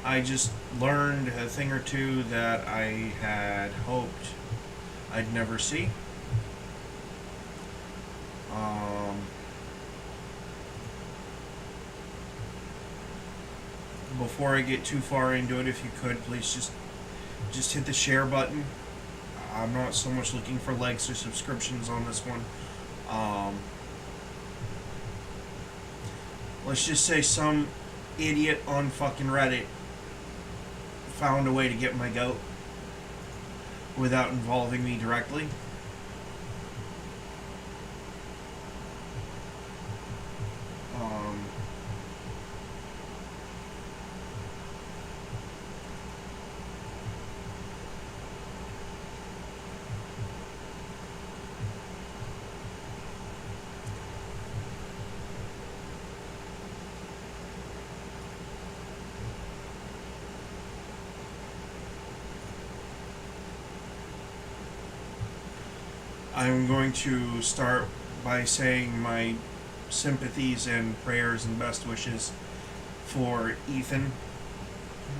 I just learned a thing or two that I had hoped I'd never see. Um, Before I get too far into it, if you could, please just hit the share button. I'm not so much looking for likes or subscriptions on this one. Um, let's just say some idiot on fucking Reddit found a way to get my goat without involving me directly. Um, I'm going to start by saying my sympathies and prayers and best wishes for Ethan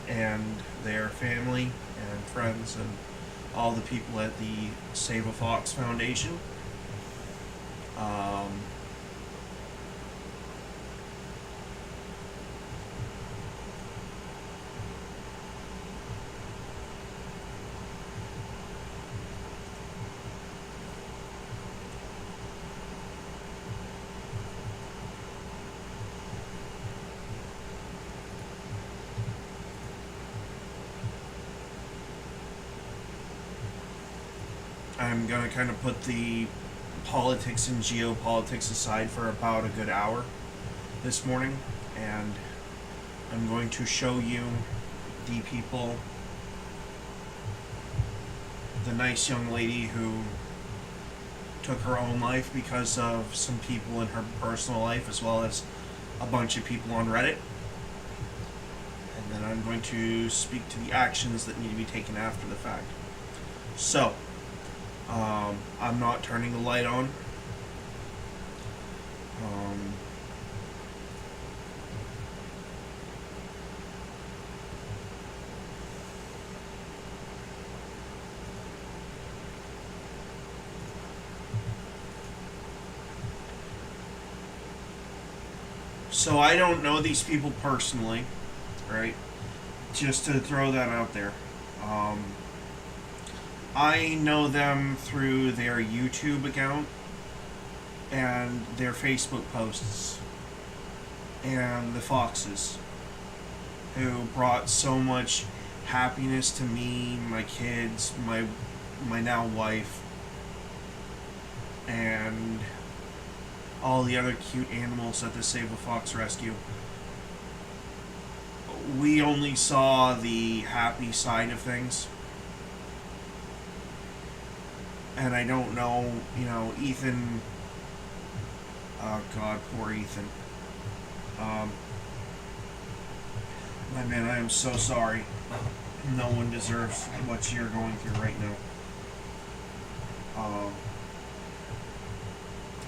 and their family and friends and all the people at the Save a Fox Foundation. Um, I'm going to kind of put the politics and geopolitics aside for about a good hour this morning, and I'm going to show you the people, the nice young lady who took her own life because of some people in her personal life, as well as a bunch of people on Reddit. And then I'm going to speak to the actions that need to be taken after the fact. So, I'm not turning the light on. Um, so I don't know these people personally, right? Just to throw that out there. Um, I know them through their YouTube account and their Facebook posts and the Foxes, who brought so much happiness to me, my kids, my now wife, and all the other cute animals at the Save a Fox rescue. We only saw the happy side of things. And I don't know, Ethan. Oh God, poor Ethan. Um, my man, I am so sorry. No one deserves what you're going through right now.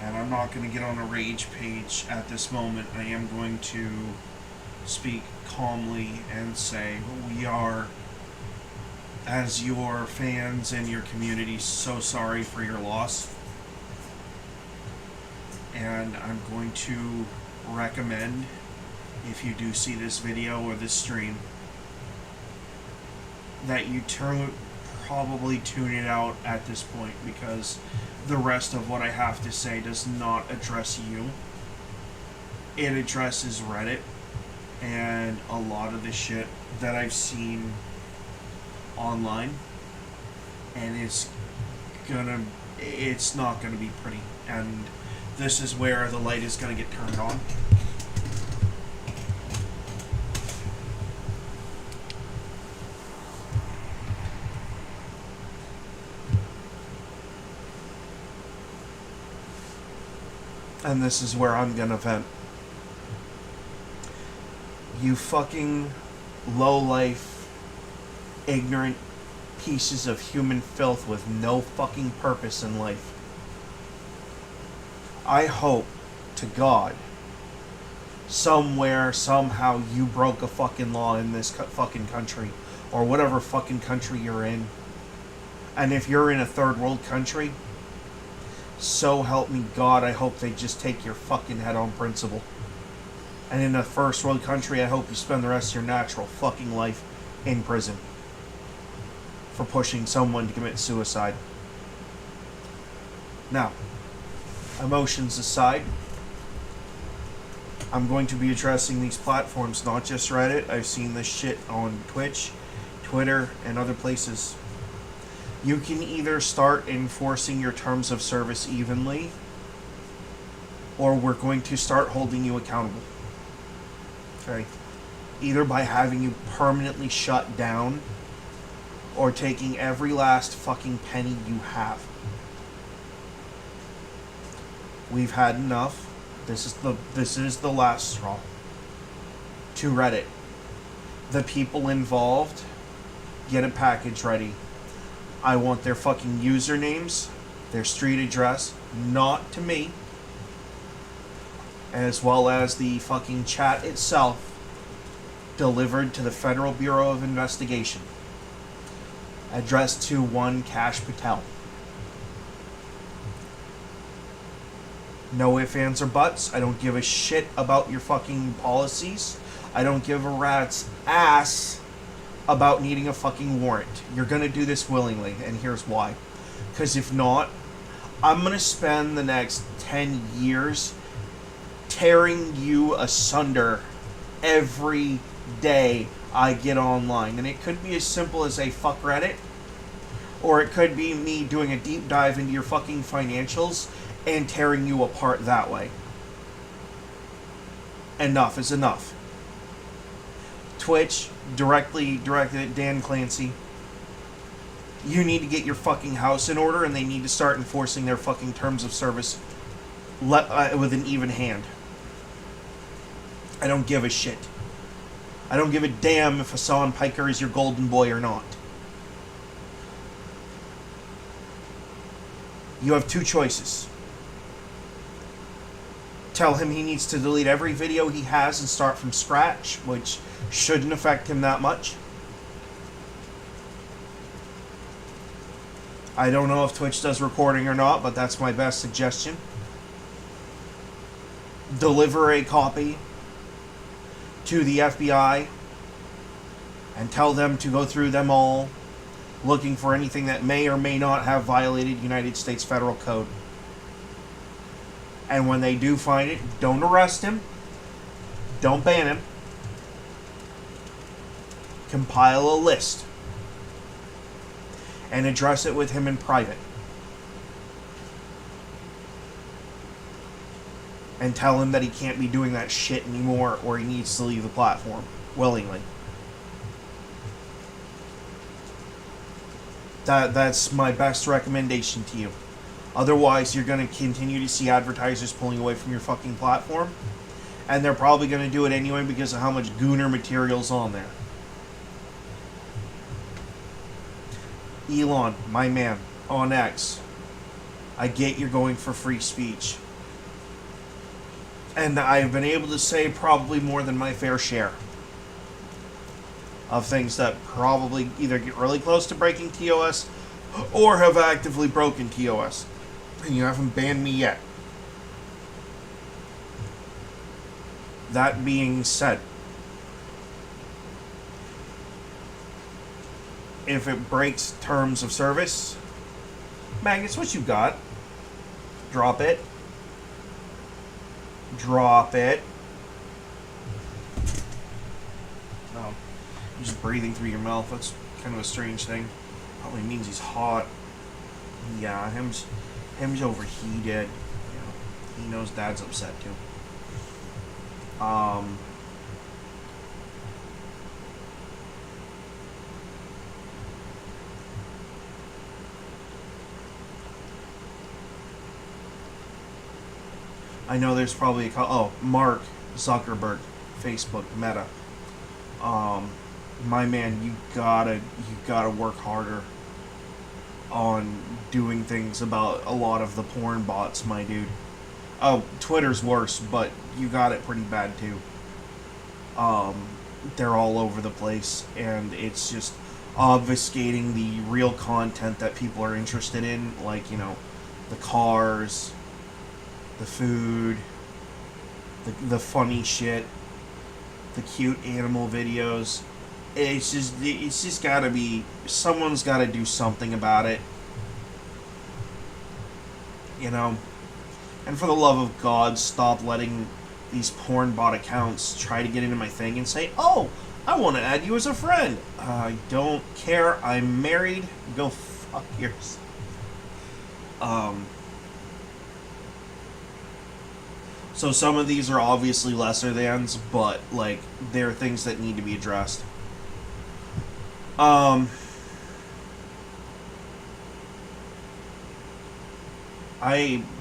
And I'm not going to get on a rage page at this moment. I am going to speak calmly and say we are, as your fans and your community, so sorry for your loss. And I'm going to recommend, if you do see this video or this stream, that you probably tune it out at this point, because the rest of what I have to say does not address you. It addresses Reddit and a lot of the shit that I've seen online, and it's not gonna be pretty, and this is where the light is gonna get turned on. And this is where I'm gonna vent. You fucking low-life, ignorant pieces of human filth with no fucking purpose in life. I hope to God somewhere, somehow, you broke a fucking law in this fucking country, or whatever fucking country you're in. And if you're in a third world country, so help me God, I hope they just take your fucking head on principle. And in a first world country, I hope you spend the rest of your natural fucking life in prison for pushing someone to commit suicide. Now, emotions aside, I'm going to be addressing these platforms, not just Reddit. I've seen this shit on Twitch, Twitter, and other places. You can either start enforcing your terms of service evenly, or we're going to start holding you accountable. Okay? Either by having you permanently shut down, or taking every last fucking penny you have. We've had enough. This is the last straw. To Reddit, the people involved, get a package ready. I want their fucking usernames, their street address, not to me, as well as the fucking chat itself, delivered to the Federal Bureau of Investigation, addressed to one Kash Patel. No ifs, ands, or buts. I don't give a shit about your fucking policies. I don't give a rat's ass about needing a fucking warrant. You're gonna do this willingly, and here's why. Because if not, I'm gonna spend the next 10 years tearing you asunder every day I get online. And it could be as simple as a fuck Reddit, or it could be me doing a deep dive into your fucking financials and tearing you apart that way. Enough is enough. Twitch, directed at Dan Clancy. You need to get your fucking house in order, and they need to start enforcing their fucking terms of service with an even hand. I don't give a shit. I don't give a damn if Hassan Piker is your golden boy or not. You have two choices. Tell him he needs to delete every video he has and start from scratch, which shouldn't affect him that much. I don't know if Twitch does recording or not, but that's my best suggestion. Deliver a copy to the FBI and tell them to go through them all, looking for anything that may or may not have violated United States Federal Code. And when they do find it, don't arrest him. Don't ban him. Compile a list. And address it with him in private. And tell him that he can't be doing that shit anymore, or he needs to leave the platform willingly. That's my best recommendation to you. Otherwise, you're going to continue to see advertisers pulling away from your fucking platform. And they're probably going to do it anyway because of how much gooner material's on there. Elon, my man, on X. I get you're going for free speech. And I've been able to say probably more than my fair share of things that probably either get really close to breaking TOS or have actively broken TOS. And you haven't banned me yet. That being said, if it breaks terms of service, Magnus, what you got? Drop it. Drop it. No. You're just breathing through your mouth. That's kind of a strange thing. Probably means he's hot. Yeah, him's overheated. Yeah, he knows Dad's upset too. I know there's probably Mark Zuckerberg, Facebook, Meta. My man, you gotta work harder on doing things about a lot of the porn bots, my dude. Oh, Twitter's worse, but you got it pretty bad too. They're all over the place, and it's just obfuscating the real content that people are interested in, like, the cars, the food, the funny shit, the cute animal videos. It's just gotta be, someone's gotta do something about it, you know? And for the love of God, stop letting these porn bot accounts try to get into my thing and say, oh, I want to add you as a friend. I don't care. I'm married. Go fuck yourself. So some of these are obviously lesser thans, but, like, they're things that need to be addressed. I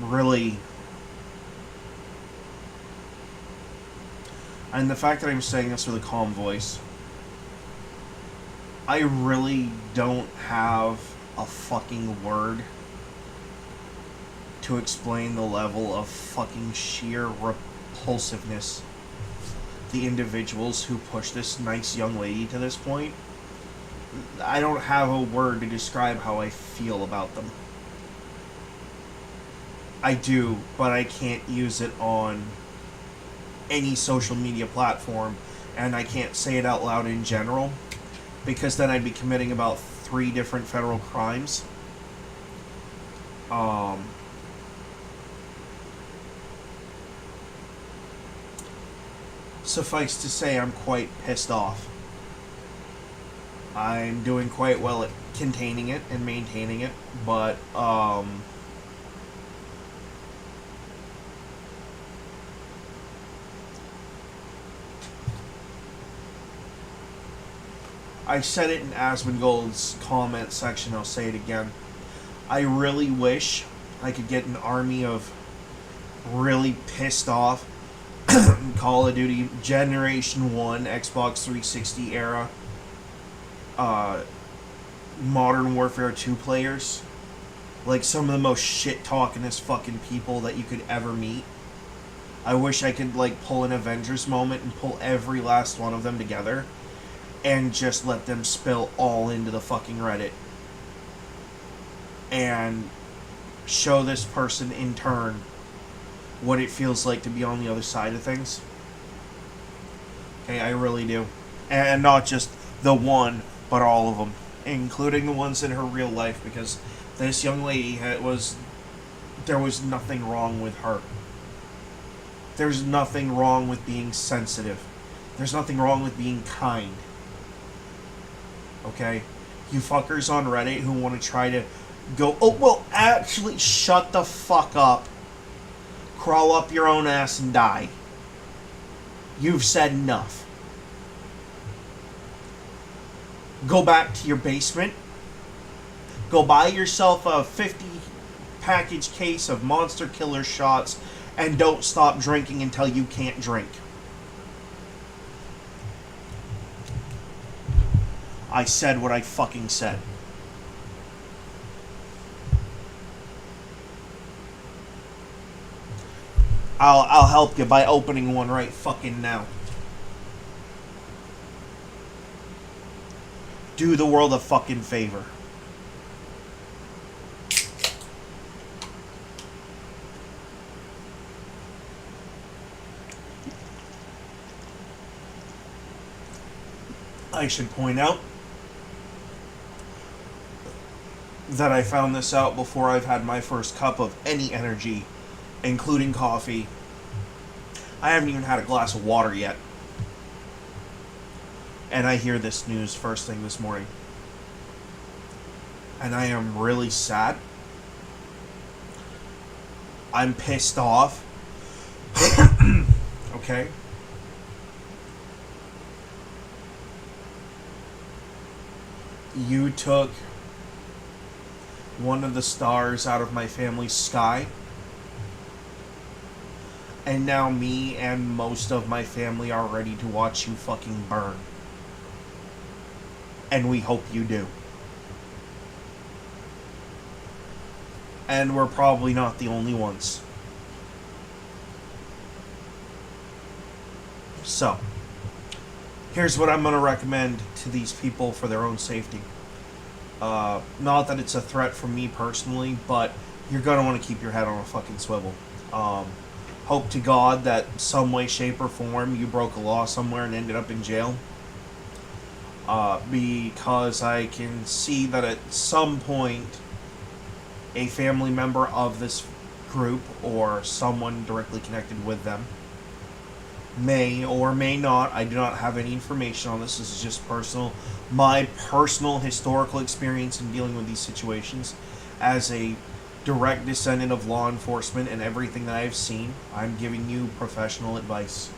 really... And the fact that I'm saying this with a calm voice, I really don't have a fucking word to explain the level of fucking sheer repulsiveness the individuals who push this nice young lady to this point. I don't have a word to describe how I feel about them. I do, but I can't use it on any social media platform, and I can't say it out loud in general, because then I'd be committing about 3 different federal crimes. Suffice to say, I'm quite pissed off. I'm doing quite well at containing it and maintaining it, but I said it in Asmongold's comment section, I'll say it again. I really wish I could get an army of really pissed off Call of Duty Generation 1, Xbox 360 era, Modern Warfare 2 players. Like, some of the most shit-talkingest fucking people that you could ever meet. I wish I could, like, pull an Avengers moment and pull every last one of them together and just let them spill all into the fucking Reddit. And show this person, in turn, what it feels like to be on the other side of things. Okay, I really do. And not just the one, but all of them. Including the ones in her real life, because this young lady there was nothing wrong with her. There's nothing wrong with being sensitive. There's nothing wrong with being kind. Okay? You fuckers on Reddit who want to try to go, oh, well, actually, shut the fuck up. Crawl up your own ass and die. You've said enough. Go back to your basement. Go buy yourself a 50 package case of Monster Killer shots and don't stop drinking until you can't drink. I said what I fucking said. I'll help you by opening one right fucking now. Do the world a fucking favor. I should point out that I found this out before I've had my first cup of any energy, including coffee. I haven't even had a glass of water yet. And I hear this news first thing this morning. And I am really sad. I'm pissed off. Okay? You took one of the stars out of my family's sky. And now me and most of my family are ready to watch you fucking burn. And we hope you do. And we're probably not the only ones. So, here's what I'm going to recommend to these people for their own safety. Not that it's a threat from me personally, but you're going to want to keep your head on a fucking swivel. Hope to God that some way, shape, or form you broke a law somewhere and ended up in jail. Because I can see that at some point a family member of this group or someone directly connected with them may or may not, I do not have any information on this, this is just my personal historical experience in dealing with these situations as a direct descendant of law enforcement and everything that I've seen. I'm giving you professional advice.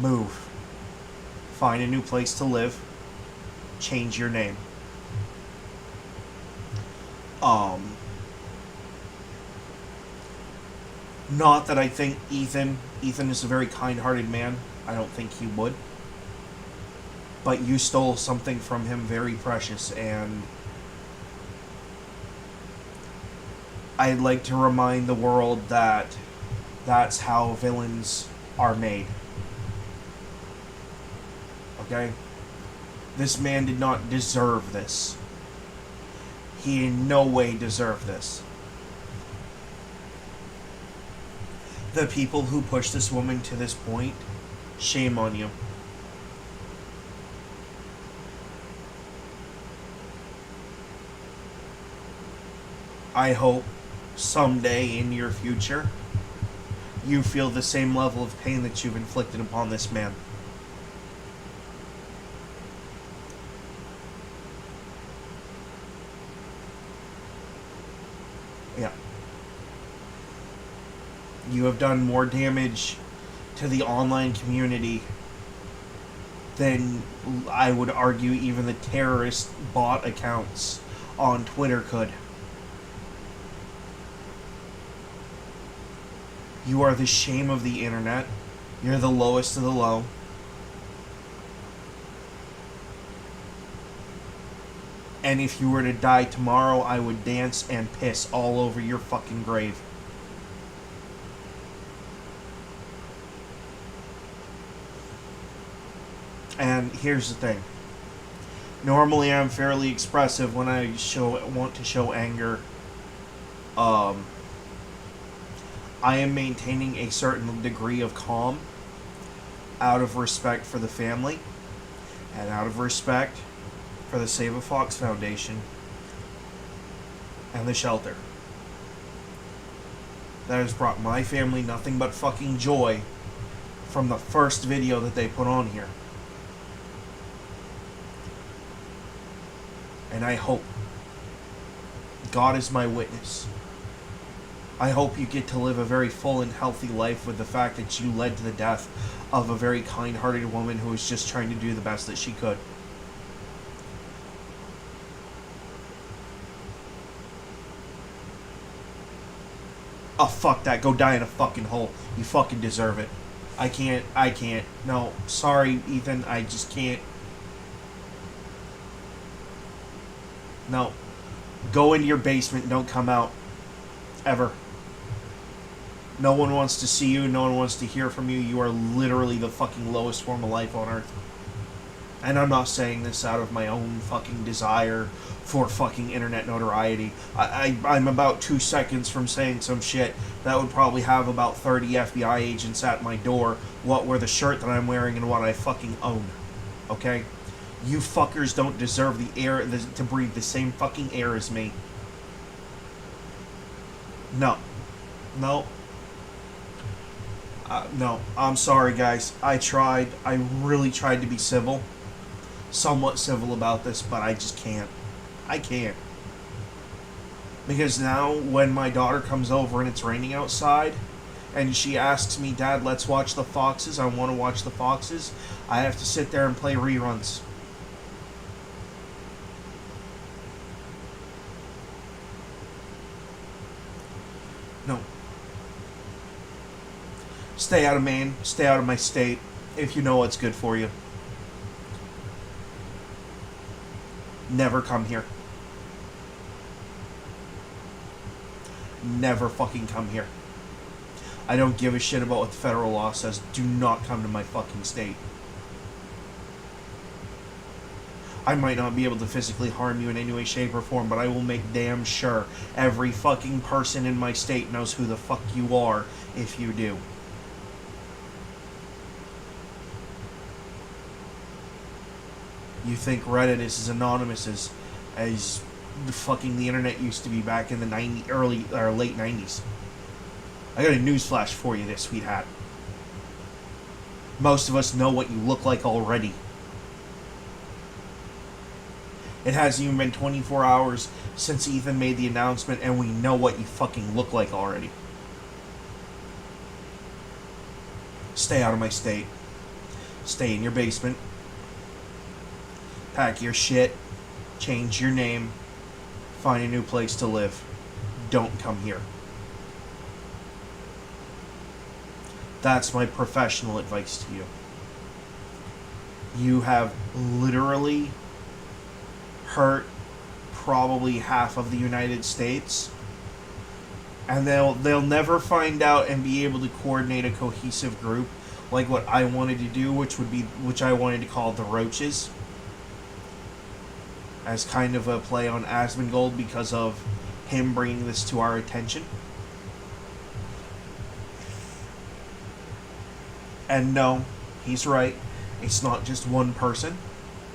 Move. Find a new place to live. Change your name. Not that I think Ethan is a very kind-hearted man. I don't think he would. But you stole something from him very precious, and I'd like to remind the world that that's how villains are made. Okay? This man did not deserve this. He in no way deserved this. The people who pushed this woman to this point, shame on you. I hope someday in your future you feel the same level of pain that you've inflicted upon this man. Yeah. You have done more damage to the online community than I would argue even the terrorist bot accounts on Twitter could. You are the shame of the internet. You're the lowest of the low. And if you were to die tomorrow, I would dance and piss all over your fucking grave. And here's the thing. Normally I'm fairly expressive when I want to show anger. I am maintaining a certain degree of calm out of respect for the family and out of respect for the Save a Fox Foundation and the shelter. That has brought my family nothing but fucking joy from the first video that they put on here. And I hope, God is my witness, I hope you get to live a very full and healthy life with the fact that you led to the death of a very kind-hearted woman who was just trying to do the best that she could. Oh, fuck that. Go die in a fucking hole. You fucking deserve it. I can't. No, sorry, Ethan. I just can't. No. Go into your basement and don't come out. Ever. No one wants to see you. No one wants to hear from you. You are literally the fucking lowest form of life on earth. And I'm not saying this out of my own fucking desire for fucking internet notoriety. I'm about 2 seconds from saying some shit that would probably have about 30 FBI agents at my door what were the shirt that I'm wearing and what I fucking own. Okay? You fuckers don't deserve the air to breathe the same fucking air as me. No. No. No. I'm sorry, guys. I tried. I really tried to be civil. Somewhat civil about this, but I just can't. I can't. Because now, when my daughter comes over and it's raining outside, and she asks me, Dad, let's watch the Foxes, I want to watch the Foxes, I have to sit there and play reruns. No. Stay out of Maine. Stay out of my state. If you know what's good for you. Never come here. Never fucking come here. I don't give a shit about what the federal law says. Do not come to my fucking state. I might not be able to physically harm you in any way, shape, or form, but I will make damn sure every fucking person in my state knows who the fuck you are if you do. You think Reddit is as anonymous as the fucking the internet used to be back in the early or late 90s. I got a newsflash for you there, sweetheart. Most of us know what you look like already. It hasn't even been 24 hours since Ethan made the announcement, and we know what you fucking look like already. Stay out of my state. Stay in your basement. Pack your shit. Change your name. Find a new place to live. Don't come here. That's my professional advice to you. You have literally hurt probably half of the United States, and they'll never find out and be able to coordinate a cohesive group like what I wanted to do, which I wanted to call the Roaches, as kind of a play on Asmongold because of him bringing this to our attention. And no, he's right. It's not just one person,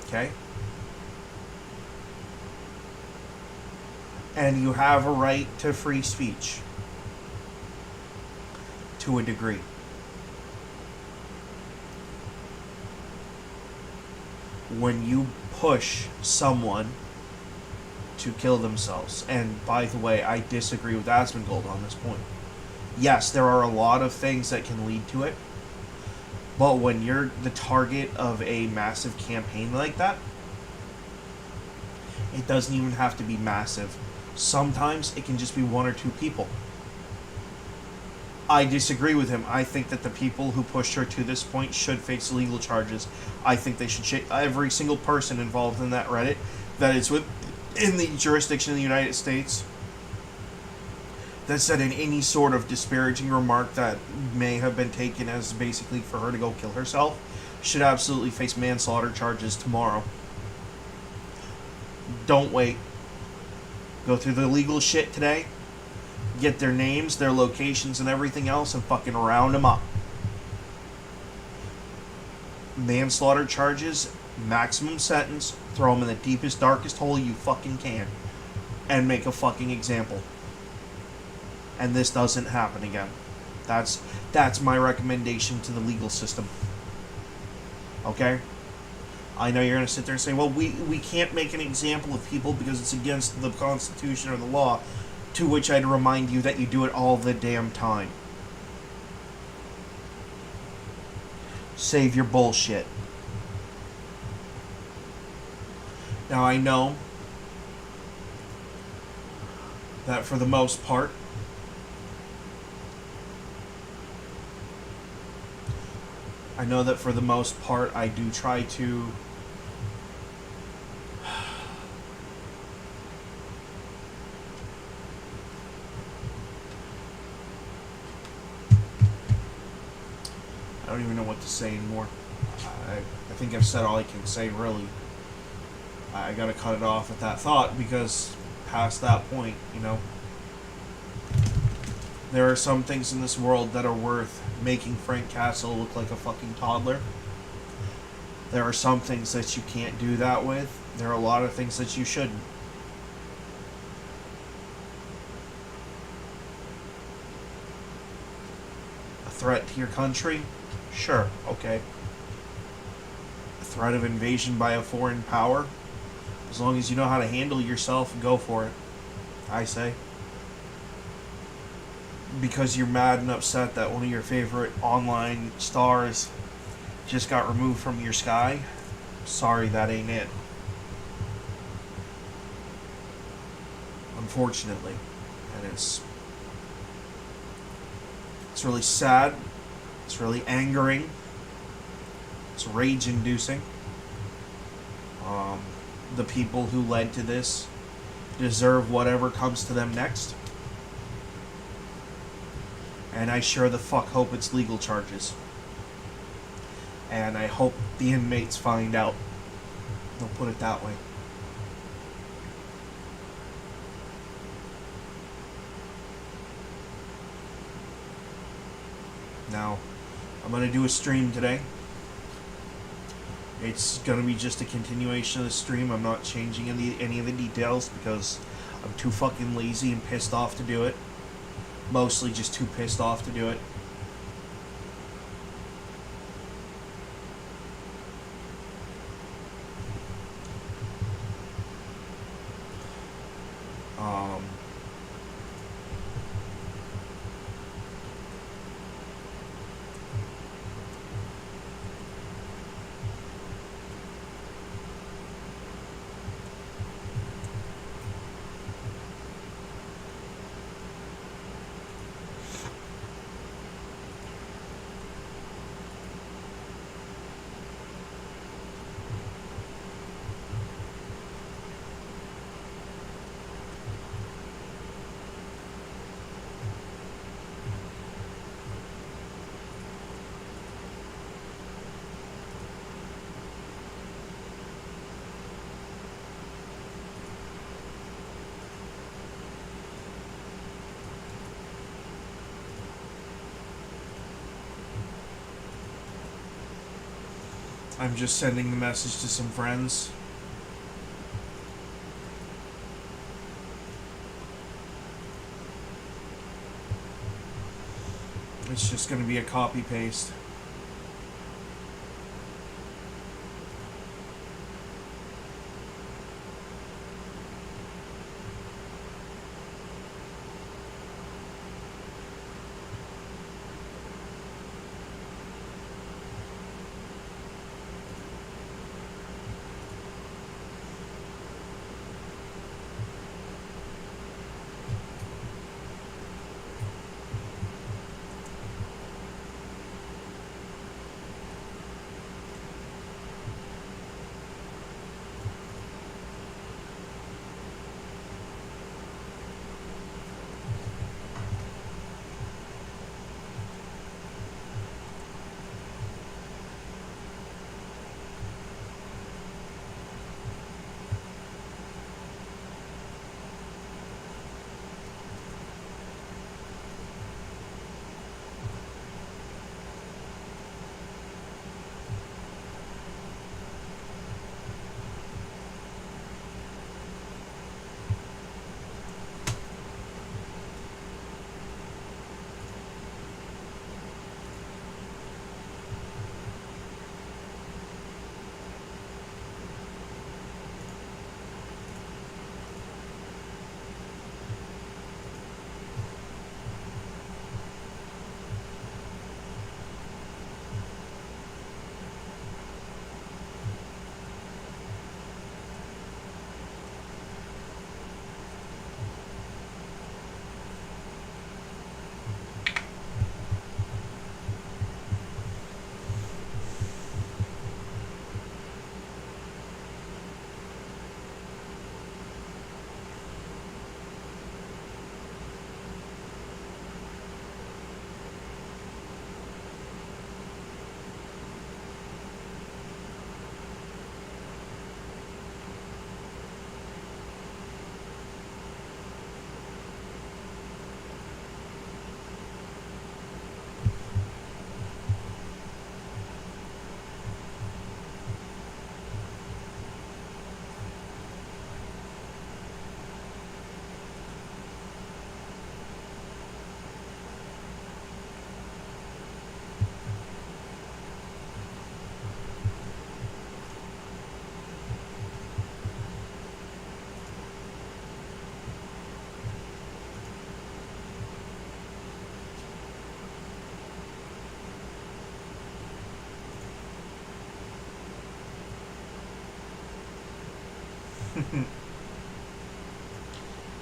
okay? And you have a right to free speech. To a degree. When you push someone to kill themselves, and by the way, I disagree with Asmongold on this point. Yes, there are a lot of things that can lead to it, but when you're the target of a massive campaign like that, it doesn't even have to be massive. Sometimes it can just be one or two people. I disagree with him. I think that the people who pushed her to this point should face legal charges. I think they should every single person involved in that Reddit that is within the jurisdiction of the United States that said in any sort of disparaging remark that may have been taken as basically for her to go kill herself should absolutely face manslaughter charges tomorrow. Don't wait. Go through the legal shit today, get their names, their locations, and everything else, and fucking round them up. Manslaughter charges, maximum sentence, throw them in the deepest, darkest hole you fucking can, and make a fucking example. And this doesn't happen again. That's my recommendation to the legal system. Okay? I know you're going to sit there and say, well, we can't make an example of people because it's against the Constitution or the law, to which I'd remind you that you do it all the damn time. Save your bullshit. Now, I know that for the most part, I do try to I don't even know what to say anymore. I think I've said all I can say, really. I gotta cut it off at that thought, because past that point, there are some things in this world that are worth making Frank Castle look like a fucking toddler. There are some things that you can't do that with. There are a lot of things that you shouldn't. A threat to your country? Sure, okay. A threat of invasion by a foreign power? As long as you know how to handle yourself, go for it, I say. Because you're mad and upset that one of your favorite online stars just got removed from your sky, sorry, that ain't it. Unfortunately. And it's really sad. It's really angering. It's rage-inducing. The people who led to this deserve whatever comes to them next. And I sure the fuck hope it's legal charges. And I hope the inmates find out. I'll put it that way. Now, I'm going to do a stream today. It's going to be just a continuation of the stream. I'm not changing any of the details because I'm too fucking lazy and pissed off to do it. Mostly just too pissed off to do it. I'm just sending the message to some friends. It's just going to be a copy paste.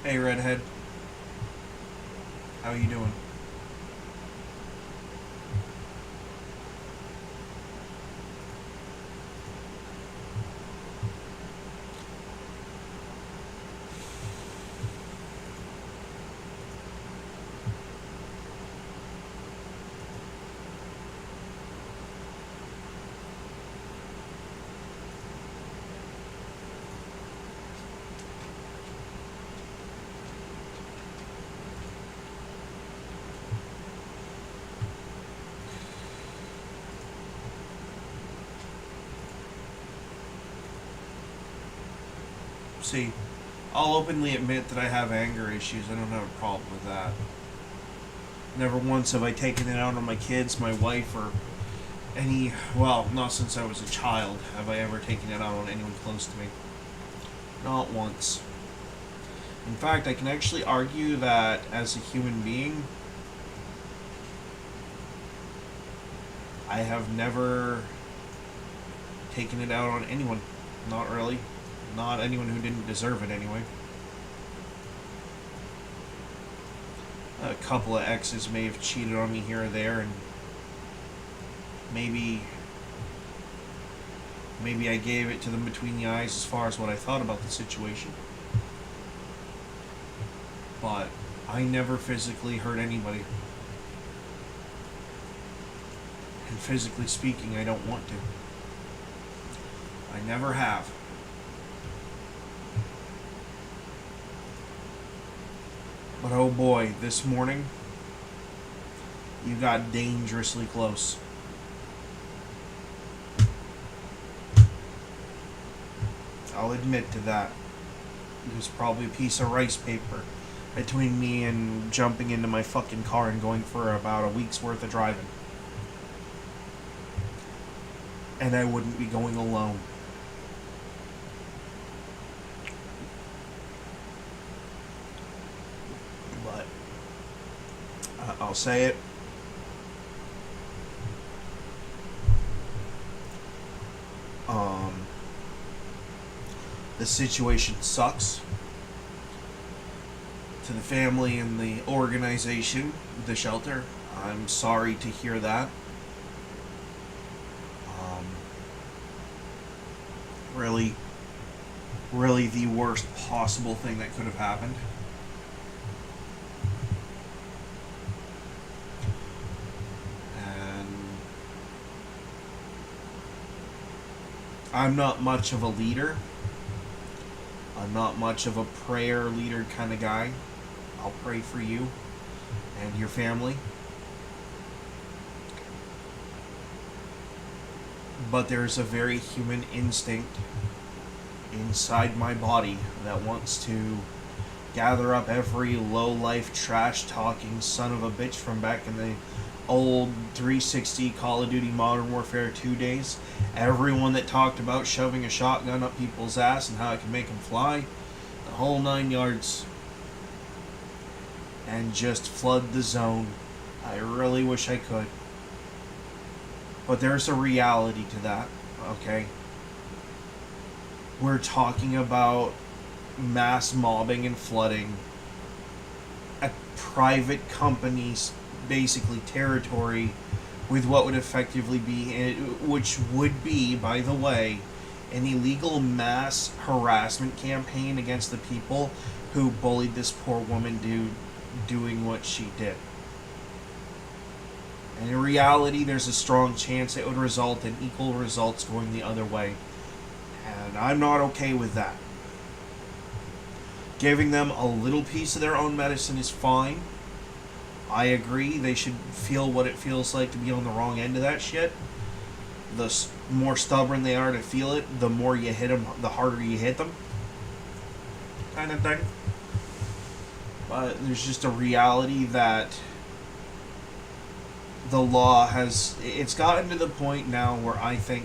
Hey, Redhead. How you doing? See, I'll openly admit that I have anger issues. I don't have a problem with that. Never once have I taken it out on my kids, my wife, or any. Well, not since I was a child have I ever taken it out on anyone close to me. Not once. In fact, I can actually argue that as a human being, I have never taken it out on anyone. Not really. Not anyone who didn't deserve it, anyway. A couple of exes may have cheated on me here or there, and maybe I gave it to them between the eyes as far as what I thought about the situation. But I never physically hurt anybody. And physically speaking, I don't want to. I never have. But oh boy, this morning, you got dangerously close. I'll admit to that. It was probably a piece of rice paper between me and jumping into my fucking car and going for about a week's worth of driving. And I wouldn't be going alone. But I'll say it. The situation sucks. To the family and the organization, the shelter, I'm sorry to hear that. Really the worst possible thing that could have happened. And I'm not much of a leader. I'm not much of a prayer leader kind of guy. I'll pray for you and your family. But there's a very human instinct inside my body that wants to gather up every low-life, trash-talking son of a bitch from back in the old 360 Call of Duty Modern Warfare 2 days. Everyone that talked about shoving a shotgun up people's ass and how it can make them fly. The whole 9 yards. And just flood the zone. I really wish I could. But there's a reality to that, okay? We're talking about mass mobbing and flooding a private company's basically territory with what would effectively be, which would be, by the way, an illegal mass harassment campaign against the people who bullied this poor woman doing what she did. And in reality, there's a strong chance it would result in equal results going the other way. And I'm not okay with that. Giving them a little piece of their own medicine is fine. I agree, they should feel what it feels like to be on the wrong end of that shit. The more stubborn they are to feel it, the more you hit them, the harder you hit them. Kind of thing. But there's just a reality that the law it's gotten to the point now where I think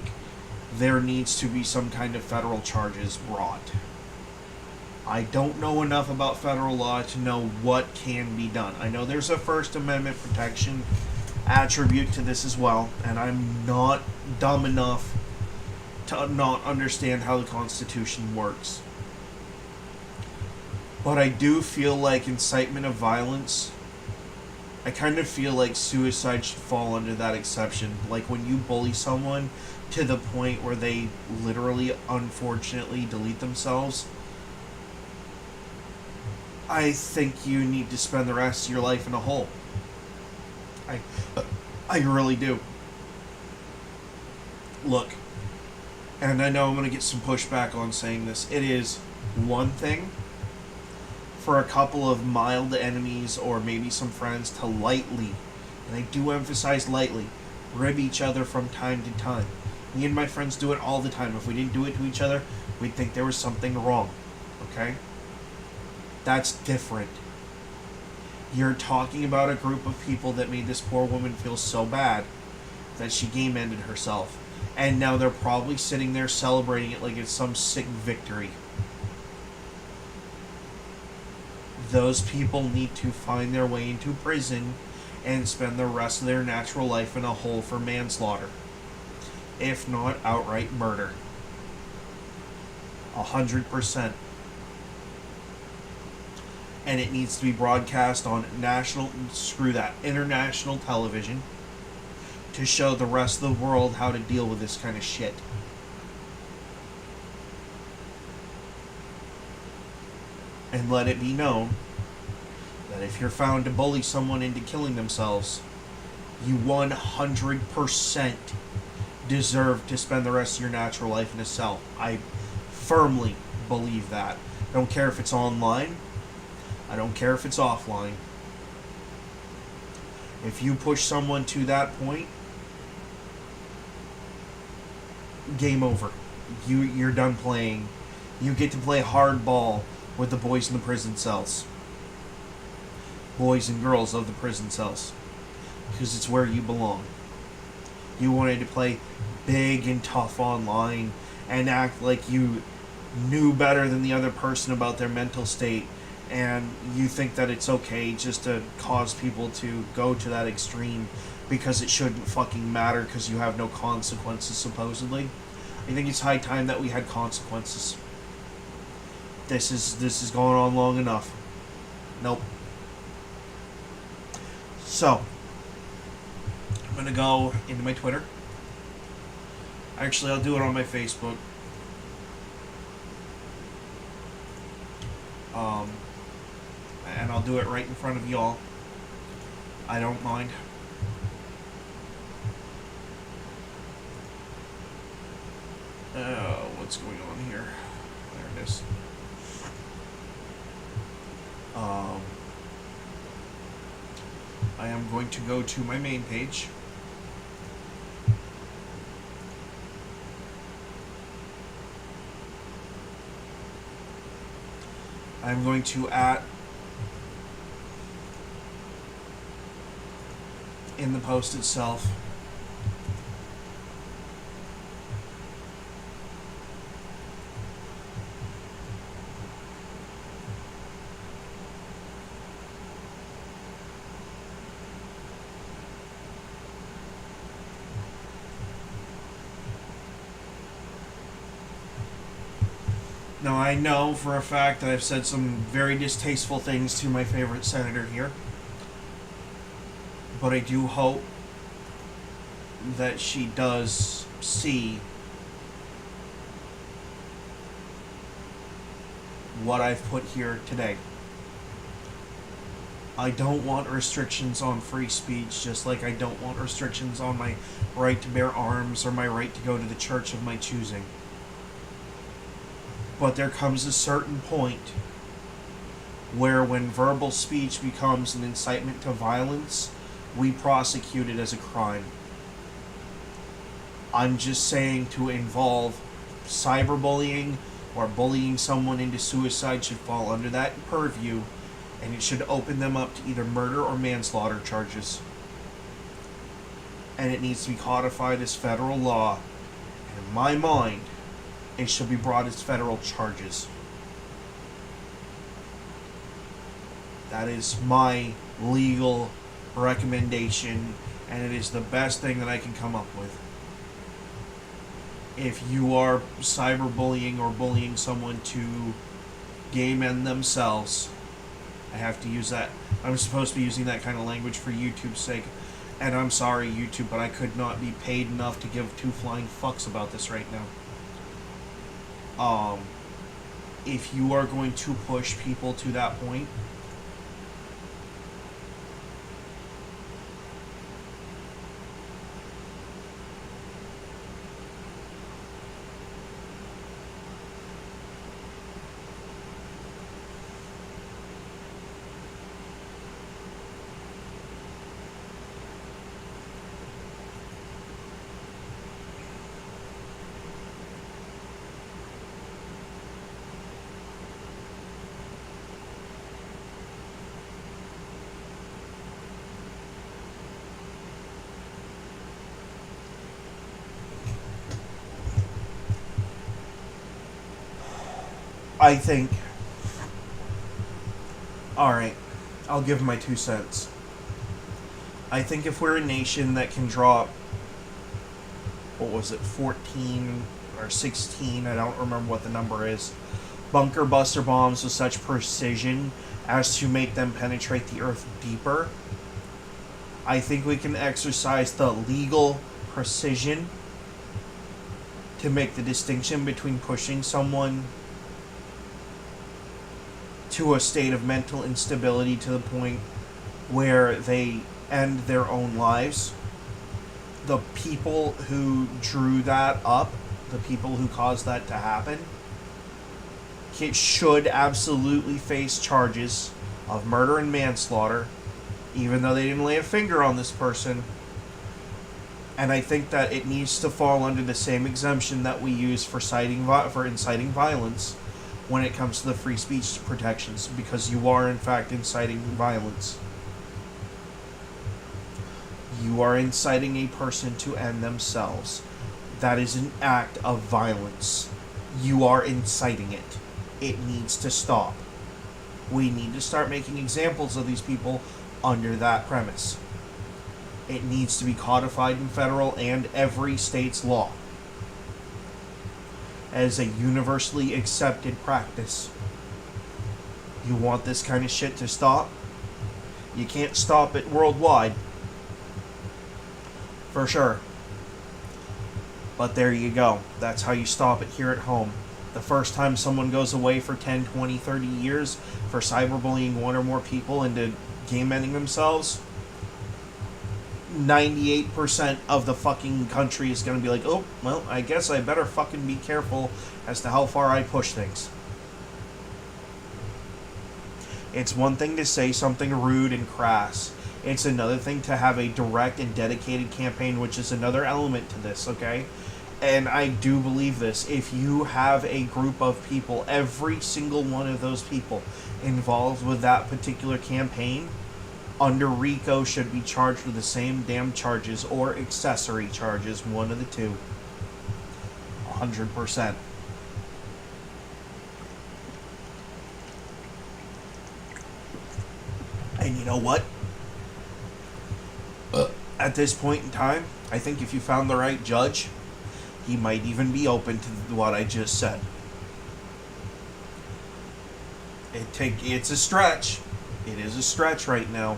there needs to be some kind of federal charges brought. I don't know enough about federal law to know what can be done. I know there's a First Amendment protection attribute to this as well, and I'm not dumb enough to not understand how the Constitution works. But I do feel like incitement of violence, I kind of feel like suicide should fall under that exception. Like when you bully someone to the point where they literally, unfortunately, delete themselves, I think you need to spend the rest of your life in a hole. I really do. Look, and I know I'm going to get some pushback on saying this. It is one thing for a couple of mild enemies or maybe some friends to lightly, and I do emphasize lightly, rib each other from time to time. Me and my friends do it all the time. If we didn't do it to each other, we'd think there was something wrong. Okay? That's different. You're talking about a group of people that made this poor woman feel so bad that she game ended herself. And now they're probably sitting there celebrating it like it's some sick victory. Those people need to find their way into prison and spend the rest of their natural life in a hole for manslaughter. If not outright murder. 100%. And it needs to be broadcast on international television to show the rest of the world how to deal with this kind of shit. And let it be known that if you're found to bully someone into killing themselves, you 100% deserve to spend the rest of your natural life in a cell. I firmly believe that. I don't care if it's online. I don't care if it's offline. If you push someone to that point, game over. You're done playing. You get to play hardball with the boys in the prison cells. Boys and girls of the prison cells. Because it's where you belong. You wanted to play big and tough online and act like you knew better than the other person about their mental state, and you think that it's okay just to cause people to go to that extreme because it shouldn't fucking matter because you have no consequences, supposedly. I think it's high time that we had consequences. This is going on long enough. Nope. So, I'm going to go into my Twitter. Actually, I'll do it on my Facebook. And I'll do it right in front of y'all. I don't mind. What's going on here? There it is. I am going to go to my main page. I'm going to in the post itself, now I know for a fact that I've said some very distasteful things to my favorite senator here. But I do hope that she does see what I've put here today. I don't want restrictions on free speech, just like I don't want restrictions on my right to bear arms or my right to go to the church of my choosing. But there comes a certain point where when verbal speech becomes an incitement to violence, we prosecute it as a crime. I'm just saying to involve cyberbullying or bullying someone into suicide should fall under that purview, and it should open them up to either murder or manslaughter charges. And it needs to be codified as federal law. And in my mind, it should be brought as federal charges. That is my legal recommendation, and it is the best thing that I can come up with. If you are cyberbullying or bullying someone to game end themselves, I have to use that. I'm supposed to be using that kind of language for YouTube's sake, and I'm sorry, YouTube, but I could not be paid enough to give two flying fucks about this right now. If you are going to push people to that point, I think. Alright, I'll give my 2 cents. I think if we're a nation that can drop, what was it, 14 or 16, I don't remember what the number is, bunker buster bombs with such precision as to make them penetrate the earth deeper, I think we can exercise the legal precision to make the distinction between pushing someone to a state of mental instability to the point where they end their own lives. The people who drew that up, the people who caused that to happen, should absolutely face charges of murder and manslaughter, even though they didn't lay a finger on this person. And I think that it needs to fall under the same exemption that we use for inciting violence when it comes to the free speech protections, because you are in fact inciting violence. You are inciting a person to end themselves. That is an act of violence. You are inciting it. It needs to stop. We need to start making examples of these people under that premise. It needs to be codified in federal and every state's law as a universally accepted practice. You want this kind of shit to stop? You can't stop it worldwide. For sure. But there you go. That's how you stop it here at home. The first time someone goes away for 10, 20, 30 years for cyberbullying one or more people into game ending themselves, 98% of the fucking country is going to be like, oh, well, I guess I better fucking be careful as to how far I push things. It's one thing to say something rude and crass. It's another thing to have a direct and dedicated campaign, which is another element to this, okay? And I do believe this. If you have a group of people, every single one of those people involved with that particular campaign, under RICO should be charged with the same damn charges or accessory charges, one of the two. 100%. And you know what? At this point in time, I think if you found the right judge, he might even be open to what I just said. It's a stretch. It is a stretch right now.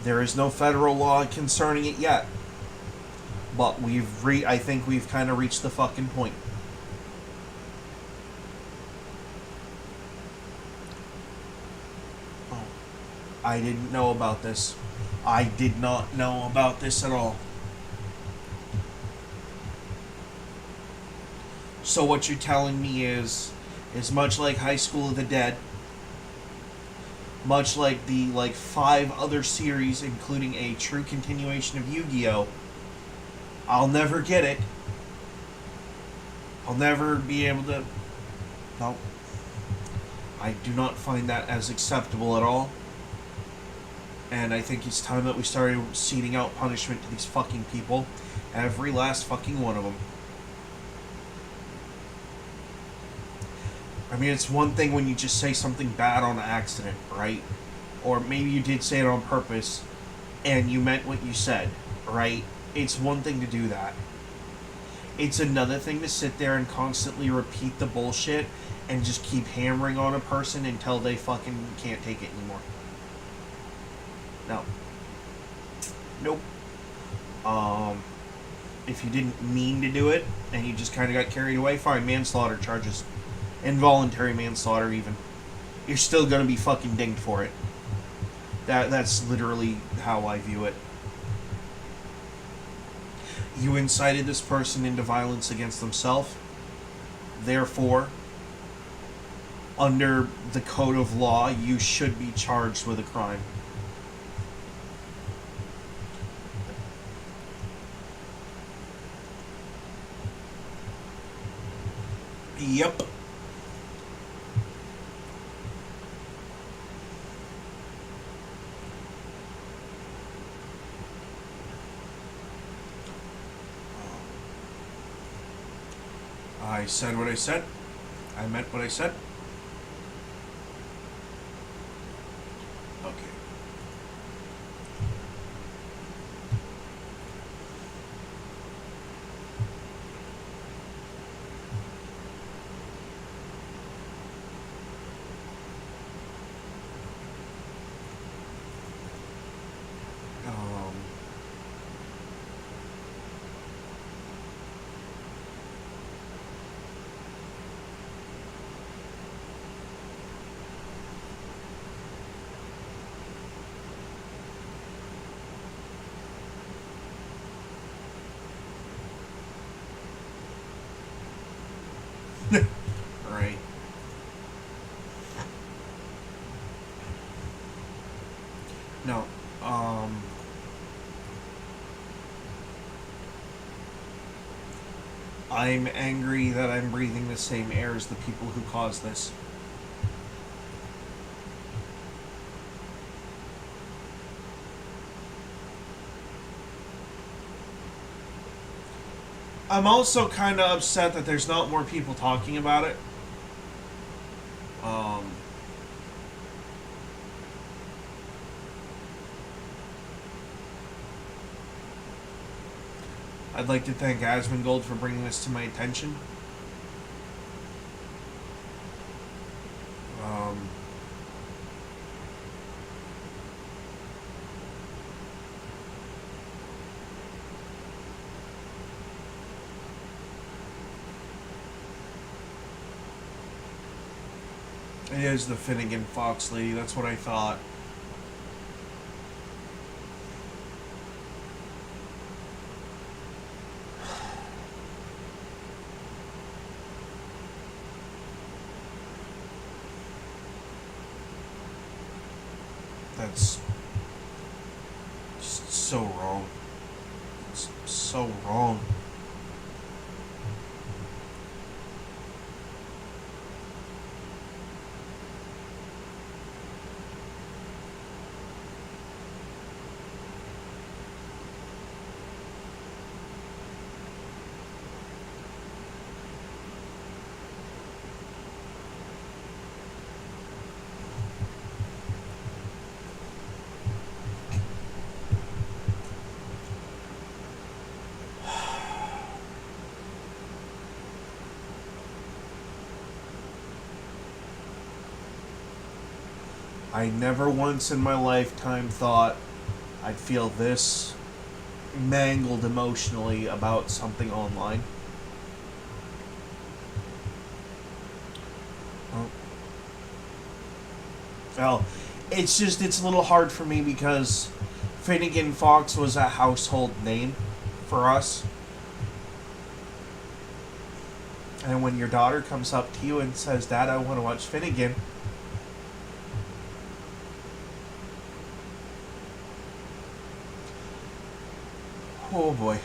There is no federal law concerning it yet. But I think we've kind of reached the fucking point. Oh, I didn't know about this. I did not know about this at all. So what you're telling me is much like High School of the Dead, much like the 5 other series, including a true continuation of Yu-Gi-Oh!, I'll never get it. I'll never be able to... No. I do not find that as acceptable at all. And I think it's time that we started seeding out punishment to these fucking people. Every last fucking one of them. I mean, it's one thing when you just say something bad on accident, right? Or maybe you did say it on purpose, and you meant what you said, right? It's one thing to do that. It's another thing to sit there and constantly repeat the bullshit and just keep hammering on a person until they fucking can't take it anymore. No. Nope. If you didn't mean to do it, and you just kind of got carried away, fine, manslaughter charges. Involuntary manslaughter, even. You're still gonna be fucking dinged for it. That's literally how I view it. You incited this person into violence against themselves. Therefore, under the code of law, you should be charged with a crime. Yep. I said what I said. I meant what I said. Okay. Um, right. No. Um, I'm angry that I'm breathing the same air as the people who caused this. I'm also kind of upset that there's not more people talking about it. Um, I'd like to thank Asmongold for bringing this to my attention. Um, it is the Finnegan Fox lady. That's what I thought. That's just so wrong. It's so wrong. I never once in my lifetime thought I'd feel this mangled emotionally about something online. Oh. Well, it's a little hard for me because Finnegan Fox was a household name for us. And when your daughter comes up to you and says, "Dad, I want to watch Finnegan," oh boy.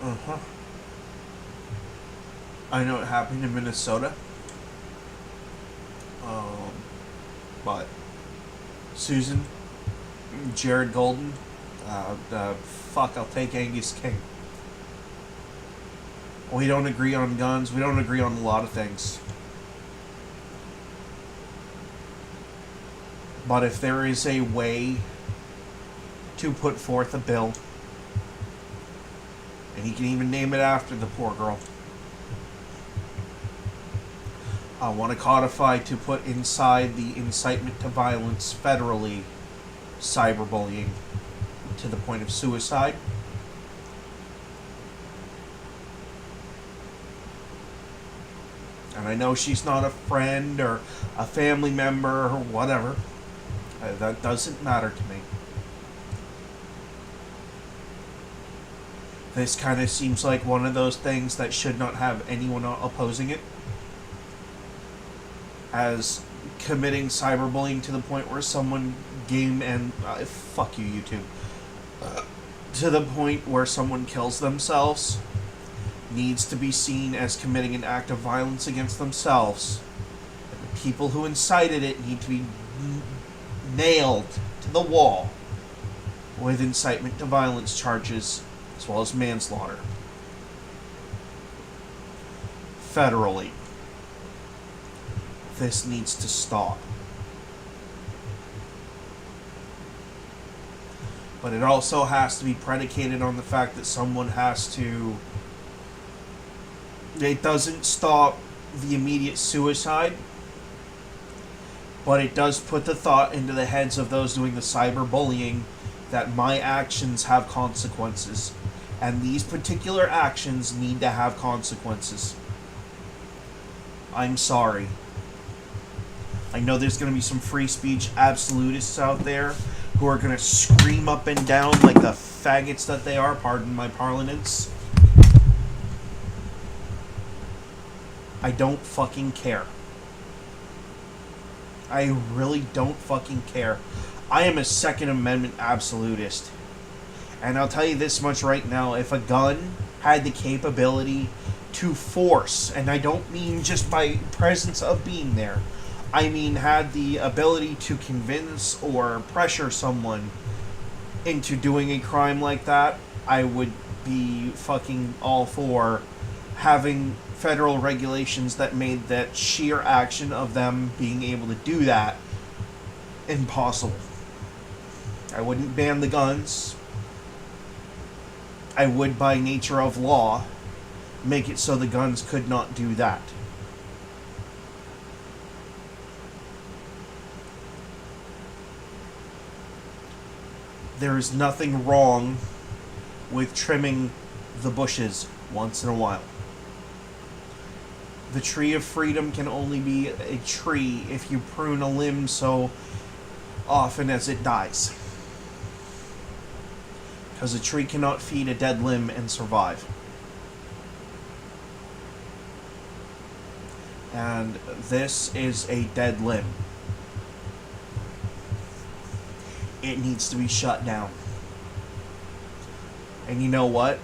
Uh huh. I know it happened in Minnesota. Um, but Susan, Jared Golden, fuck, I'll take Angus King. We don't agree on guns. We don't agree on a lot of things. But if there is a way to put forth a bill, and he can even name it after the poor girl, I want to codify to put inside the incitement to violence federally cyberbullying. to the point of suicide. And I know she's not a friend or a family member or whatever. That doesn't matter to me. This kind of seems like one of those things that should not have anyone opposing it. As committing cyberbullying to the point where someone fuck you, YouTube. To the point where someone kills themselves needs to be seen as committing an act of violence against themselves. And the people who incited it need to be nailed to the wall with incitement to violence charges as well as manslaughter. Federally. This needs to stop. But it also has to be predicated on the fact that someone has to... It doesn't stop the immediate suicide, but it does put the thought into the heads of those doing the cyberbullying that my actions have consequences. And these particular actions need to have consequences. I'm sorry. I know there's going to be some free speech absolutists out there who are going to scream up and down like the faggots that they are, pardon my parlance. I don't fucking care. I really don't fucking care. I am a Second Amendment absolutist. And I'll tell you this much right now, if a gun had the capability to force, and I don't mean just by presence of being there, I mean had the ability to convince or pressure someone into doing a crime like that, I would be fucking all for having federal regulations that made that sheer action of them being able to do that impossible. I wouldn't ban the guns. I would, by nature of law, make it so the guns could not do that. There is nothing wrong with trimming the bushes once in a while. The tree of freedom can only be a tree if you prune a limb so often as it dies. Because a tree cannot feed a dead limb and survive. And this is a dead limb. It needs to be shut down. And you know what?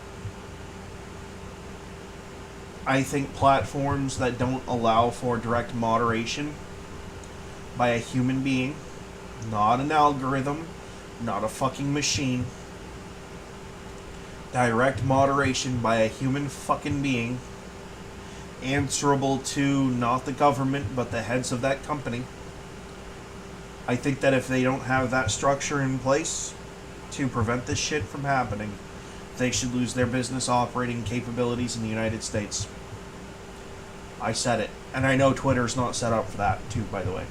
I think platforms that don't allow for direct moderation by a human being, not an algorithm, not a fucking machine, direct moderation by a human fucking being, answerable to not the government but the heads of that company. I think that if they don't have that structure in place to prevent this shit from happening, they should lose their business operating capabilities in the United States. I said it. And I know Twitter's not set up for that, too, by the way.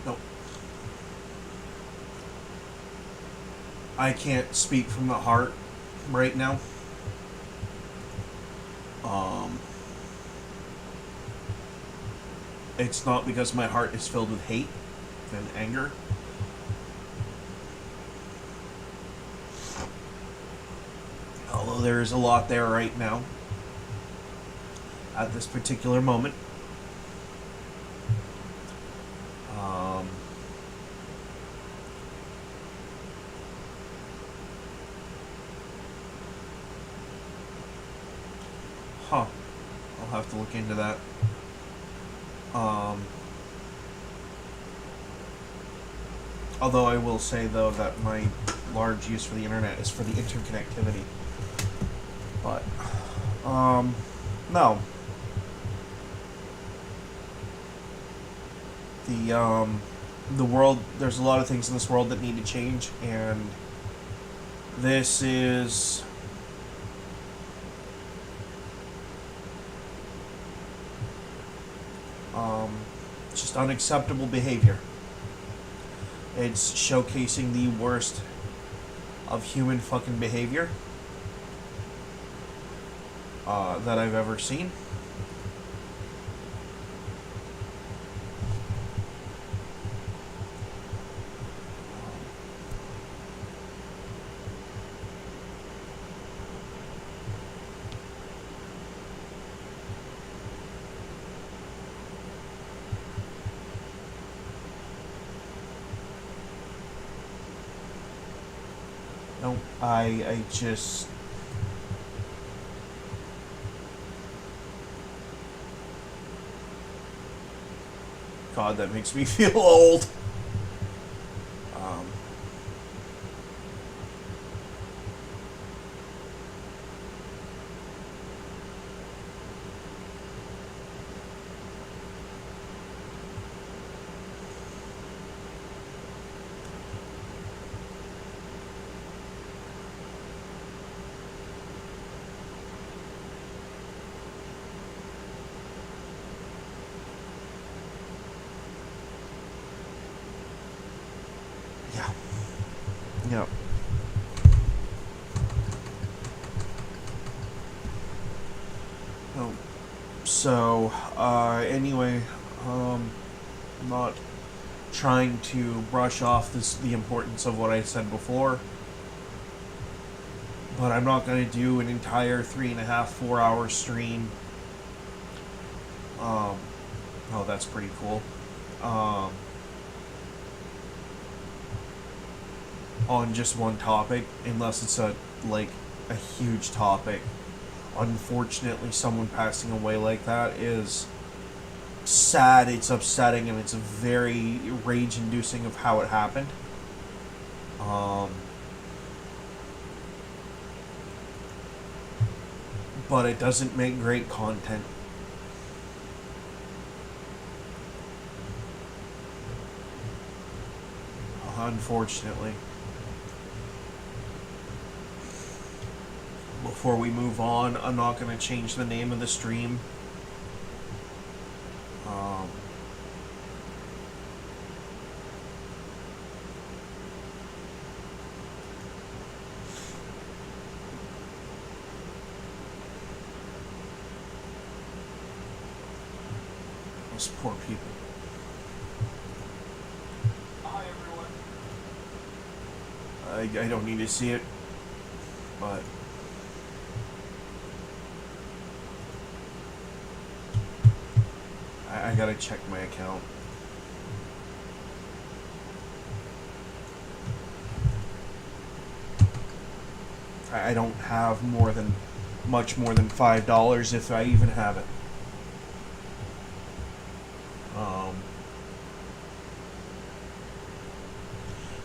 Nope. I can't speak from the heart right now. It's not because my heart is filled with hate and anger. Although there is a lot there right now, at this particular moment. I'll have to look into that. Although I will say, though, that my large use for the internet is for the interconnectivity. But, no. The world, there's a lot of things in this world that need to change, and This is just unacceptable behavior. It's showcasing the worst of human fucking behavior that I've ever seen. No, I just. God, that makes me feel old. Um, yeah. Yeah. Oh, so, anyway, I'm not trying to brush off the importance of what I said before, but I'm not going to do an entire 3.5, 4 hour stream. Um, oh, that's pretty cool. Um, on just one topic, unless it's a huge topic. Unfortunately, someone passing away like that is sad, it's upsetting, and it's very rage-inducing of how it happened. Um, but it doesn't make great content. Unfortunately. Before we move on, I'm not going to change the name of the stream. Um, those poor people. Hi everyone. I don't need to see it, but I gotta check my account. I don't have much more than $5 if I even have it.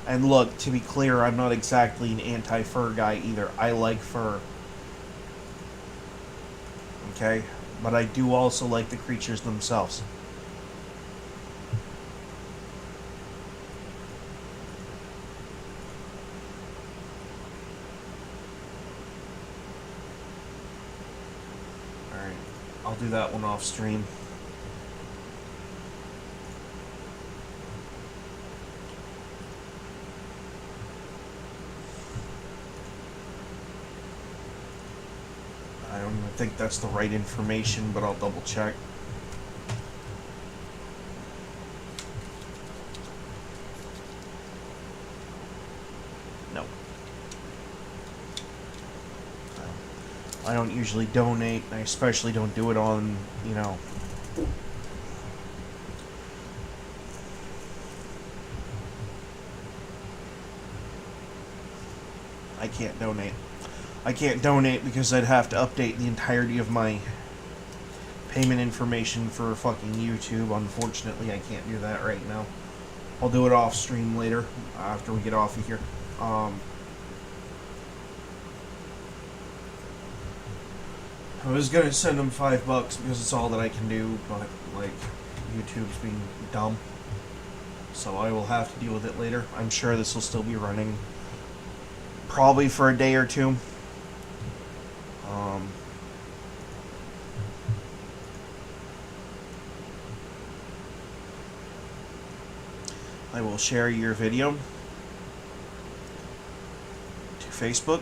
And look, to be clear, I'm not exactly an anti-fur guy either. I like fur. Okay? But I do also like the creatures themselves. Alright. I'll do that one off stream. I don't even think that's the right information, but I'll double check. No. I don't usually donate. I especially don't do it on, I can't donate. I can't donate because I'd have to update the entirety of my payment information for fucking YouTube. Unfortunately, I can't do that right now. I'll do it off stream later after we get off of here. I was gonna send them $5 because it's all that I can do, but YouTube's being dumb. So I will have to deal with it later. I'm sure this will still be running probably for a day or two. I will share your video to Facebook.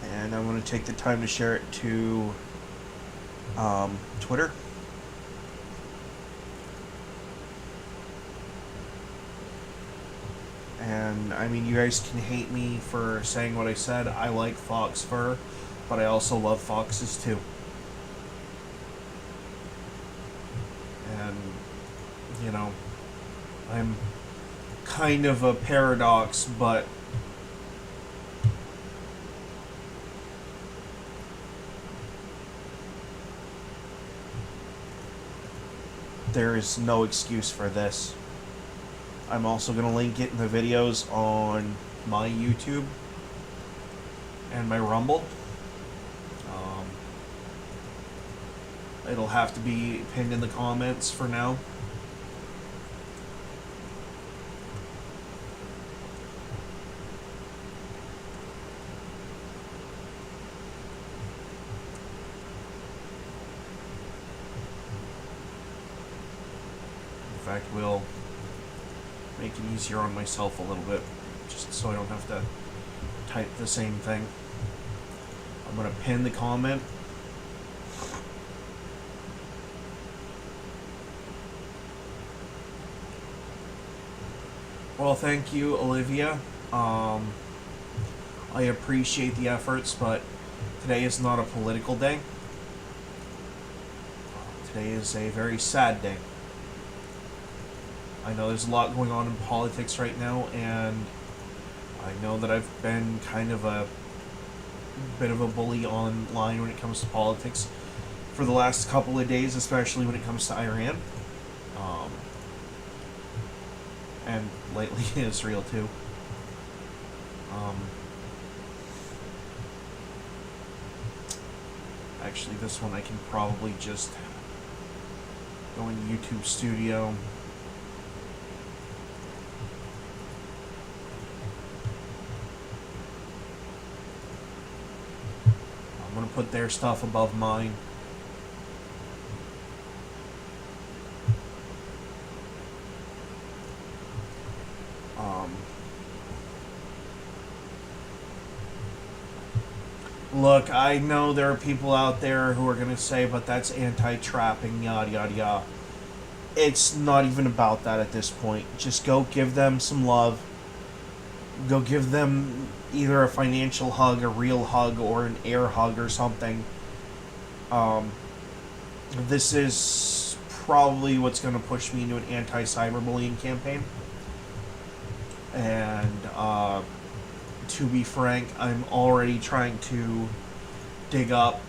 And I want to take the time to share it to Twitter. And I mean, you guys can hate me for saying what I said. I like fox fur, but I also love foxes too. And, you know, I'm kind of a paradox, but there is no excuse for this. I'm also going to link it in the videos on my YouTube and my Rumble. It'll have to be pinned in the comments for now. In fact, we'll make it easier on myself a little bit, just so I don't have to type the same thing. I'm going to pin the comment. Well, thank you, Olivia. I appreciate the efforts, but today is not a political day. Today is a very sad day. I know there's a lot going on in politics right now, and I know that I've been kind of a bit of a bully online when it comes to politics for the last couple of days, especially when it comes to Iran. And lately Israel too. Actually, this one I can probably just go in YouTube Studio. I'm gonna put their stuff above mine. Look, I know there are people out there who are going to say, but that's anti-trapping, yada, yada, yada. It's not even about that at this point. Just go give them some love. Go give them either a financial hug, a real hug, or an air hug or something. This is probably what's going to push me into an anti-cyberbullying campaign. And, to be frank, I'm already trying to dig up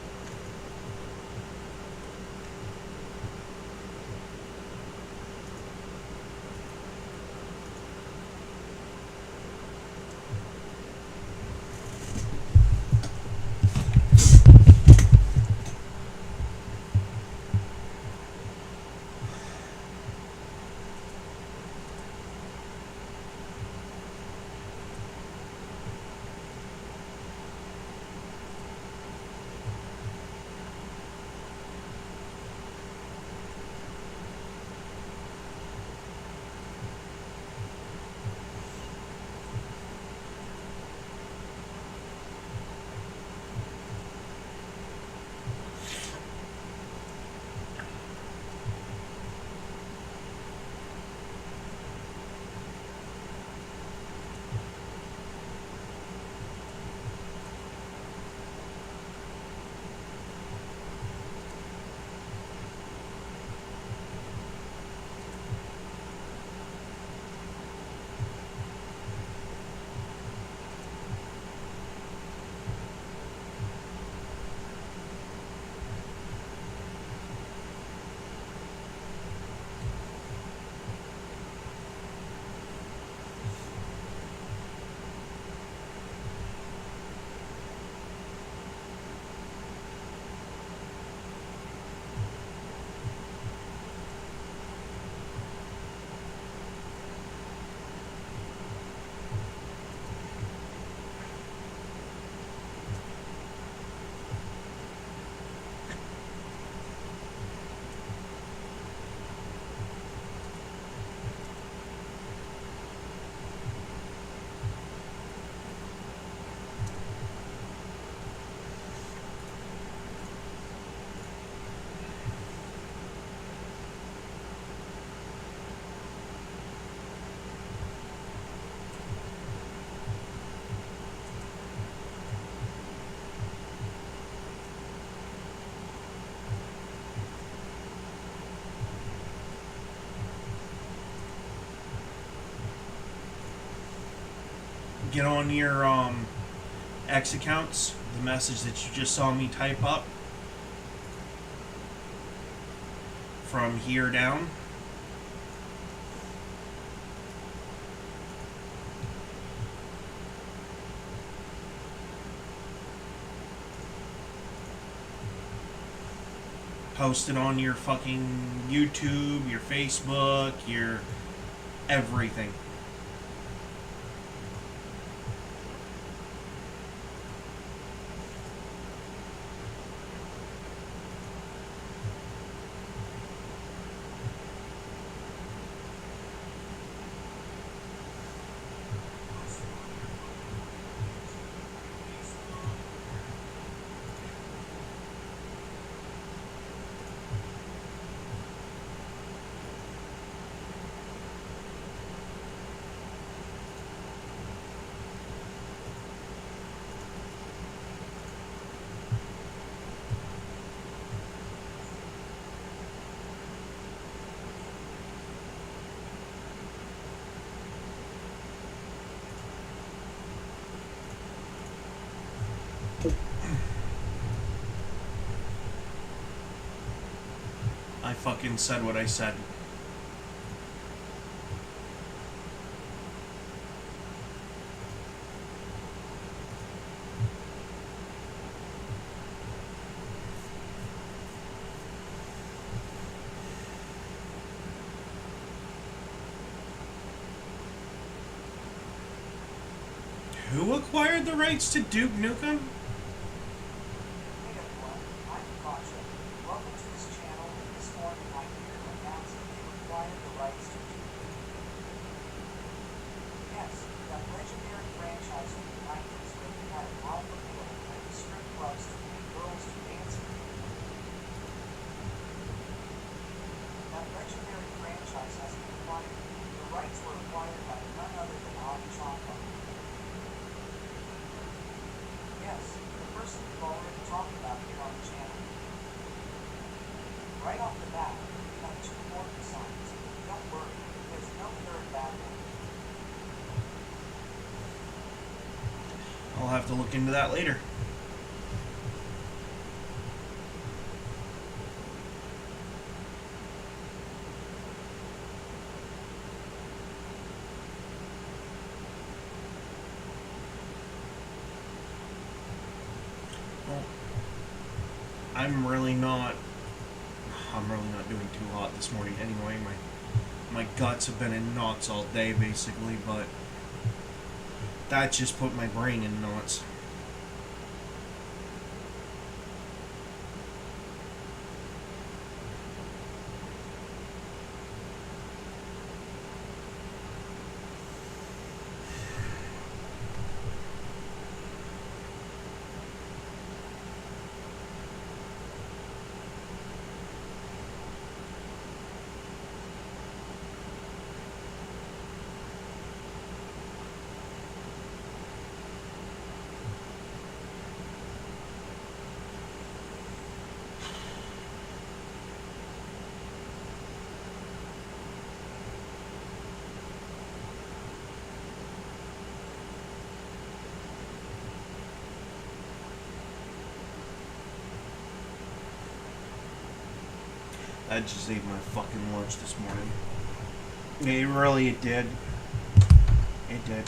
get on your X accounts, the message that you just saw me type up from here down. Post it on your fucking YouTube, your Facebook, your everything. I fucking said what I said. Who acquired the rights to Duke Nukem? I'll have to look into that later. Well, I'm really not doing too hot this morning anyway. My guts have been in knots all day basically, but that just put my brain in knots. I just ate my fucking lunch this morning. It did. It did.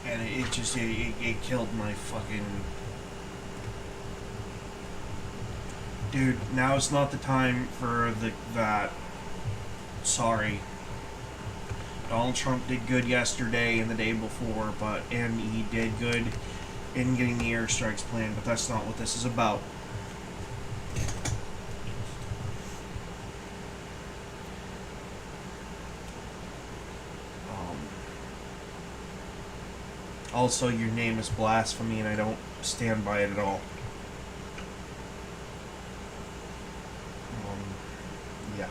And it killed my fucking... Dude, now is not the time for that. Sorry. Donald Trump did good yesterday and the day before, and he did good in getting the airstrikes planned, but that's not what this is about. Also, your name is blasphemy, and I don't stand by it at all. Yeah.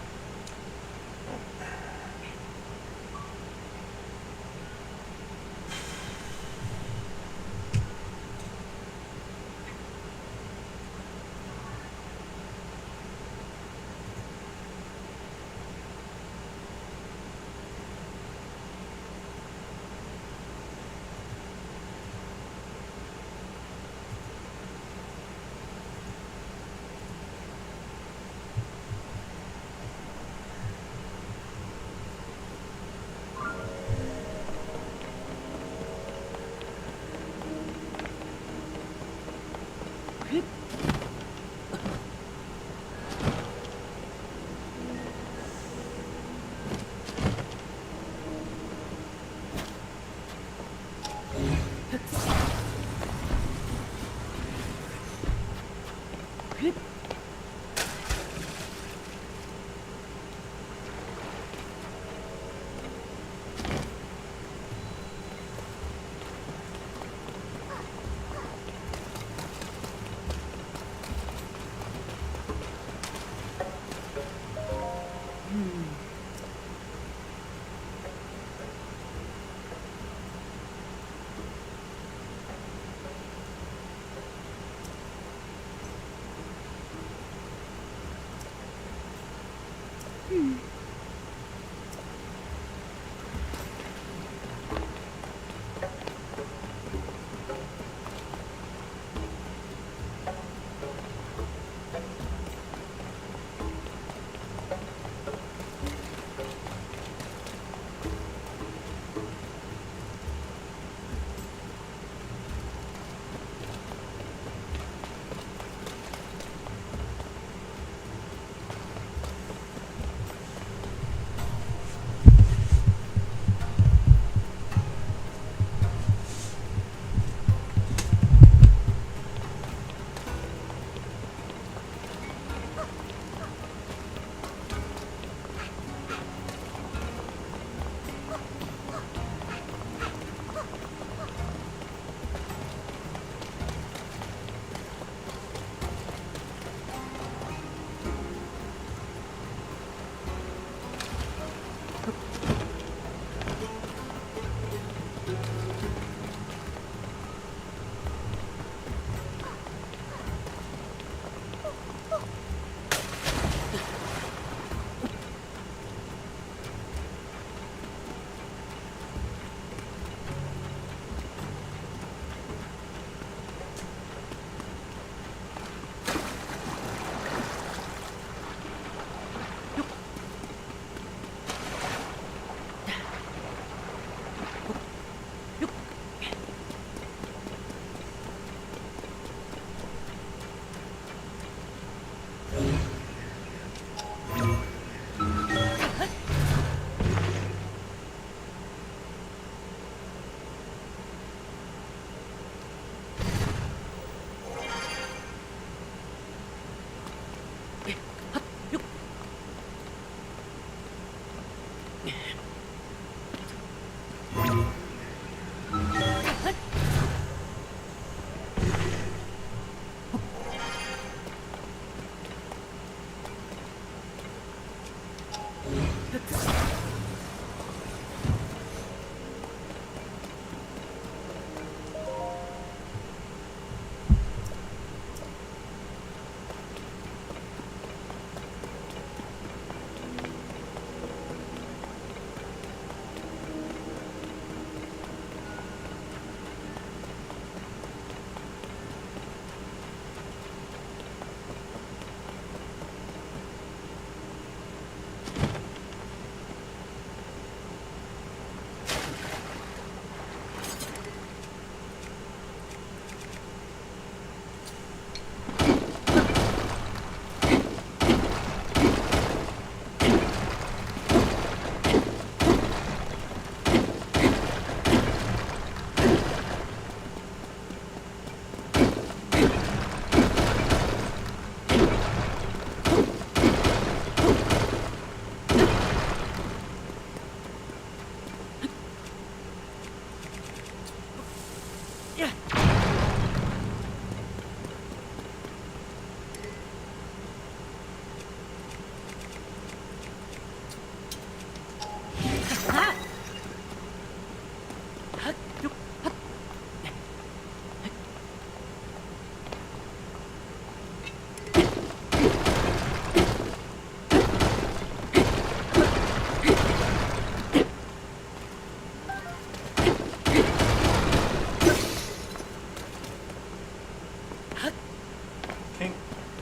Okay.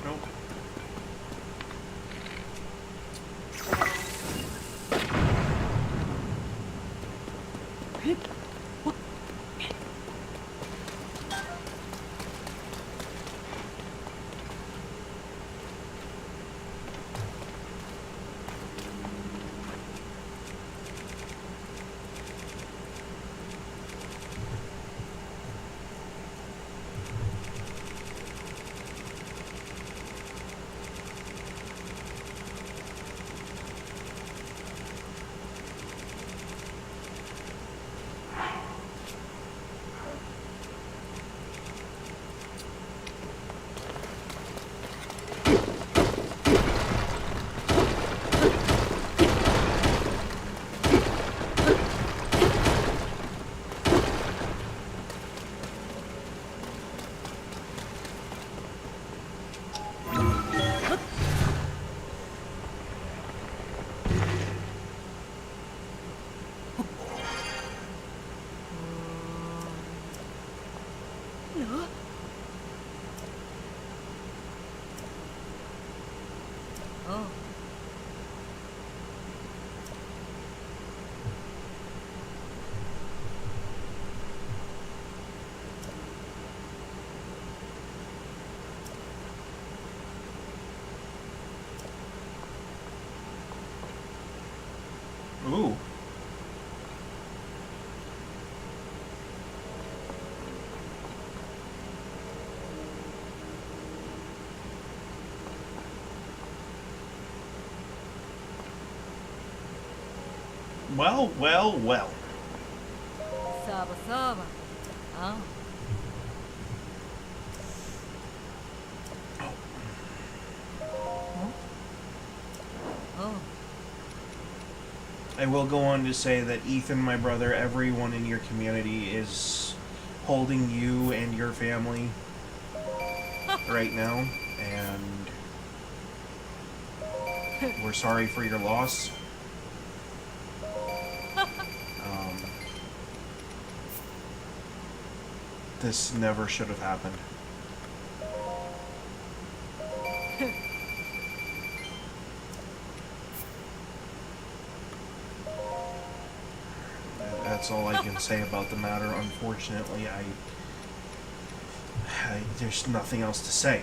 Nope. Ooh. Well, well, well. Saba saba. Ah. Oh. I will go on to say that Ethan, my brother, everyone in your community is holding you and your family right now, and we're sorry for your loss. This never should have happened. That's all I can say about the matter. Unfortunately, there's nothing else to say.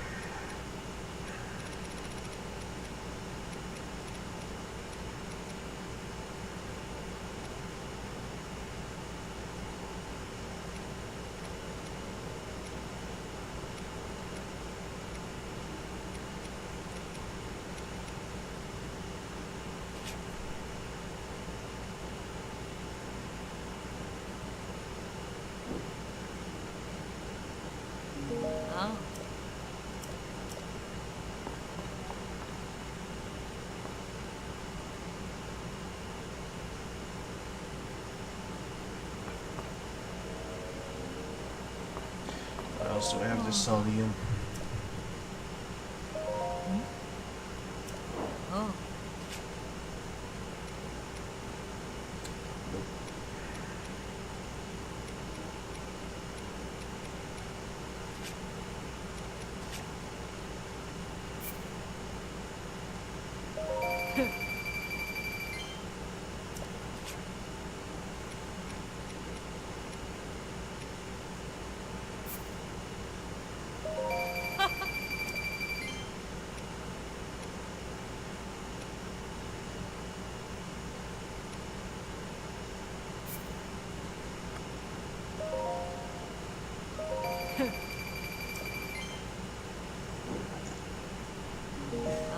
else do I have to sell to you? Oh.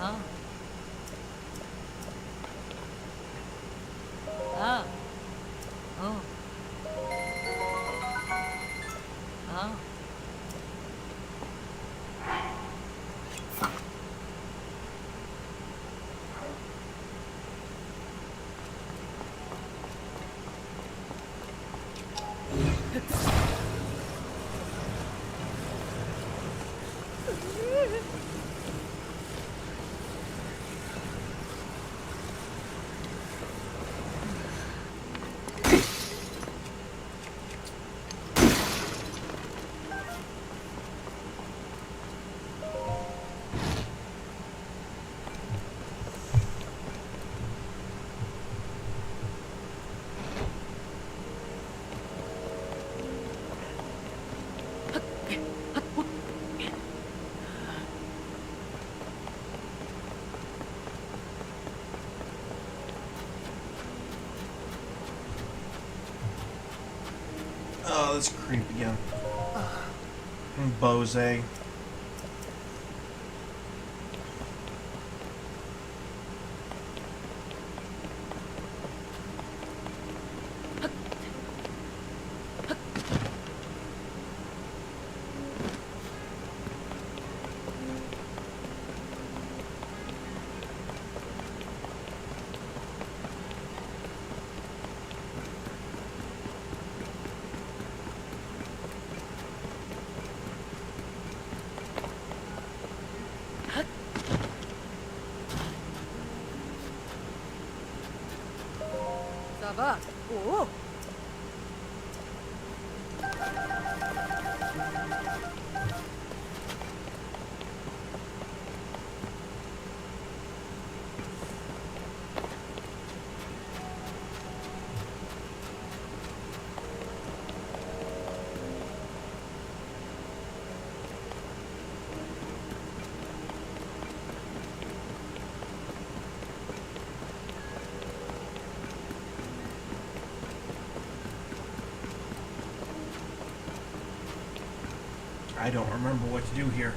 Ah. Ah. Oh. Ah. Oh, this creep again. Bose. Ça va. Oh. I don't remember what to do here.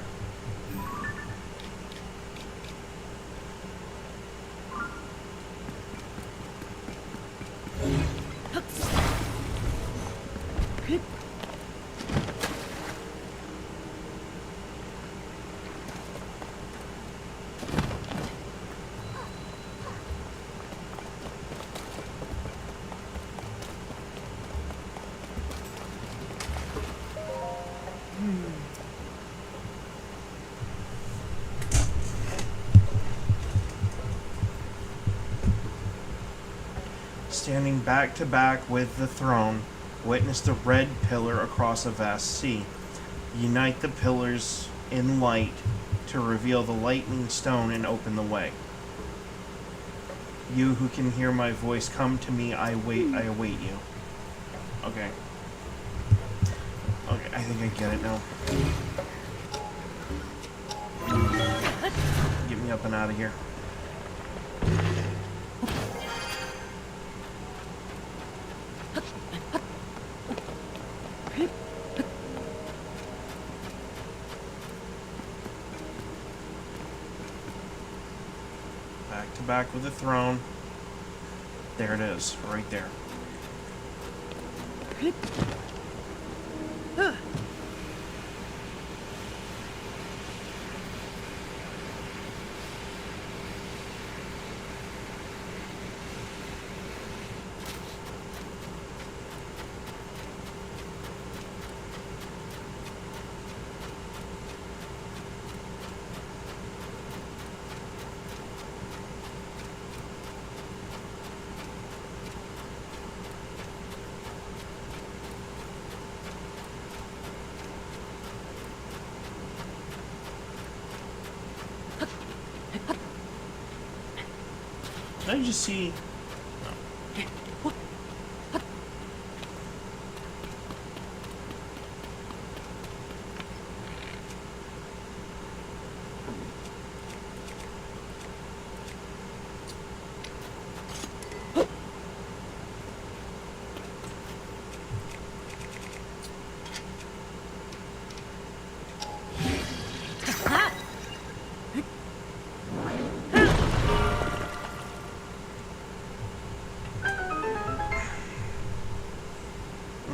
Standing back to back with the throne, witness the red pillar across a vast sea. Unite the pillars in light to reveal the lightning stone and open the way. You who can hear my voice, come to me. I await you. Okay. Okay, I think I get it now. Get me up and out of here. Back to back with the throne. There it is, right there. I just see?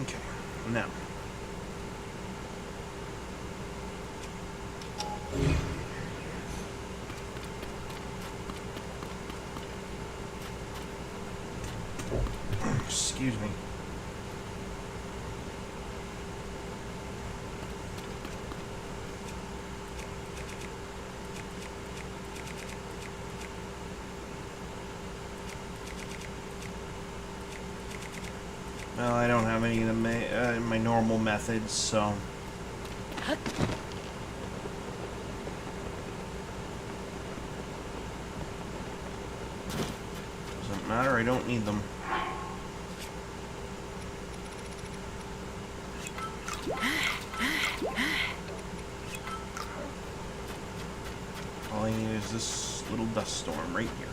Okay, now. Excuse me. Well, I don't have any of my normal methods, so. Doesn't matter, I don't need them. All I need is this little dust storm right here.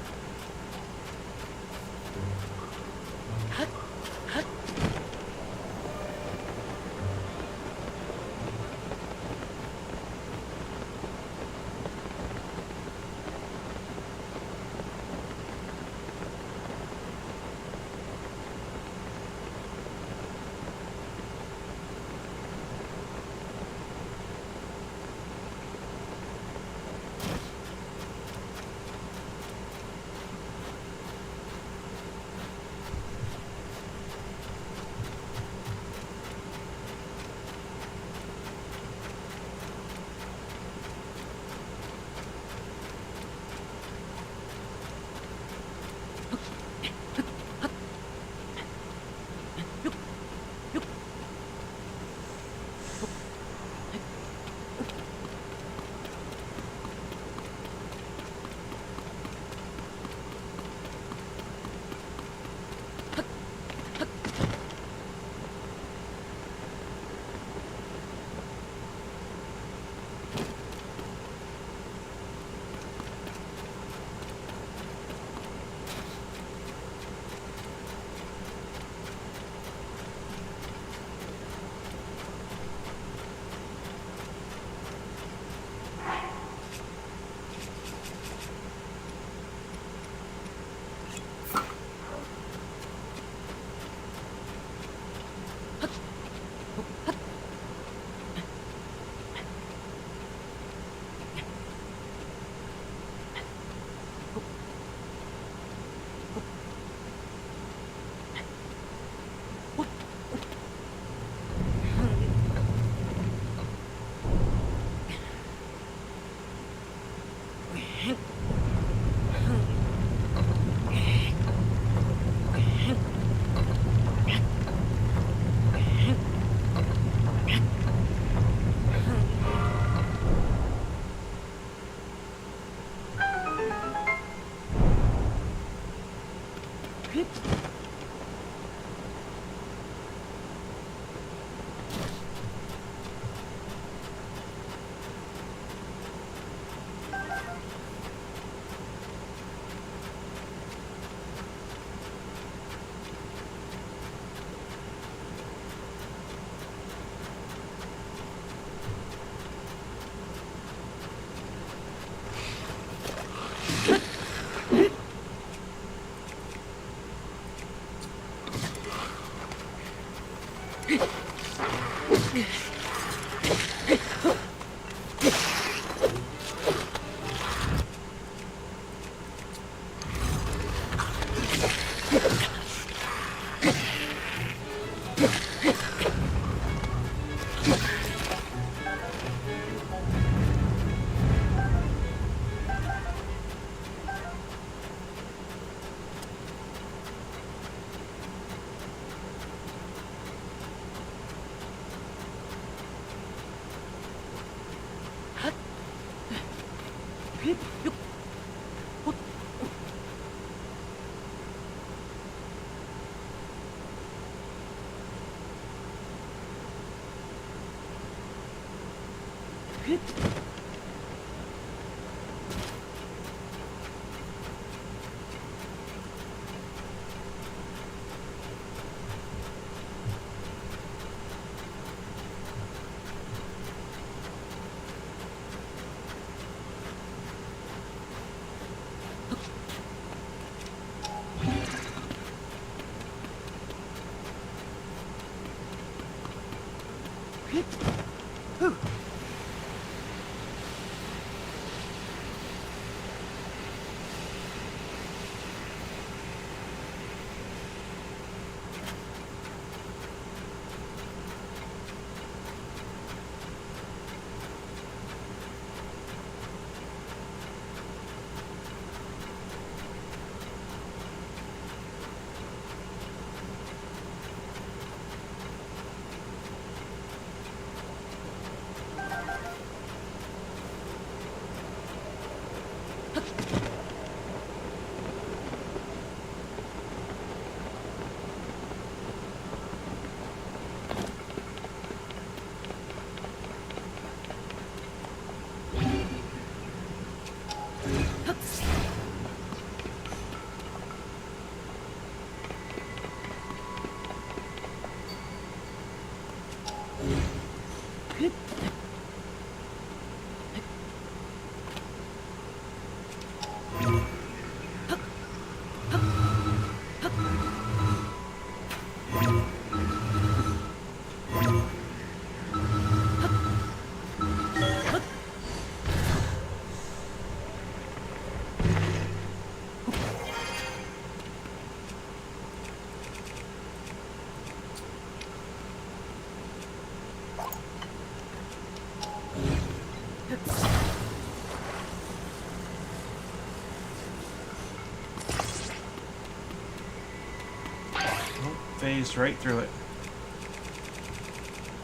Phased right through it.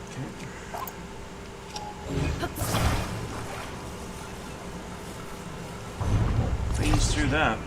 Okay. Phased through that.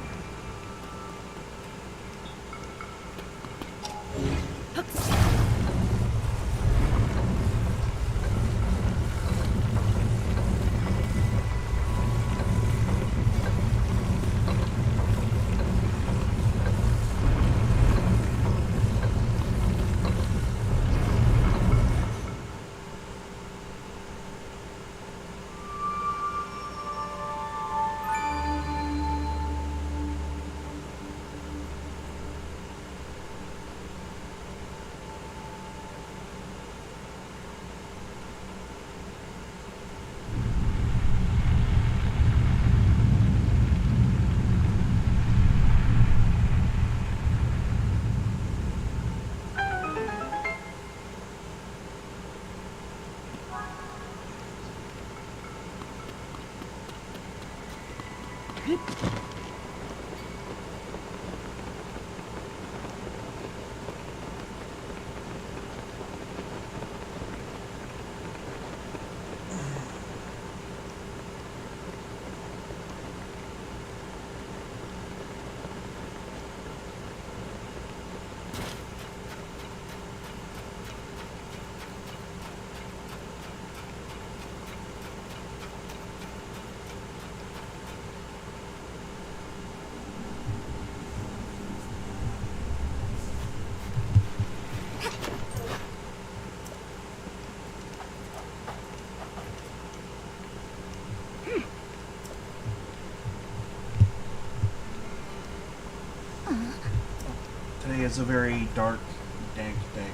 Today is a very dark, dank day.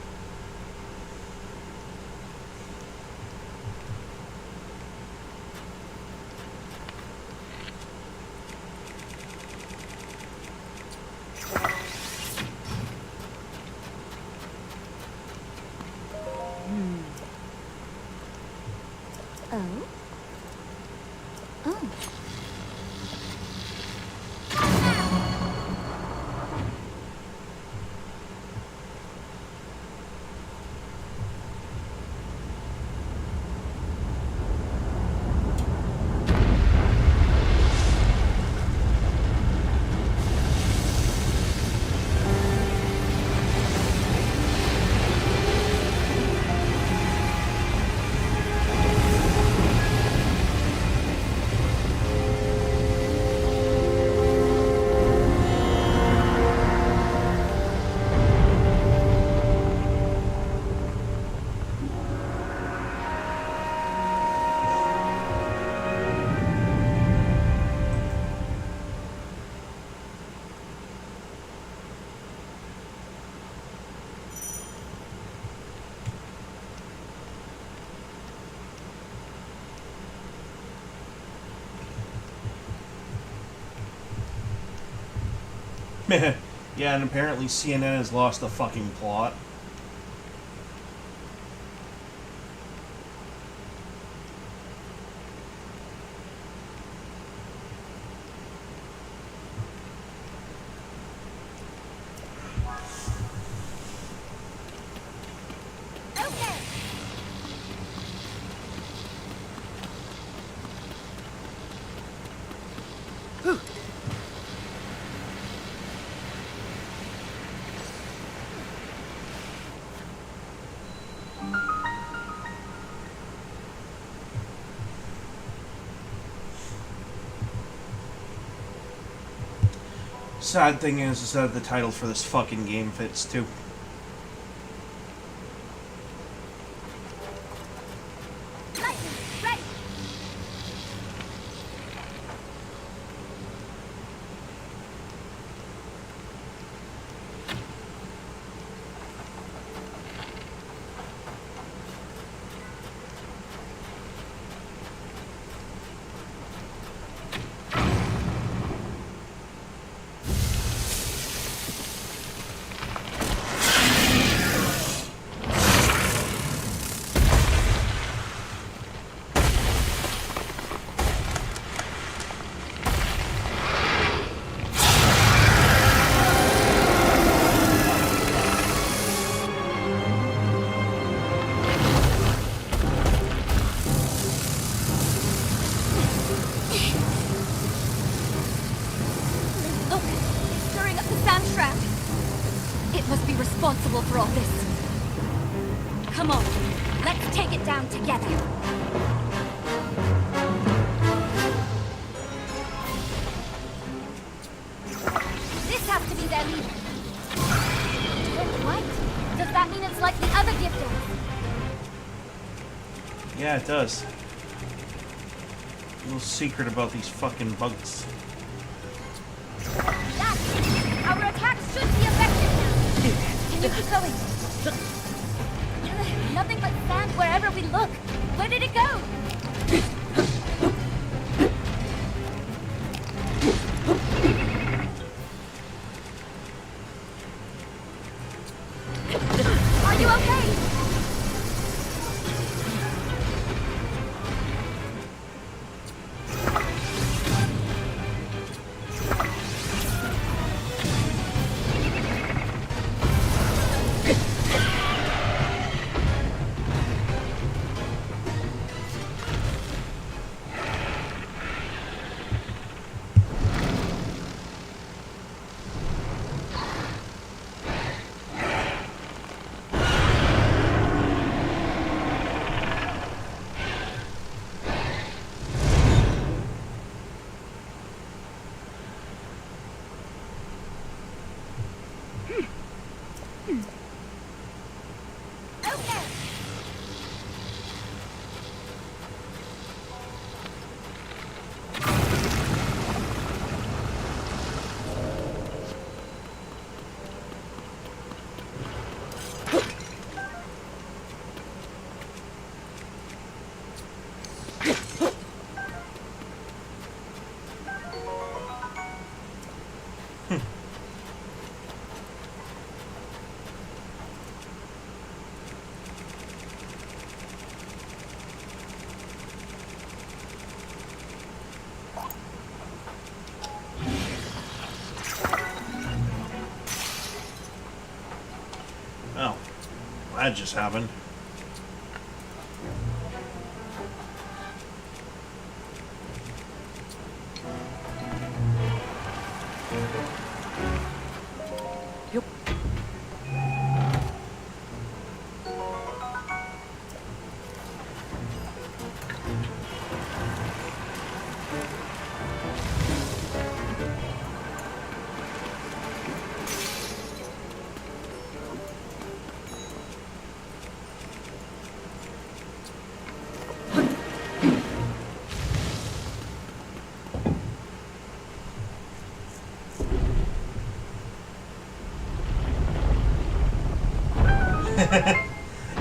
Oh? Oh. Yeah, and apparently CNN has lost the fucking plot. Okay. Sad thing is that the title for this fucking game fits too. Lightning, ready. Look, it's stirring up the sand shroud. It must be responsible for all this. Come on, let's take it down together. This has to be their leader. Turned white. Does that mean it's like the other Gifdos? Yeah, it does. A little secret about these fucking bugs. Dad, our attacks should be effective now. Can you keep going? Nothing but sand wherever we look. Where did it go? Are you okay? Okay. Oh, that just happened. Yup.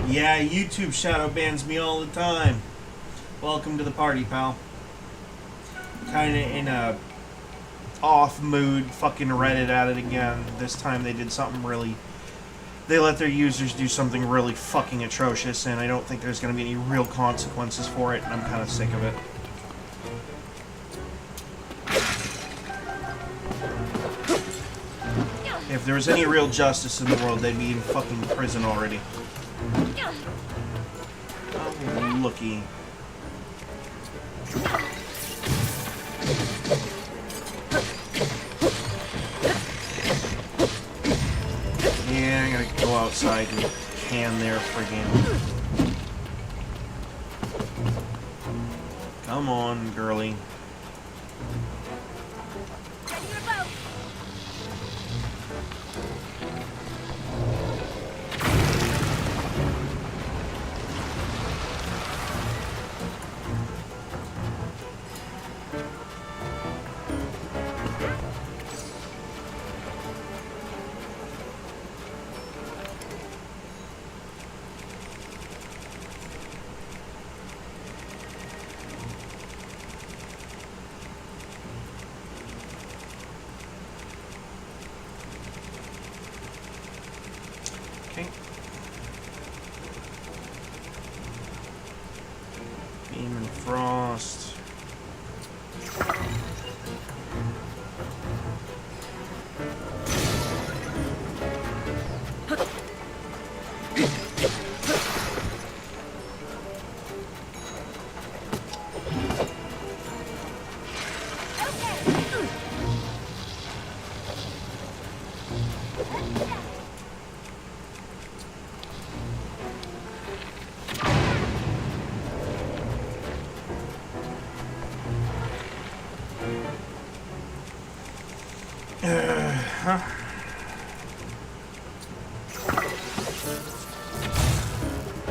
Yeah, YouTube shadow bans me all the time. Welcome to the party, pal. Kinda in a off mood fucking Reddit at it again. This time they did something really... They let their users do something really fucking atrocious, and I don't think there's going to be any real consequences for it, and I'm kind of sick of it. If there was any real justice in the world, they'd be in fucking prison already. Oh, looky. Yeah, I'm gonna go outside and can their friggin'. Come on, girly. Okay. Beam and Frost.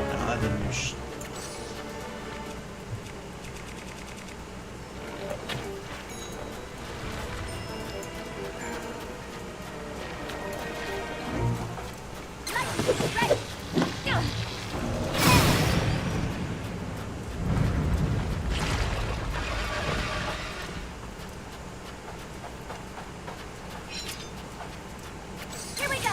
That didn't do sh- Here we go.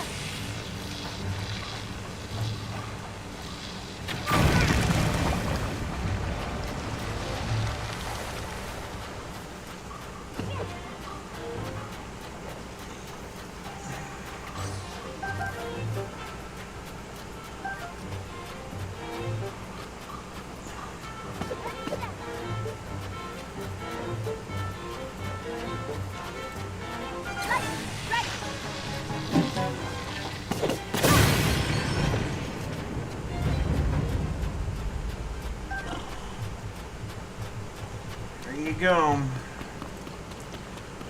There you go.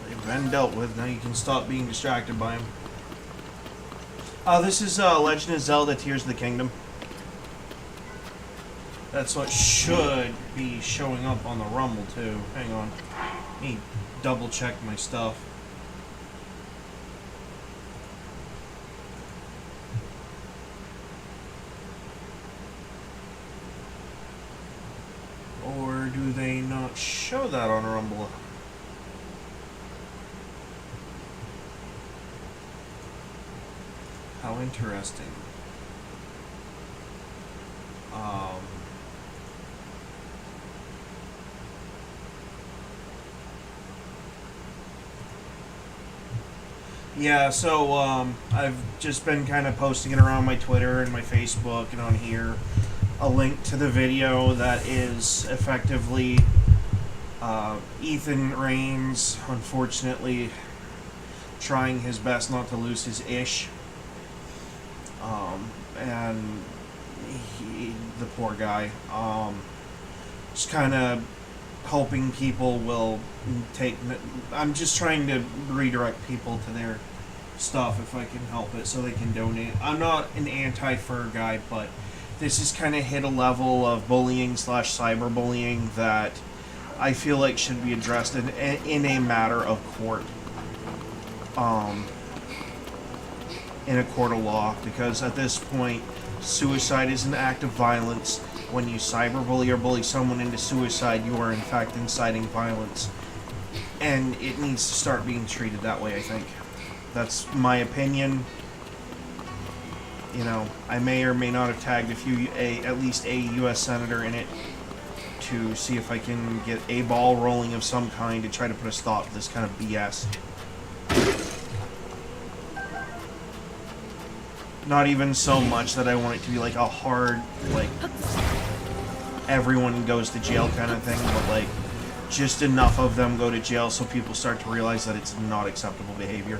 They've been dealt with. Now you can stop being distracted by them. This is Legend of Zelda Tears of the Kingdom. That's what should be showing up on the Rumble, too. Hang on. Let me double check my stuff. Or do they not show that on Rumble? How interesting. Yeah, so I've just been kind of posting it around my Twitter and my Facebook and on here. A link to the video that is effectively Ethan Raines, unfortunately, trying his best not to lose his ish. And the poor guy. Just kind of hoping people will take... I'm just trying to redirect people to their stuff if I can help it so they can donate. I'm not an anti-fur guy, but this has kind of hit a level of bullying / cyberbullying that I feel like should be addressed in a matter of court. In a court of law, because at this point, suicide is an act of violence. When you cyberbully or bully someone into suicide, you are in fact inciting violence. And it needs to start being treated that way, I think. That's my opinion. You know, I may or may not have tagged at least a U.S. senator in it to see if I can get a ball rolling of some kind to try to put a stop to this kind of BS. Not even so much that I want it to be like a hard, like, everyone goes to jail kind of thing, but like, just enough of them go to jail so people start to realize that it's not acceptable behavior.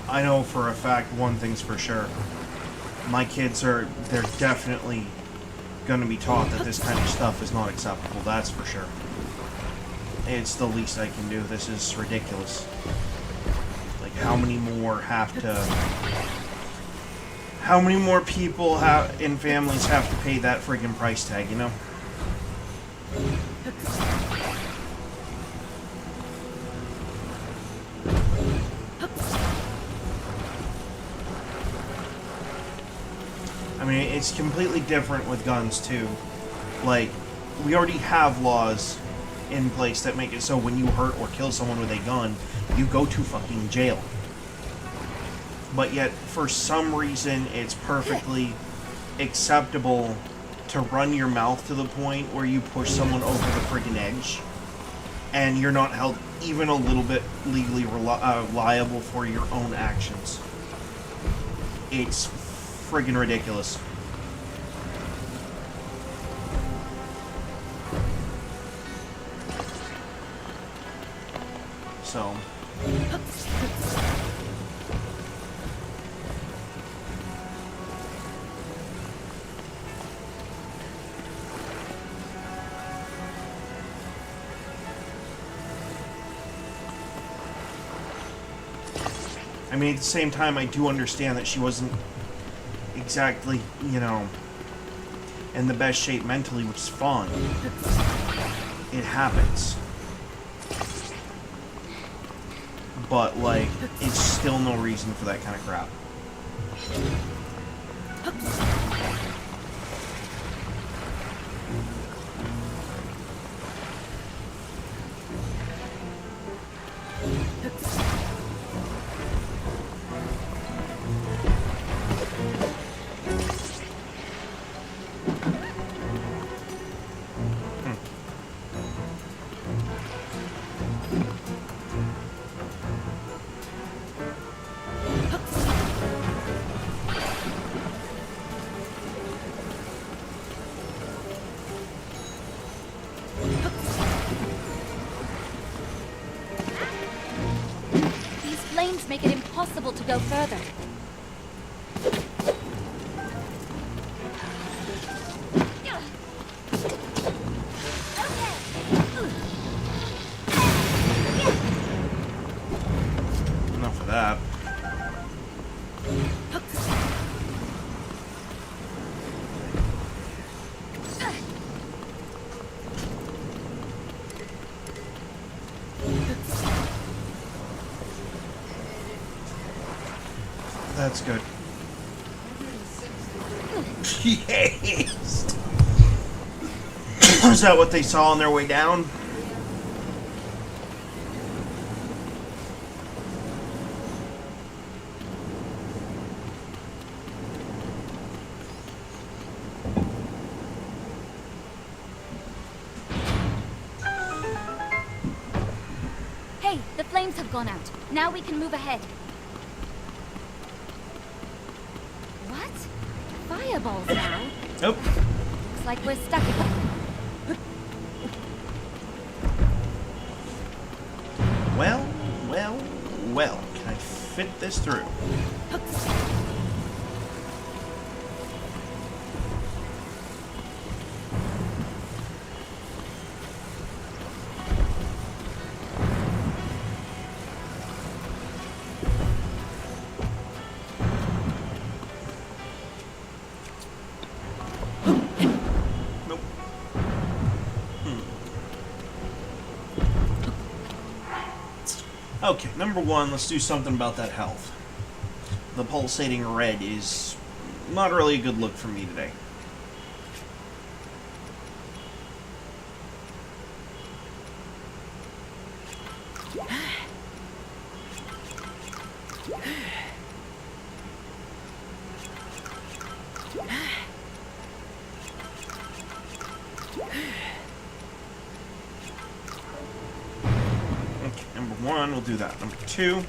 I know for a fact one thing's for sure. My kids they're definitely going to be taught that this kind of stuff is not acceptable, that's for sure. It's the least I can do. This is ridiculous. Like, how many more people in families have to pay that friggin' price tag, you know? I mean, it's completely different with guns, too. Like, we already have laws in place that make it so when you hurt or kill someone with a gun, you go to fucking jail. But yet, for some reason, it's perfectly acceptable to run your mouth to the point where you push someone over the friggin' edge, and you're not held even a little bit legally liable for your own actions. It's friggin' ridiculous. So, I mean, at the same time, I do understand that she wasn't exactly, you know, in the best shape mentally, which is fine. It happens. But, like, it's still no reason for that kind of crap. Make it impossible to go further. Enough of that. That's good. Yes. Is that what they saw on their way down? gone out. Now we can move ahead. What? Fireballs now? Oh, Looks like we're stuck again. well, well, well. Can I fit this through? Nope. Okay, number one, let's do something about that health. The pulsating red is not really a good look for me today. Okay, number one, we'll do that. Number two,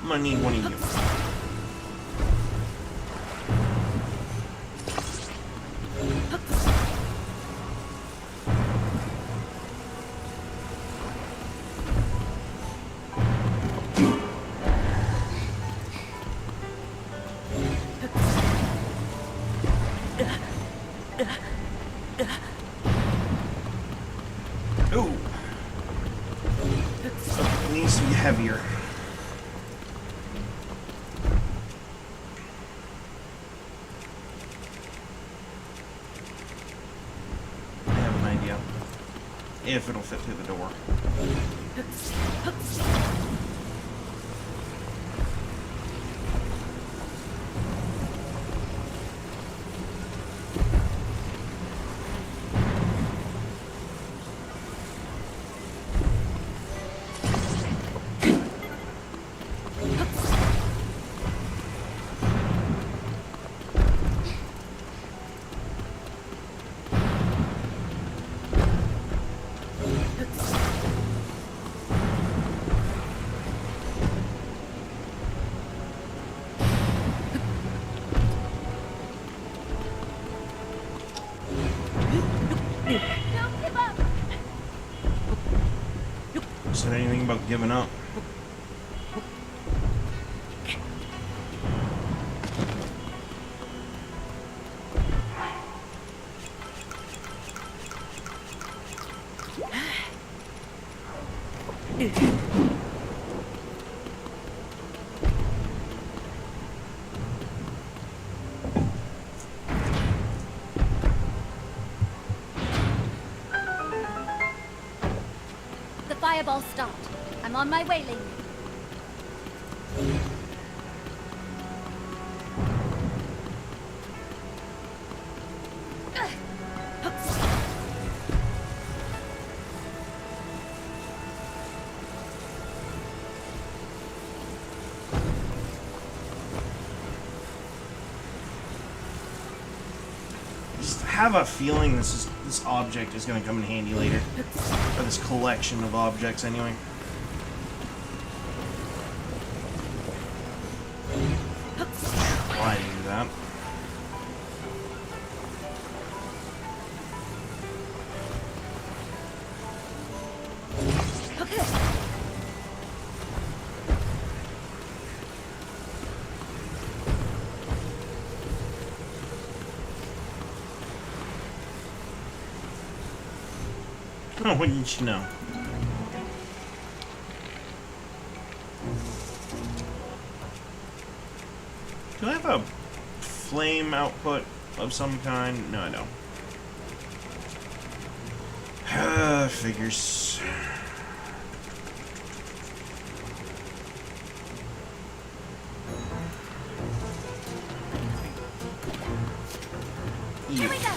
I'm gonna need one of you. Ooh. It needs to be heavier. I have an idea. If it'll fit through the door. Don't give up! Said anything about giving up? The fireball stopped. I'm on my way, Link. Just have a feeling this object is going to come in handy later. Or this collection of objects, anyway. Try to do that. Oh, wouldn't you know? Do I have a flame output of some kind? No, I don't. Figures. Here we go!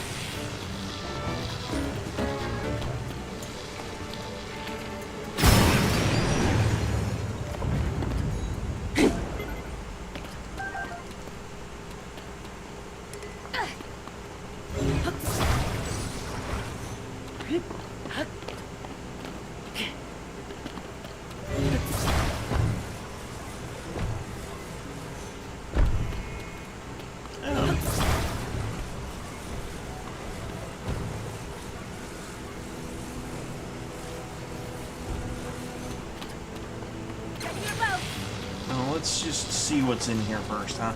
just see what's in here first, huh?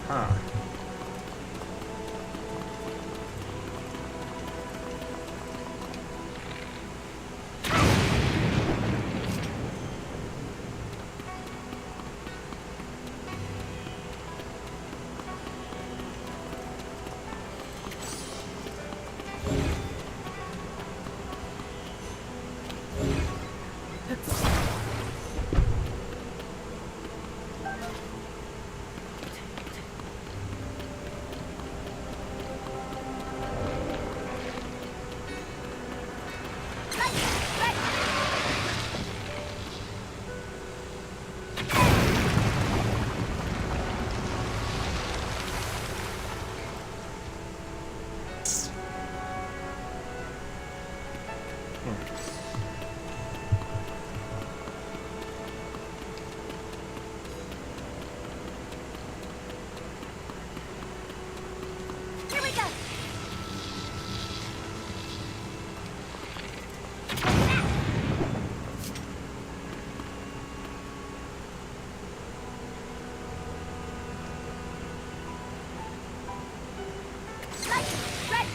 Huh. Here we go. Lights ready.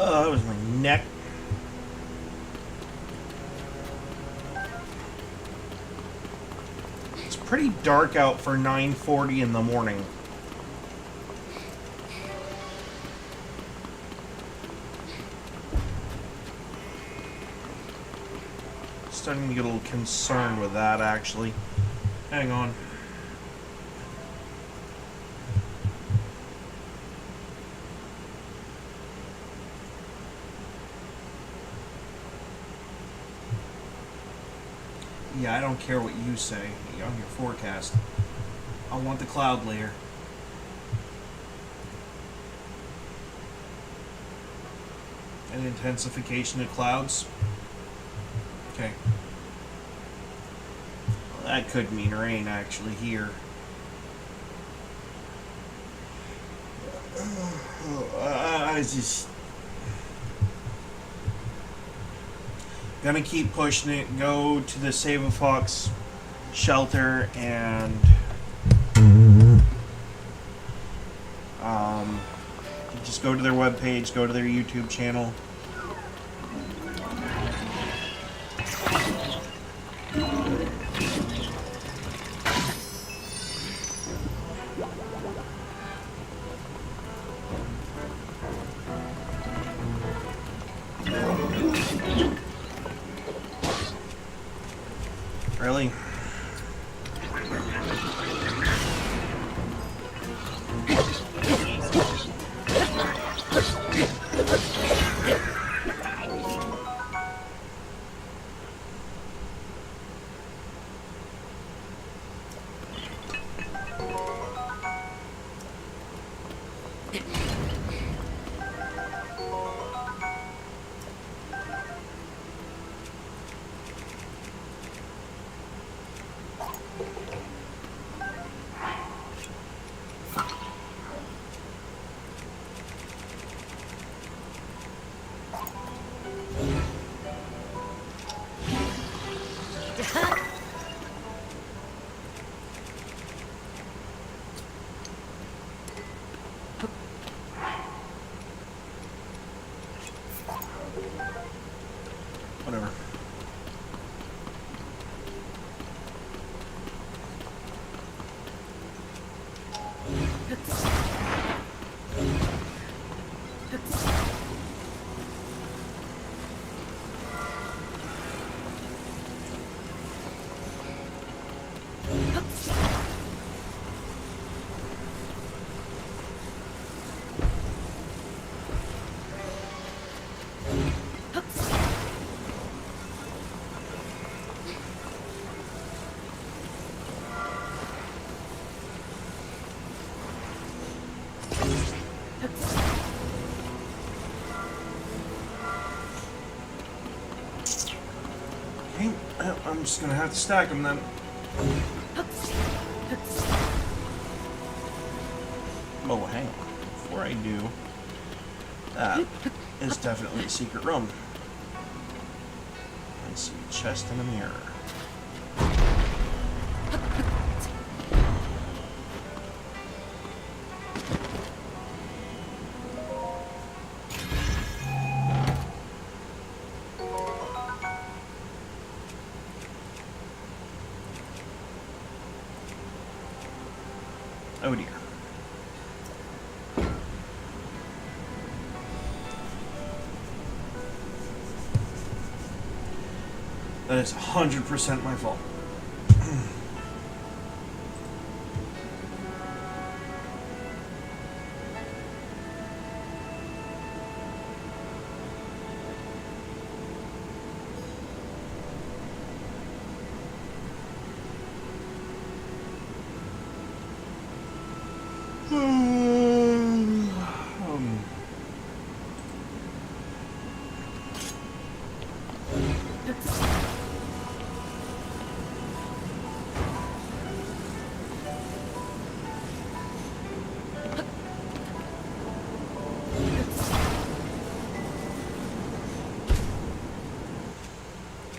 Oh, that was my neck. It's pretty dark out for 9:40 in the morning. Starting to get a little concerned with that, actually. Hang on. Yeah, I don't care what you say on your forecast. I want the cloud layer. An intensification of clouds? Okay. Well, that could mean rain, actually, here. I just... Gonna keep pushing it. Go to the Save a Fox shelter and just go to their webpage, go to their YouTube channel. Really? Okay, well, I'm just gonna have to stack them then. Oh, hang on. Before I do, that is definitely a secret room. I see a chest and a mirror. Oh dear. That is 100% my fault.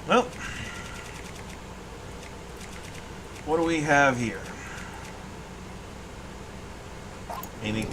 Well, what do we have here? Maybe.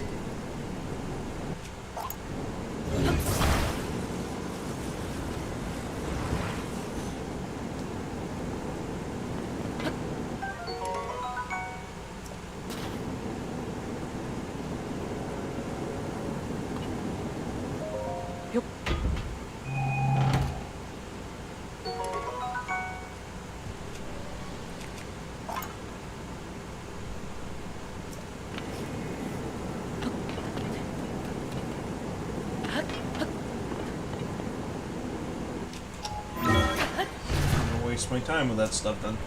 Waste my time with that stuff then.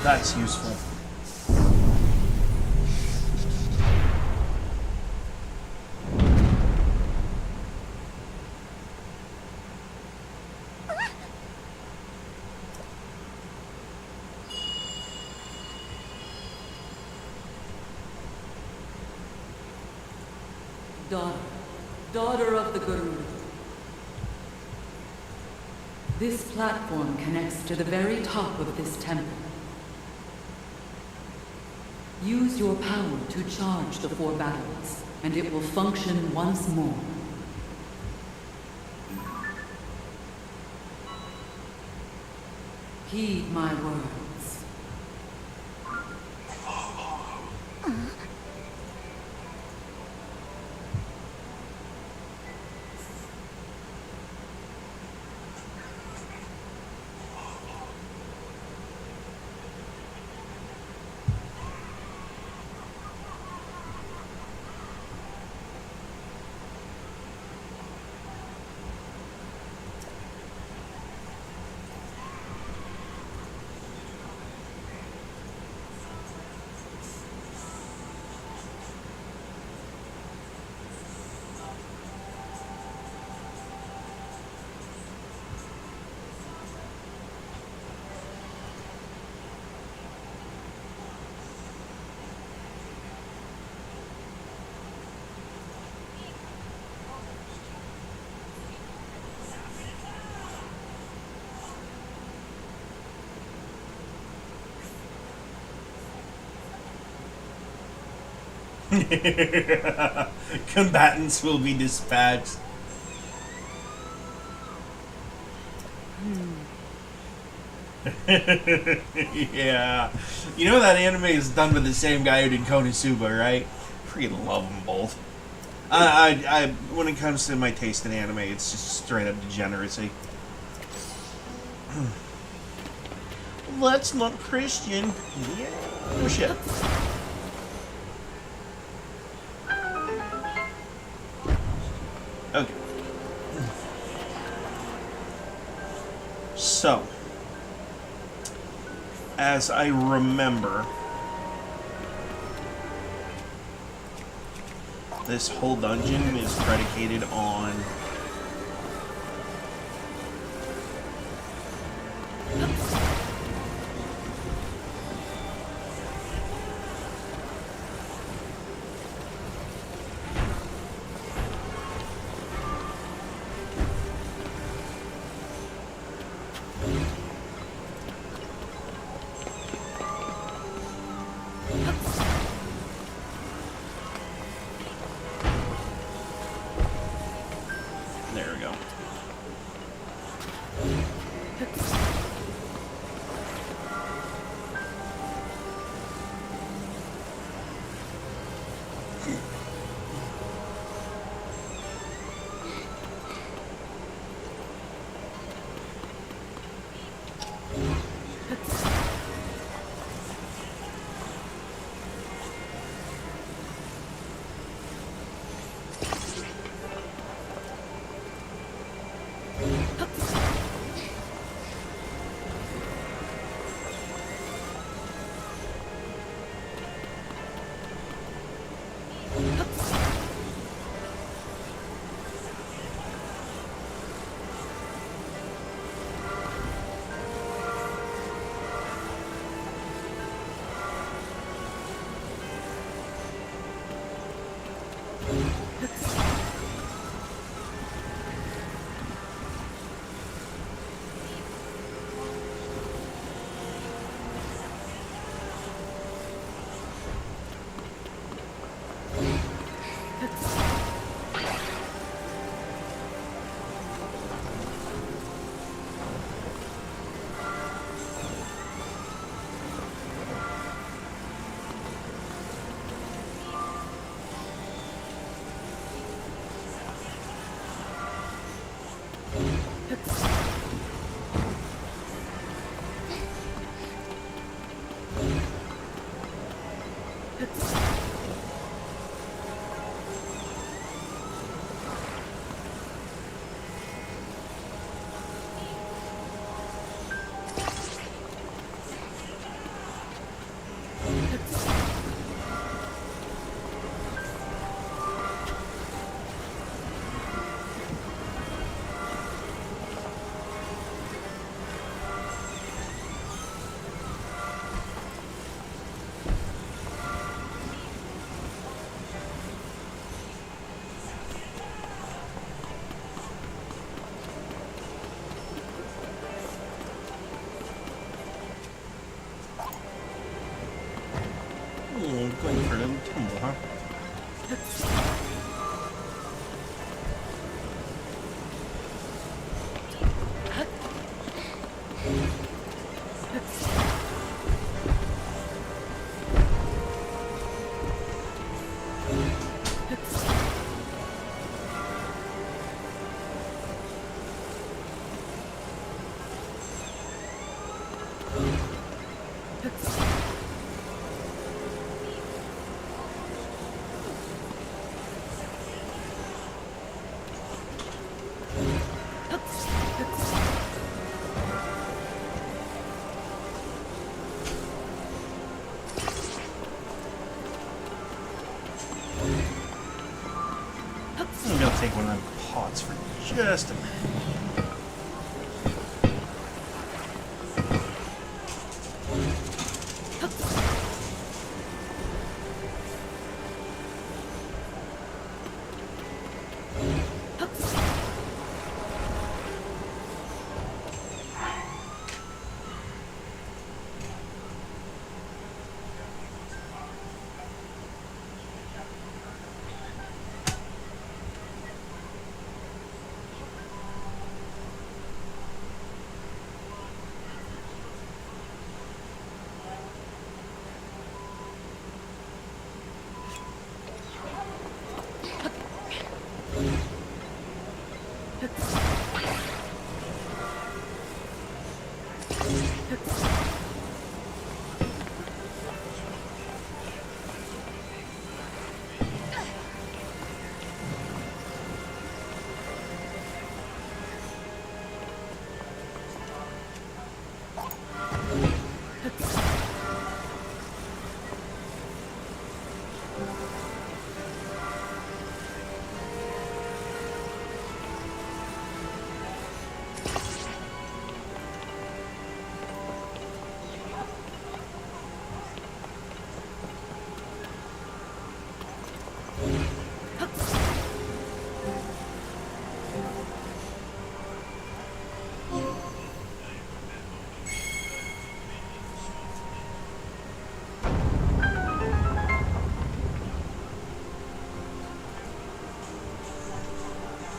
That's useful. Daughter of the Guru. This platform connects to the very top of this temple. Use your power to charge the 4 battles, and it will function once more. Heed my words. Combatants will be dispatched. Yeah. You know that anime is done by the same guy who did Konosuba, right? Freaking love them both. When it comes to my taste in anime, it's just straight up degeneracy. That's not Christian. Yeah. Oh shit. Okay. So, as I remember, this whole dungeon is predicated on Going for a little tumble, huh? I'm gonna take one of them pots for just a minute.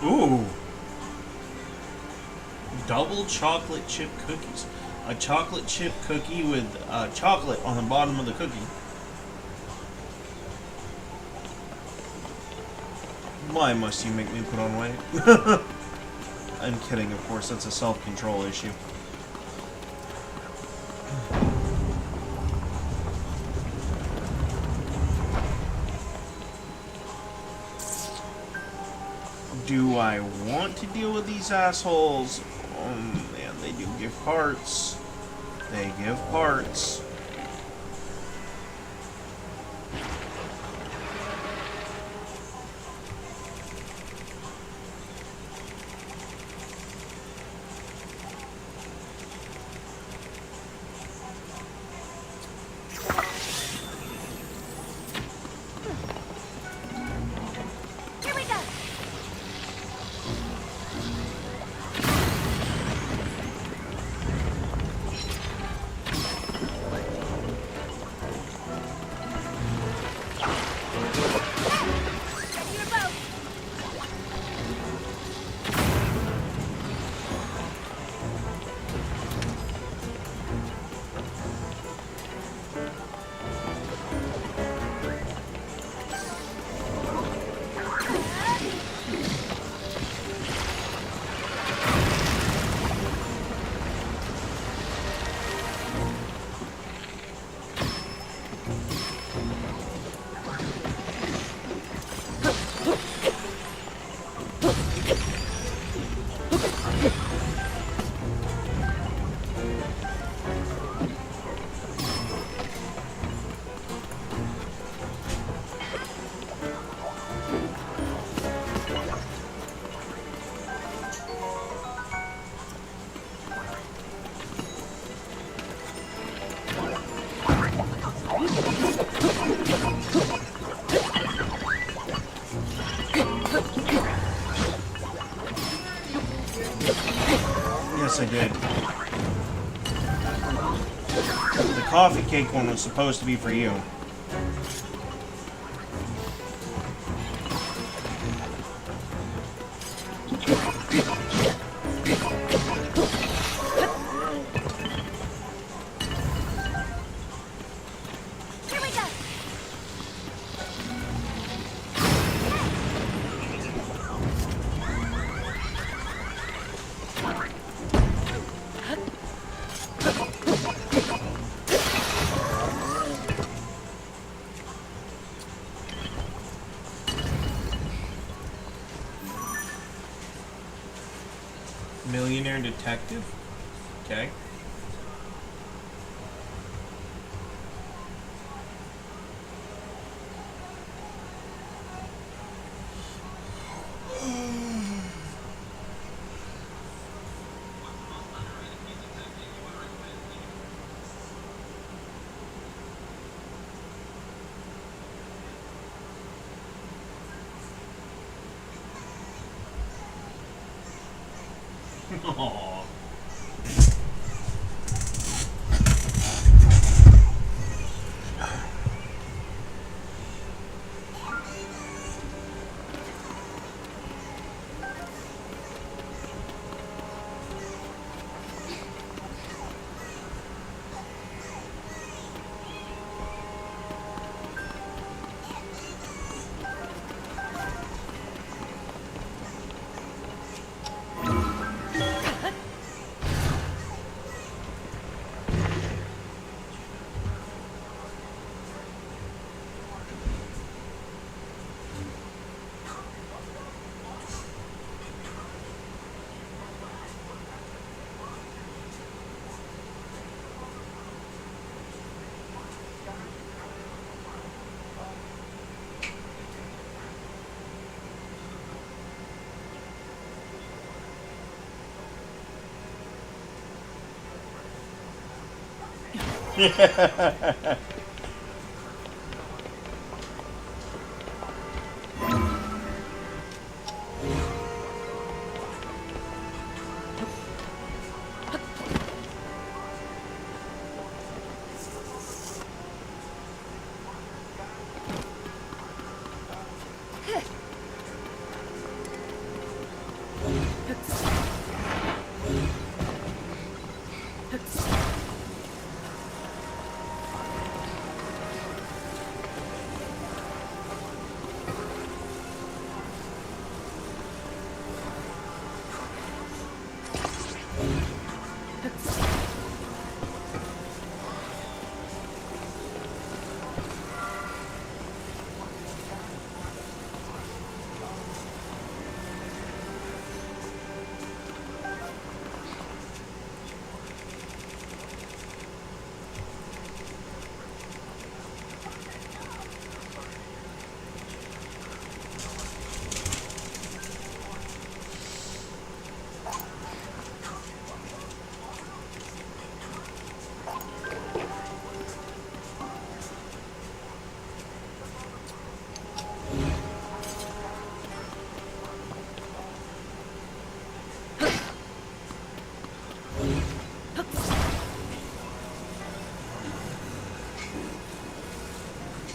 Ooh. Double chocolate chip cookies. A chocolate chip cookie with chocolate on the bottom of the cookie. Why must you make me put on weight? I'm kidding, of course, that's a self-control issue. Do I want to deal with these assholes? Oh man, they do give parts. They give parts. coffee cake one was supposed to be for you. Here we go. Millionaire detective? Okay. Aww.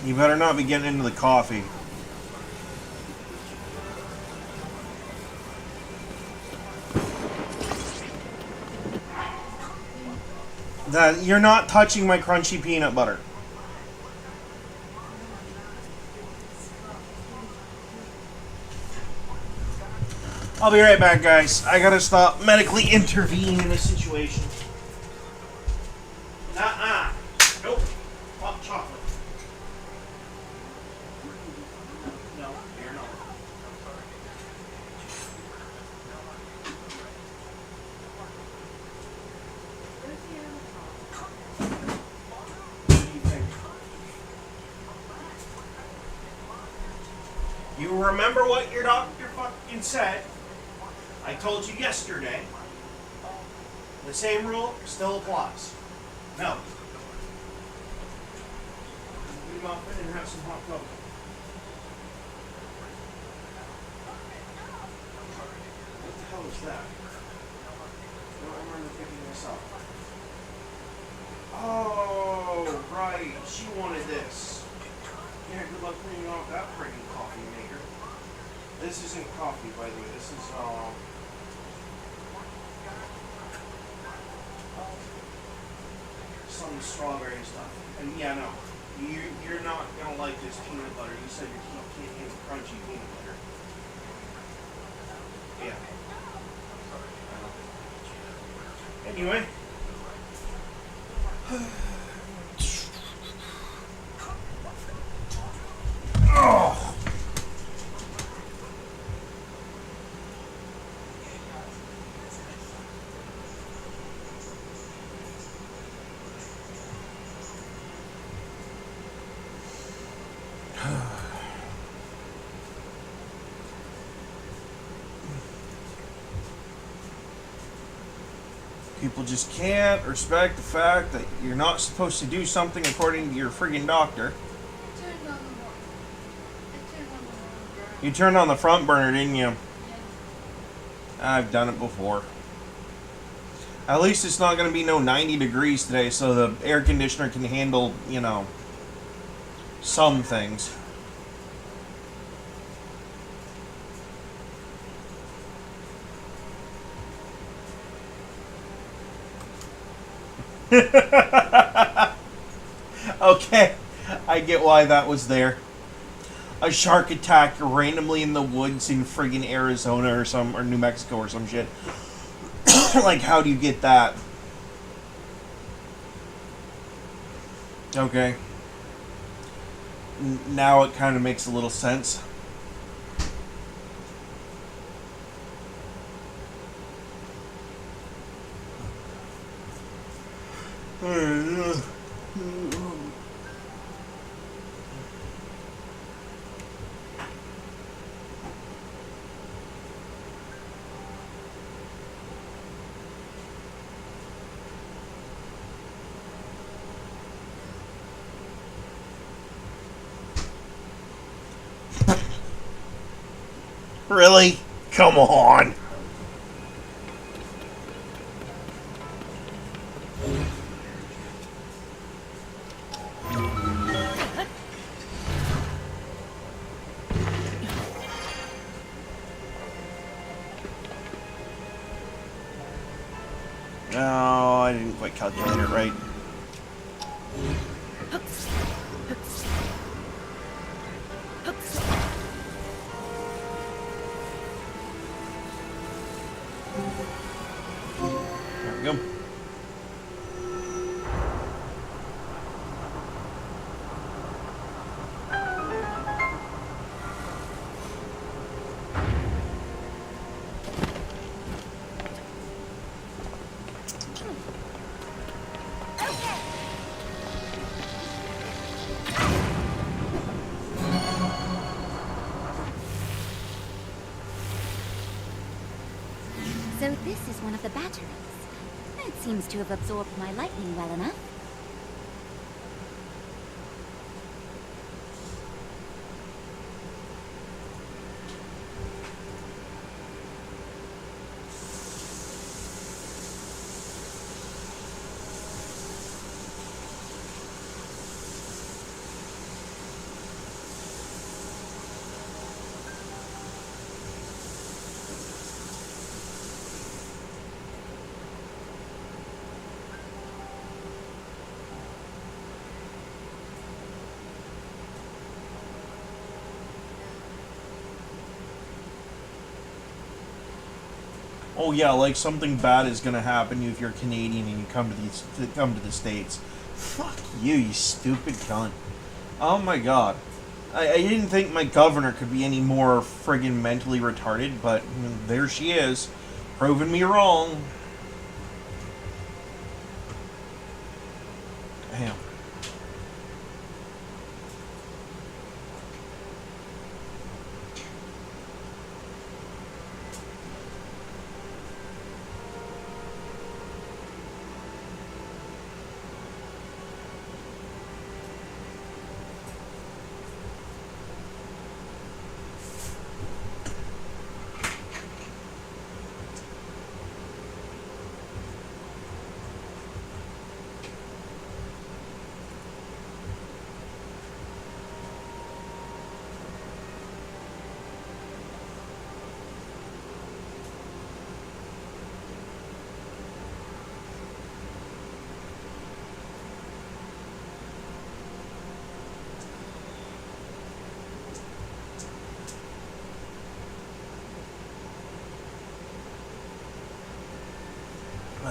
You better not be getting into the coffee. You're not touching my crunchy peanut butter. I'll be right back, guys. I gotta stop medically intervening in this situation. Nope. Hot chocolate. No, you're not. What do you think? You remember what your doctor fucking said? I told you yesterday. The same rule still applies. No. Eat a muffin and have some hot cocoa. What the hell is that? I don't remember picking this up. Oh. Oh, right. She wanted this. Yeah, good luck cleaning off that friggin' coffee maker. This isn't coffee, by the way. This is, some strawberry stuff. And yeah, no. You're not gonna like this peanut butter. You said you can't handle crunchy peanut butter. Yeah. Anyway. Oh. People just can't respect the fact that you're not supposed to do something according to your friggin' doctor. You turned on the front burner, didn't you? I've done it before. At least it's not going to be no 90 degrees today, so the air conditioner can handle, you know, some things. Okay, I get why that was there. A shark attack randomly in the woods in friggin' Arizona or New Mexico or some shit. Like, how do you get that? Okay. Now it kind of makes a little sense. Really? Come on. No, I didn't quite calculate it right. There we go. So this is one of the batteries. It seems to have absorbed my lightning well enough. Oh yeah, like something bad is gonna happen if you're Canadian and you come to the States. Fuck you, you stupid cunt. Oh my god. I didn't think my governor could be any more friggin' mentally retarded, but there she is, proving me wrong. Damn.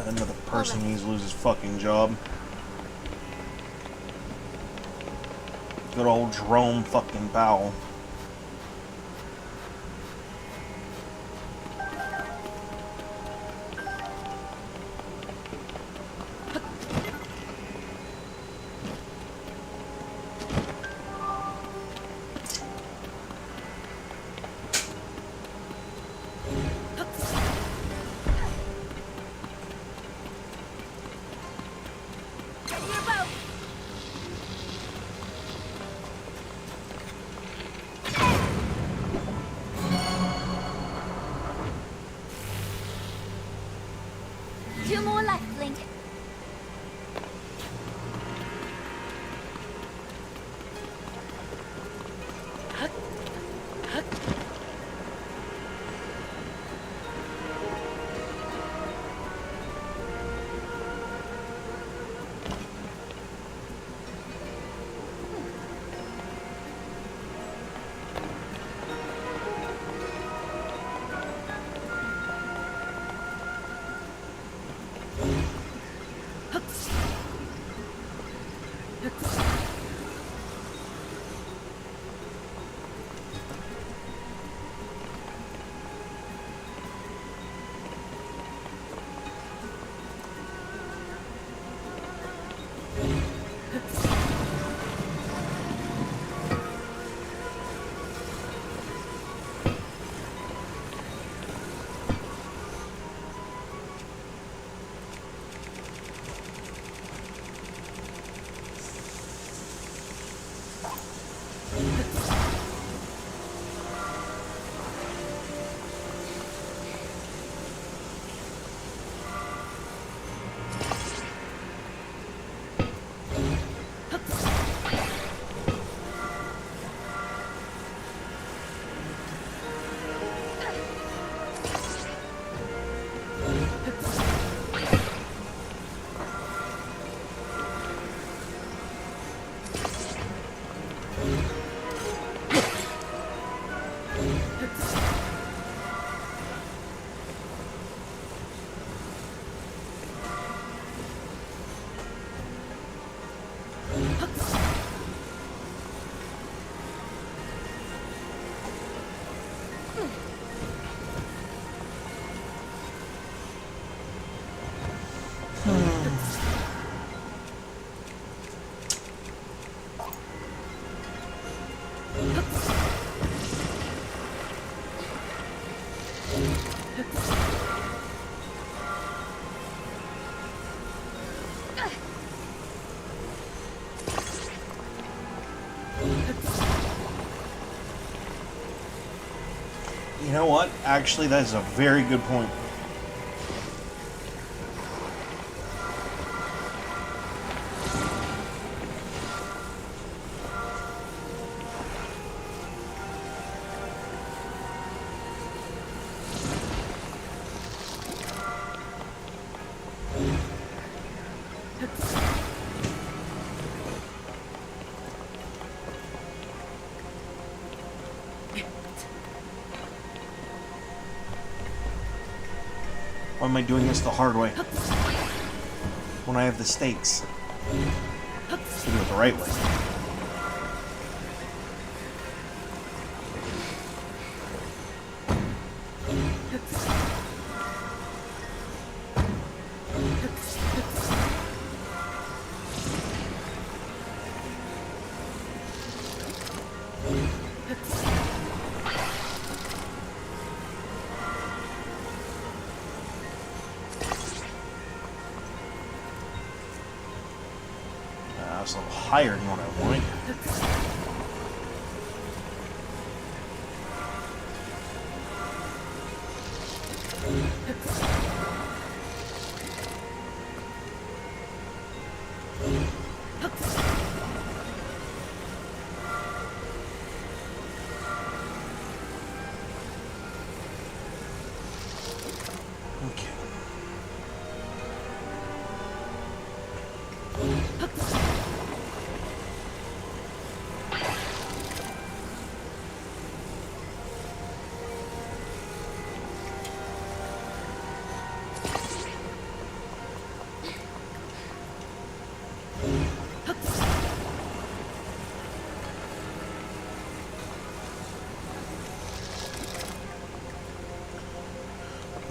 Another person needs to lose his fucking job. Good old Jerome fucking Powell. Two more left, Link. You know what? Actually, that is a very good point. Why am I doing this the hard way? When I have the stakes. Let's do it the right way. That's a little higher than what I wanted. Okay.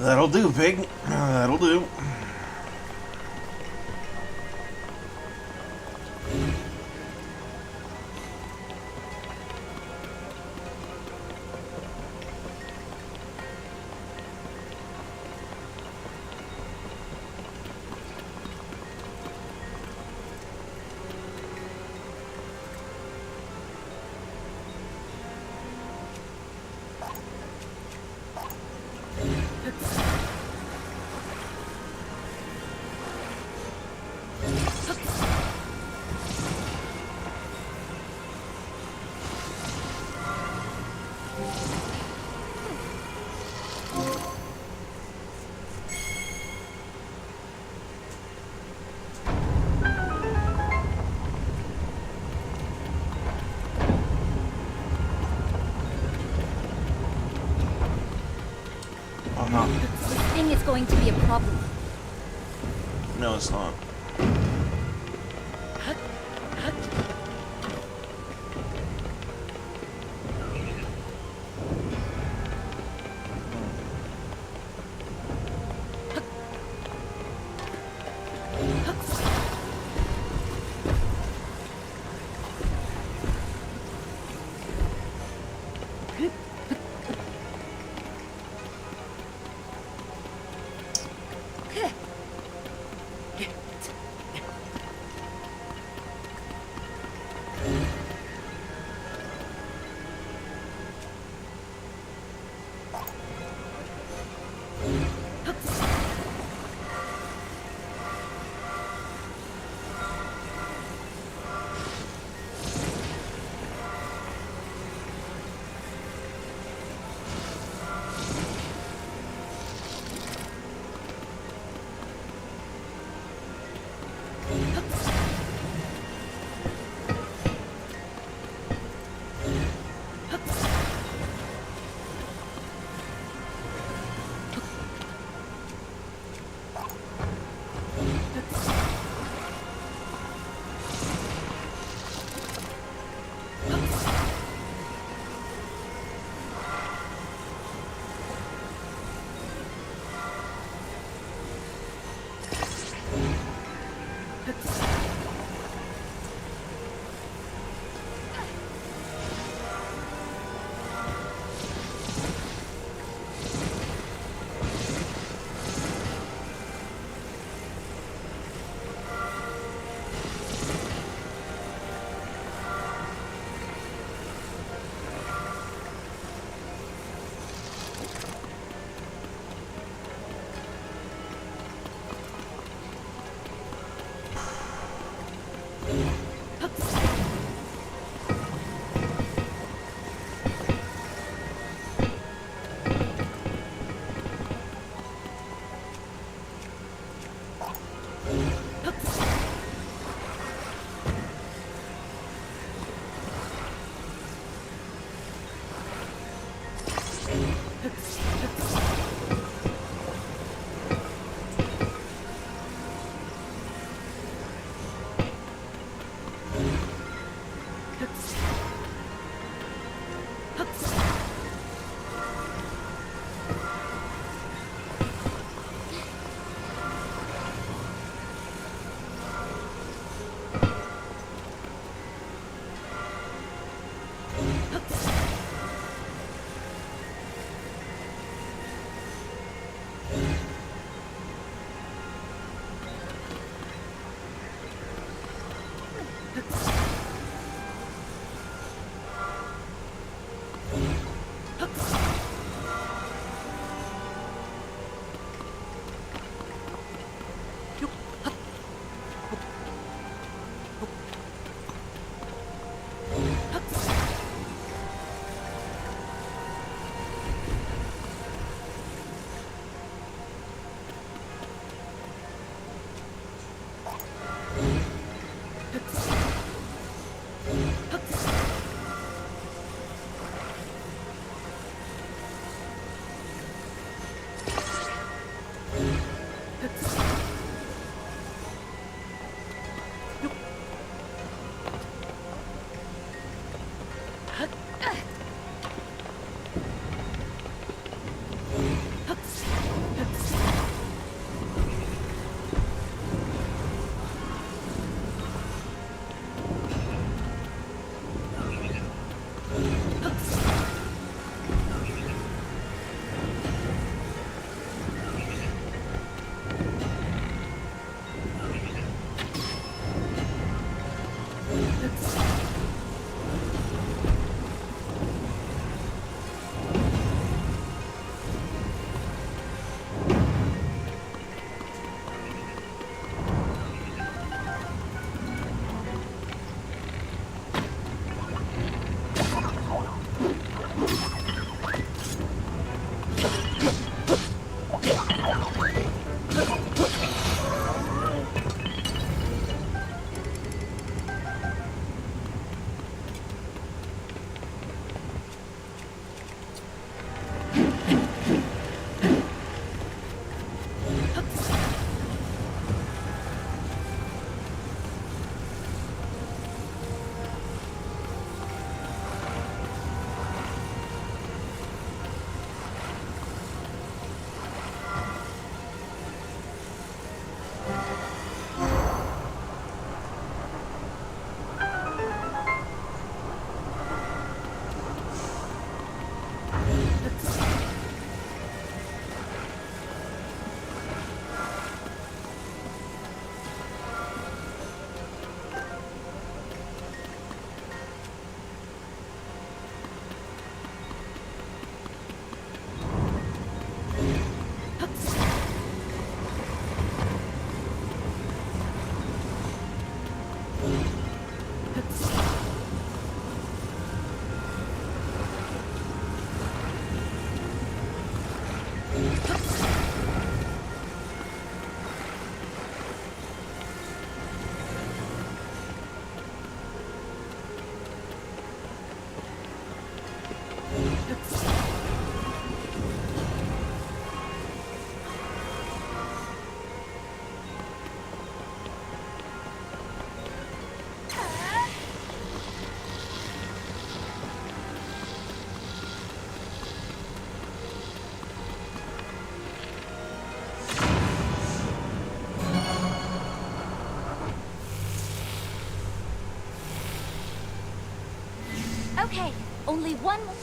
That'll do, pig. That'll do. Oh no. This thing is going to be a problem. No, it's not. Okay, only one more.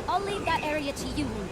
I'll leave that area to you, Link.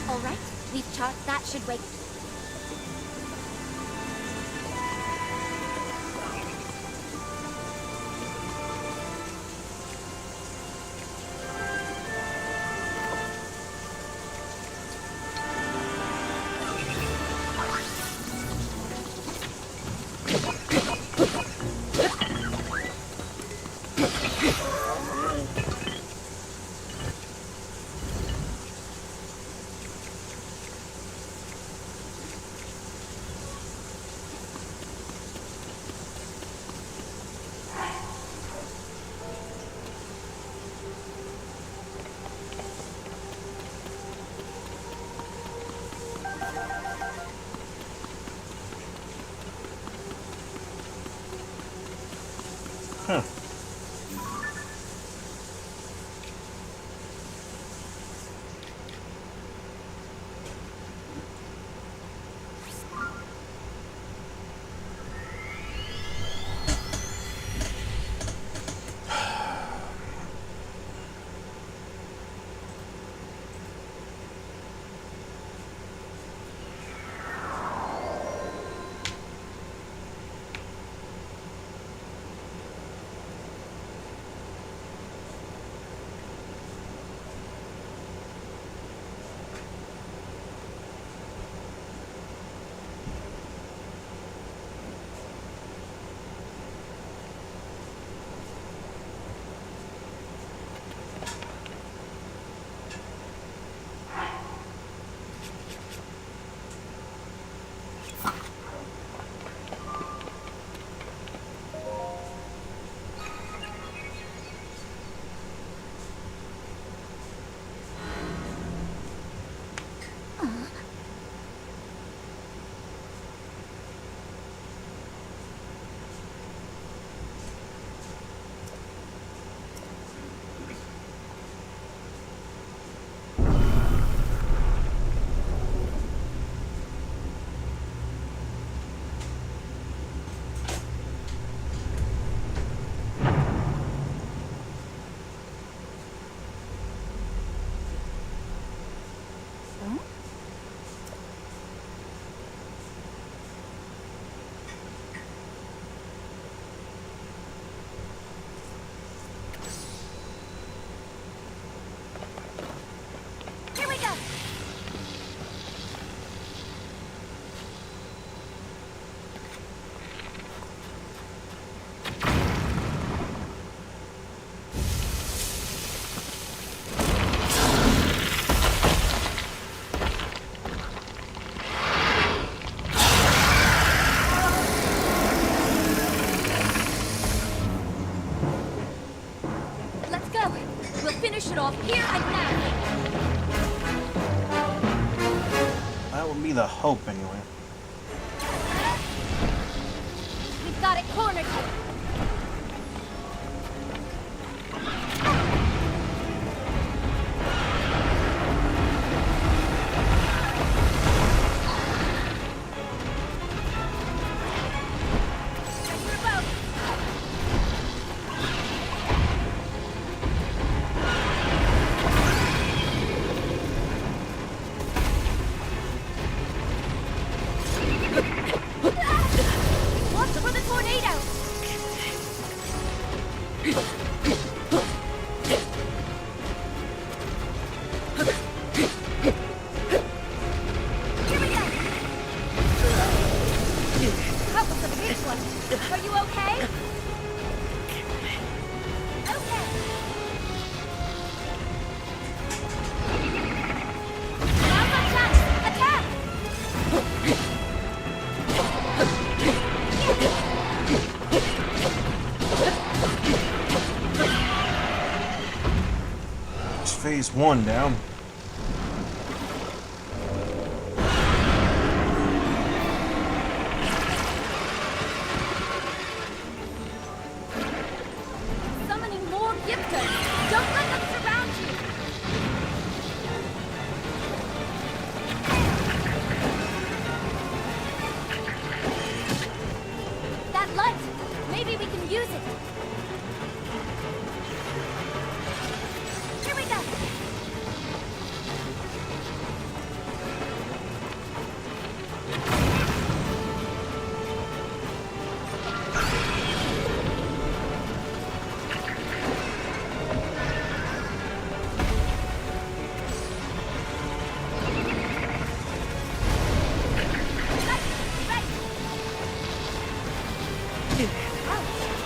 All right, we've charged that should wait. Huh. off here and now! That would be the hope, anyway. We've got it cornered here! Watch for the tornado! Here we go! That was a big one. Are you okay? Okay. Now's our chance! Attack! It's phase 1 down. Summoning more gifters! Don't let them surround you! That light! Maybe we can use it! Here we go!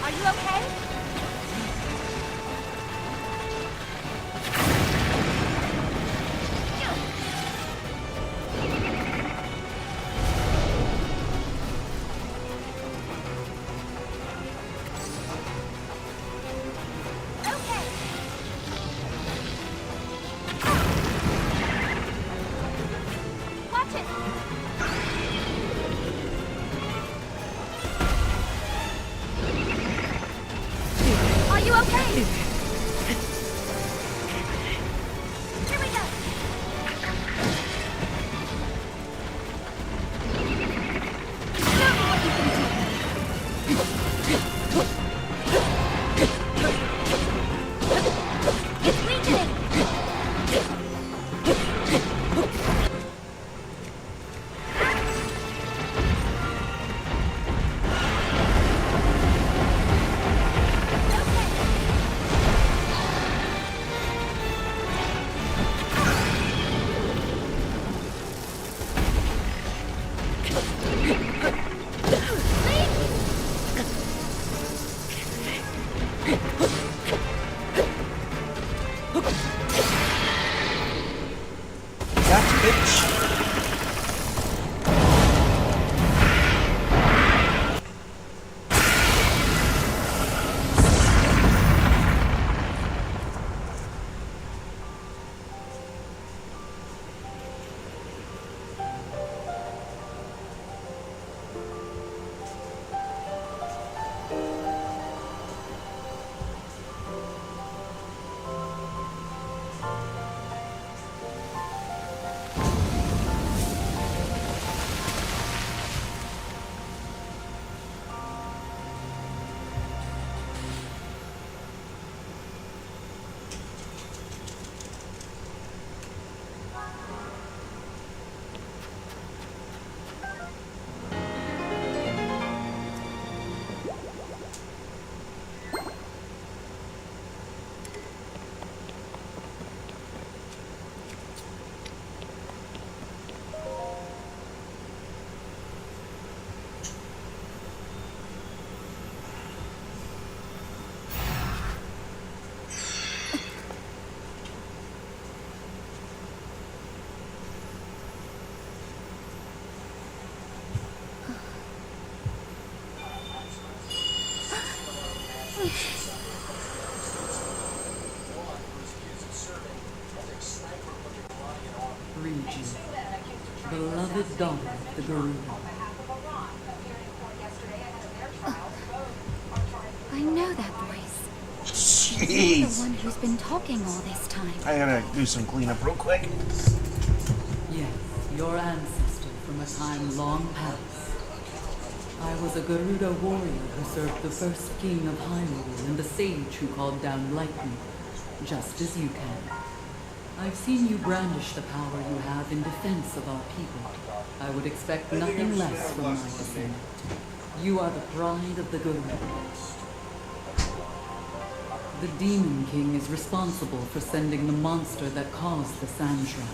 Are you okay? Okay. Watch it. Are you okay? Here we go. Show me what you can do. It's weakening. Gotcha, bitch. beloved daughter of the Gerudo. I know that voice. You're the Jeez. one who's been talking all this time. I gotta do some cleanup real quick. Yes, your ancestor from a time long past. I was a Gerudo warrior who served the first king of Hyrule and the sage who called down lightning, just as you can. I've seen you brandish the power you have in defense of our people. I would expect nothing less from my descendant. You are the pride of the Gerudo. The Demon King is responsible for sending the monster that caused the Sand Shroud.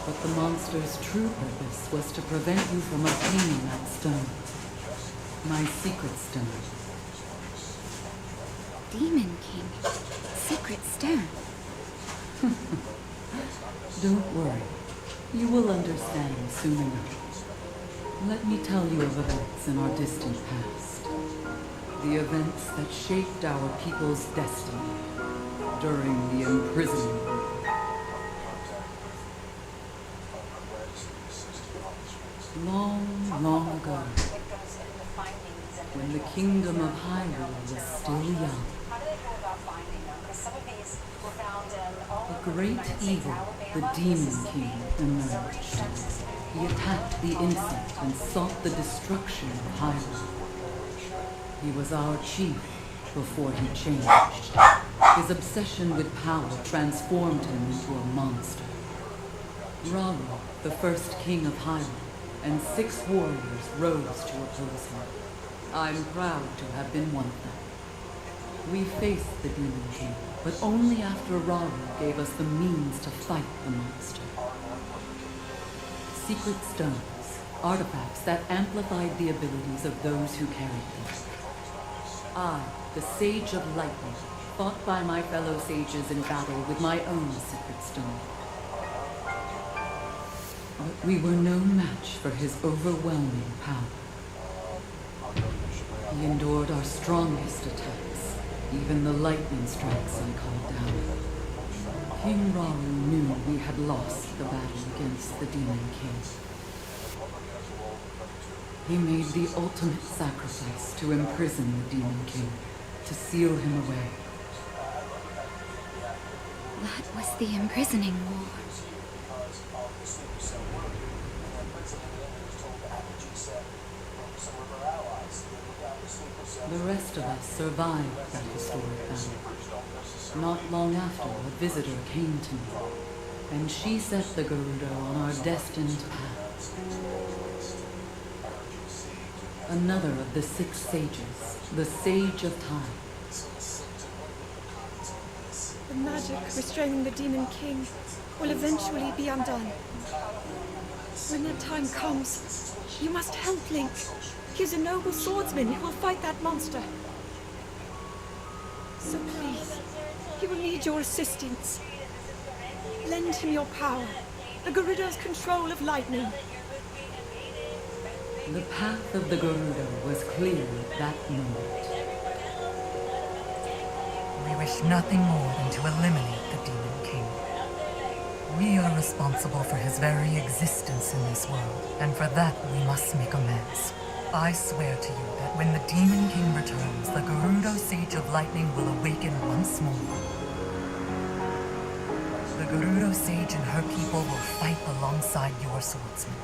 But the monster's true purpose was to prevent you from obtaining that stone. My secret stone. Demon King. Secret stone. Don't worry. You will understand soon enough. Let me tell you of events in our distant past. The events that shaped our people's destiny during the imprisonment. Long, long ago, when the kingdom of Hyrule was still young, a great evil, the Demon King, emerged. He attacked the innocent and sought the destruction of Hyrule. He was our chief before he changed. His obsession with power transformed him into a monster. Rauru, the first king of Hyrule, and 6 warriors rose to oppose him. I'm proud to have been one of them. We faced the Demon King, but only after Rauru gave us the means to fight the monster. Secret stones, artifacts that amplified the abilities of those who carried them. I, the Sage of Lightning, fought by my fellow sages in battle with my own secret stone. But we were no match for his overwhelming power. He endured our strongest attacks, even the lightning strikes I called down. King Rauru knew we had lost the battle against the Demon King. He made the ultimate sacrifice to imprison the Demon King, to seal him away. That was the imprisoning war. The rest of us survived that historic battle. Not long after, a visitor came to me, and she set the Gerudo on our destined path. Another of the 6 sages, the Sage of Time. The magic restraining the Demon King will eventually be undone. When that time comes, you must help Link. He's a noble swordsman who will fight that monster. So please, he will need your assistance. Lend him your power, the Gerudo's control of lightning. The path of the Gerudo was clear at that moment. We wish nothing more than to eliminate the Demon King. We are responsible for his very existence in this world, and for that we must make amends. I swear to you that when the Demon King returns, the Gerudo Sage of Lightning will awaken once more. The Gerudo Sage and her people will fight alongside your swordsmen.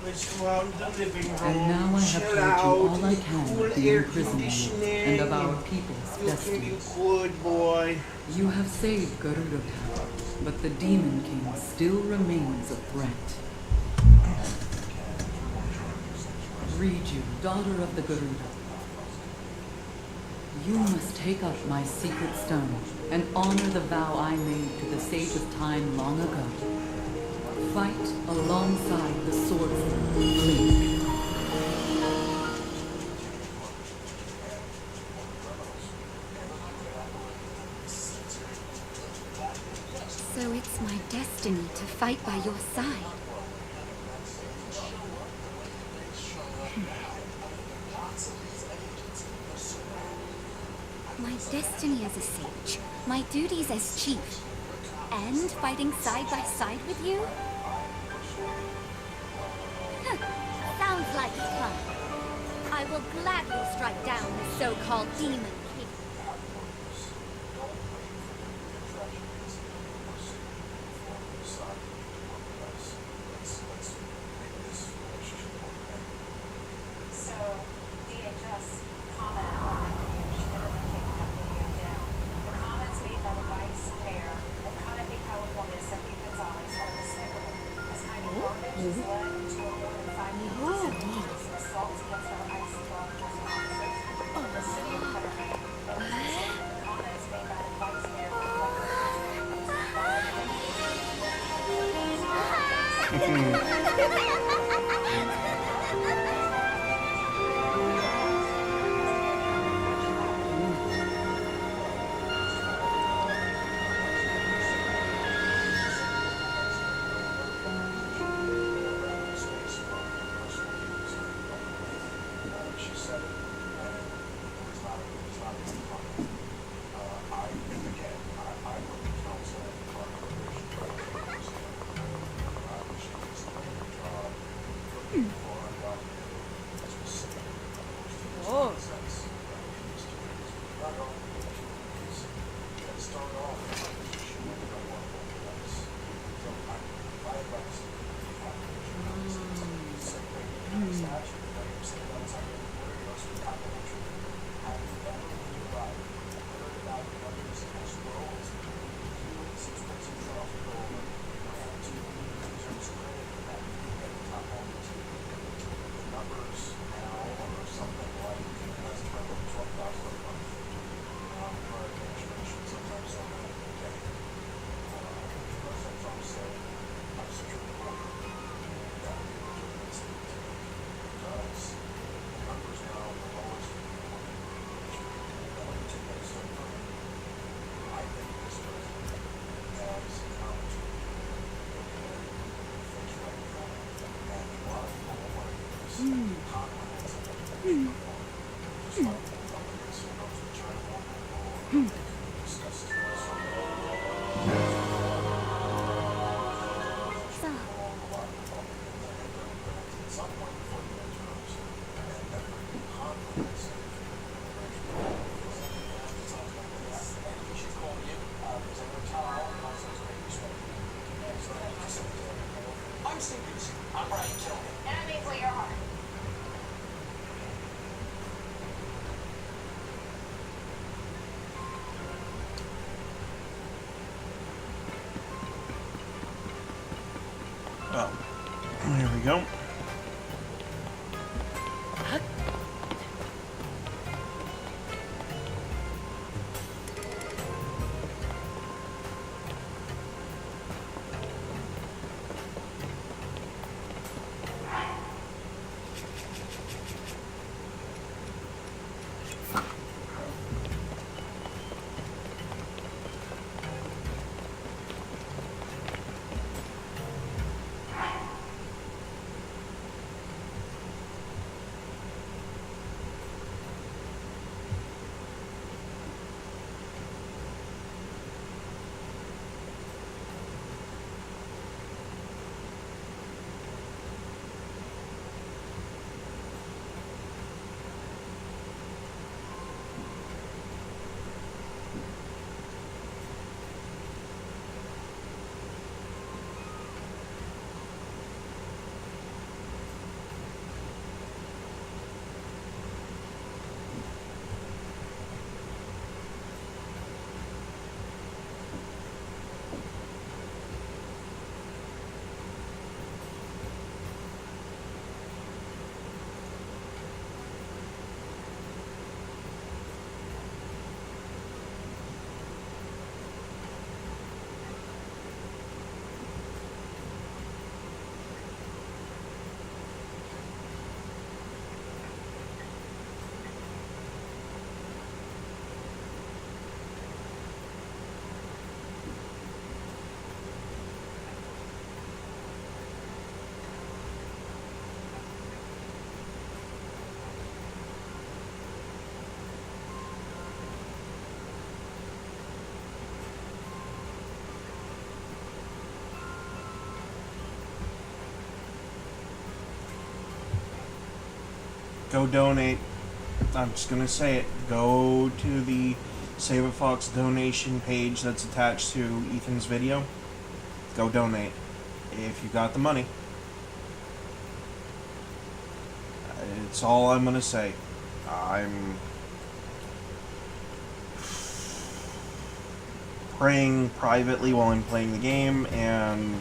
Let's go out in the living room. And now I have told you all I can of the imprisonment and of our people's destiny. Good boy. You have saved Gerudo Town, but the Demon King still remains a threat. Riju, daughter of the Gerudo. You must take up my secret stone and honor the vow I made to the Sage of Time long ago. Fight alongside the swordsman, Link. So it's my destiny to fight by your side. My destiny as a sage, my duties as chief, and fighting side by side with you? Sounds like fun. I will gladly strike down the so-called Demon King. Well, there we go. go donate. I'm just gonna say it. Go to the Save a Fox donation page that's attached to Ethan's video. Go donate if you got the money. It's all I'm gonna say. I'm praying privately while I'm playing the game and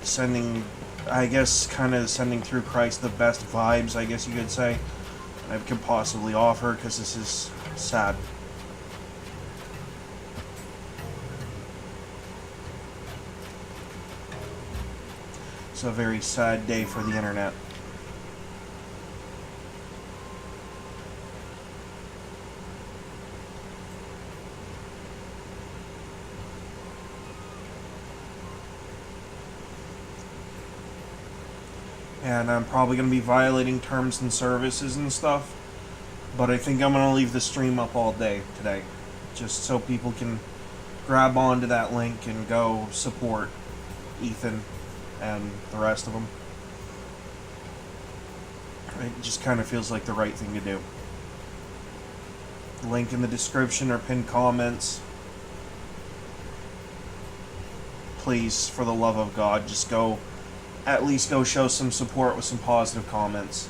sending, I guess, kind of sending through Christ the best vibes, I guess you could say, I could possibly offer, because this is sad. It's a very sad day for the internet. And I'm probably going to be violating terms and services and stuff. But I think I'm going to leave the stream up all day today. Just so people can grab onto that link and go support Ethan and the rest of them. It just kind of feels like the right thing to do. Link in the description or pinned comments. Please, for the love of God, just go, at least go show some support with some positive comments.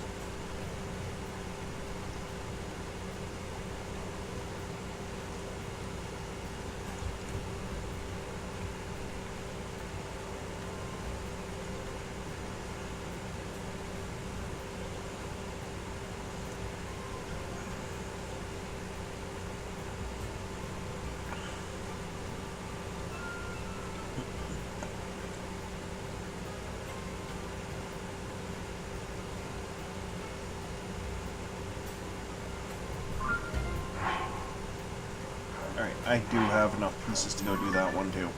Alright, I do have enough pieces to go do that one too.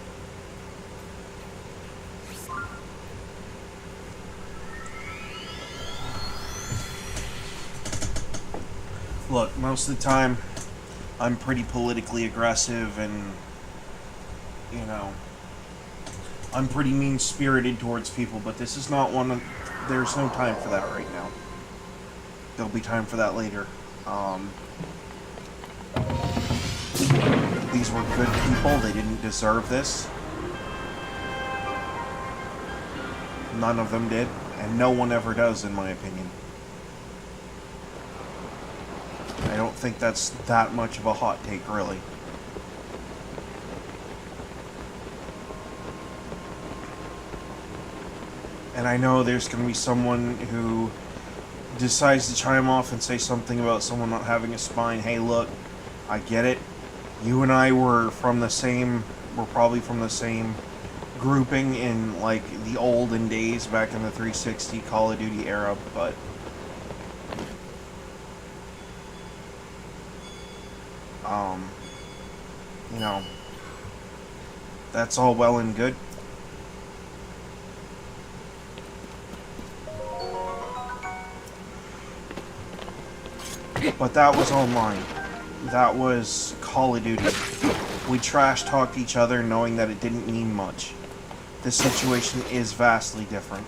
Look, most of the time, I'm pretty politically aggressive and, you know, I'm pretty mean-spirited towards people, but this is not one of, there's no time for that right now. There'll be time for that later. These were good people, they didn't deserve this. None of them did, and no one ever does, in my opinion. I don't think that's that much of a hot take, really. And I know there's going to be someone who decides to chime off and say something about someone not having a spine. Hey, look, I get it. You and I were from the same, we're probably from the same grouping in, like, the olden days back in the 360 Call of Duty era, but you know, that's all well and good. But that was online. That was Call of Duty. We trash-talked each other knowing that it didn't mean much. This situation is vastly different.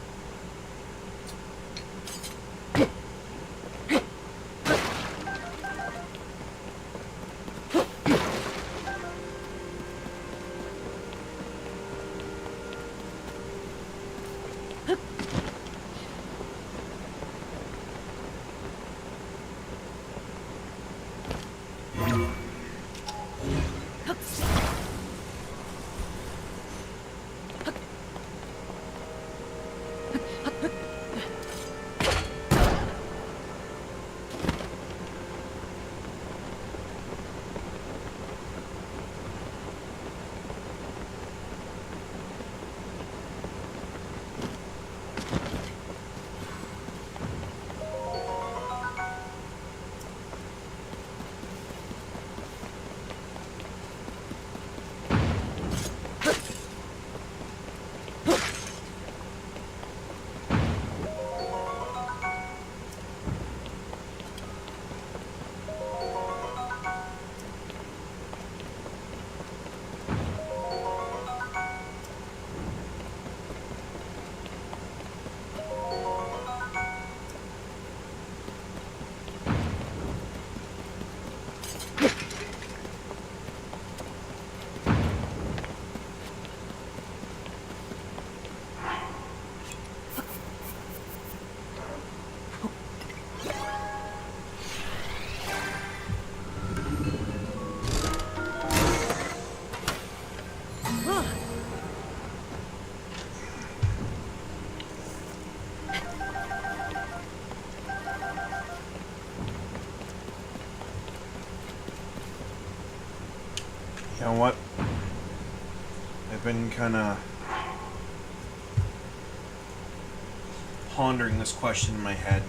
know what? I've been kind of pondering this question in my head.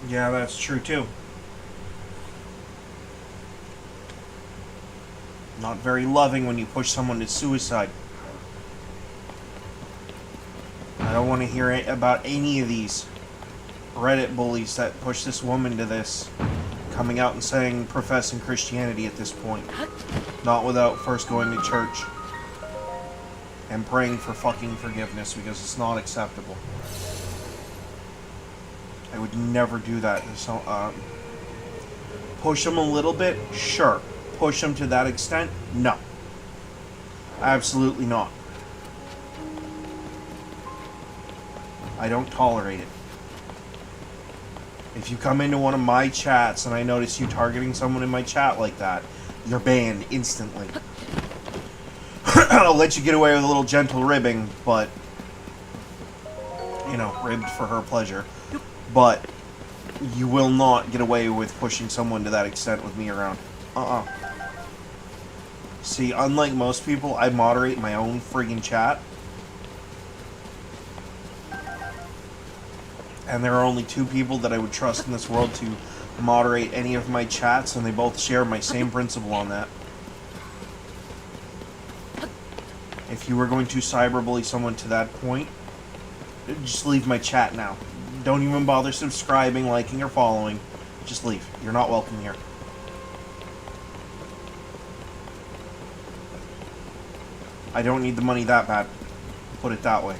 Yeah, that's true too. Not very loving when you push someone to suicide. I don't want to hear about any of these Reddit bullies that push this woman to this, coming out and saying professing Christianity at this point. Not without first going to church and praying for fucking forgiveness, because it's not acceptable. I would never do that. So, push them a little bit? Sure. Push them to that extent? No. Absolutely not. I don't tolerate it. If you come into one of my chats and I notice you targeting someone in my chat like that, you're banned instantly. I'll let you get away with a little gentle ribbing, but, you know, ribbed for her pleasure. But you will not get away with pushing someone to that extent with me around. See, unlike most people, I moderate my own friggin' chat. And there are only 2 people that I would trust in this world to moderate any of my chats, and they both share my same principle on that. If you were going to cyberbully someone to that point, just leave my chat now. Don't even bother subscribing, liking, or following. Just leave. You're not welcome here. I don't need the money that bad. Put it that way.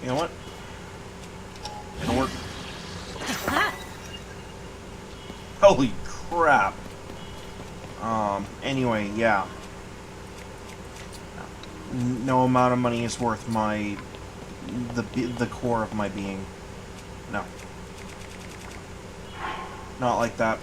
You know what? It'll work. Holy crap. Anyway, yeah. No amount of money is worth the core of my being. No. Not like that.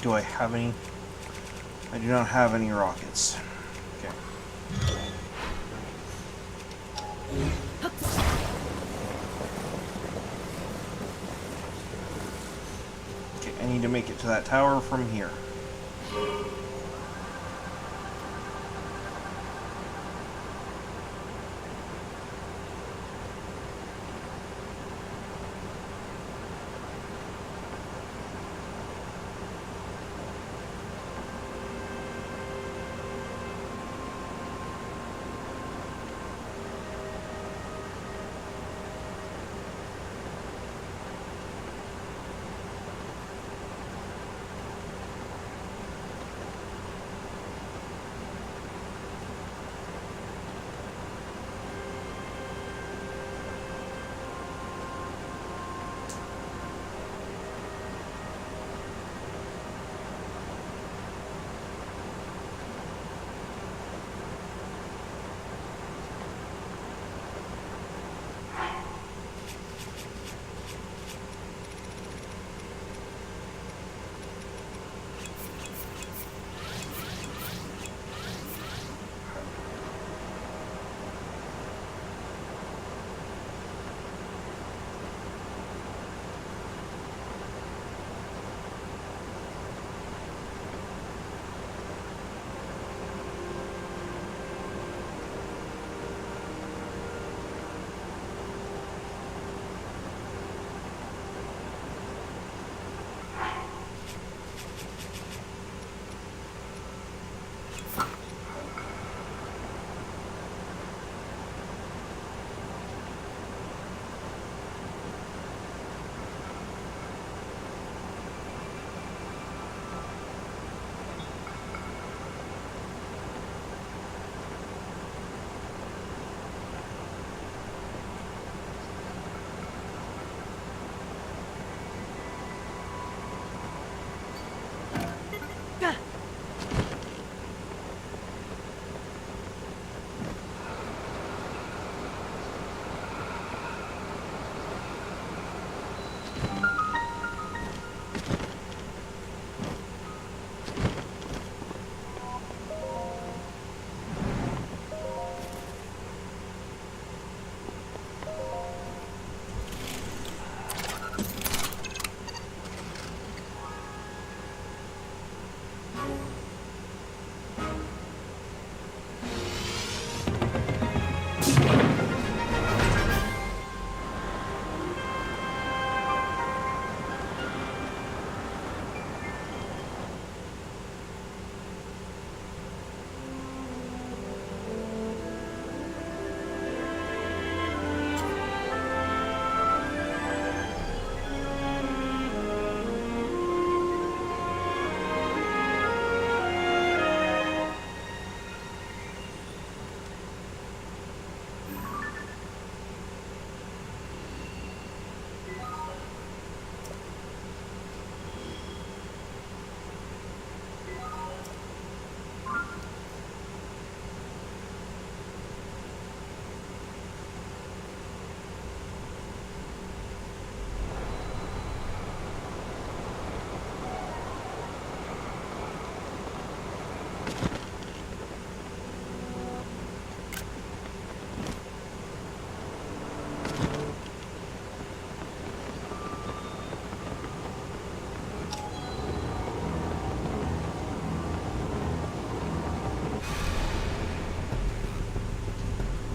Do I have any? I do not have any rockets. Okay. need to make it to that tower from here.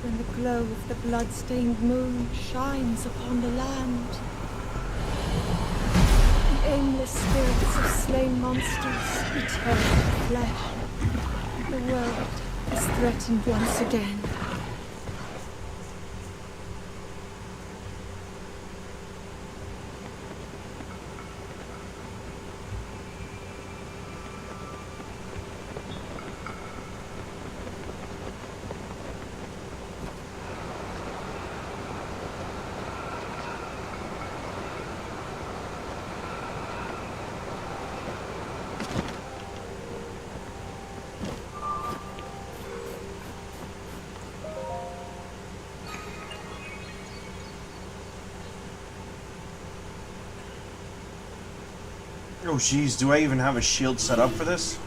When the glow of the blood-stained moon shines upon the land, the aimless spirits of slain monsters return to flesh. The world is threatened once again. Oh jeez, do I even have a shield set up for this?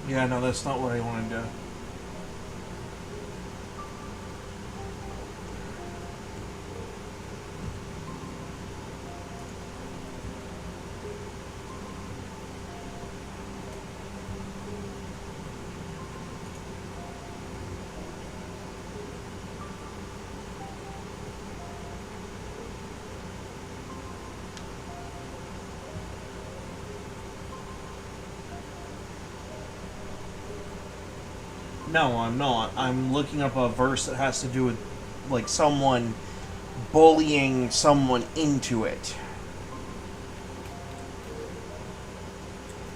Yeah, no, that's not what I wanted to. No, I'm not. I'm looking up a verse that has to do with, like, someone bullying someone into it.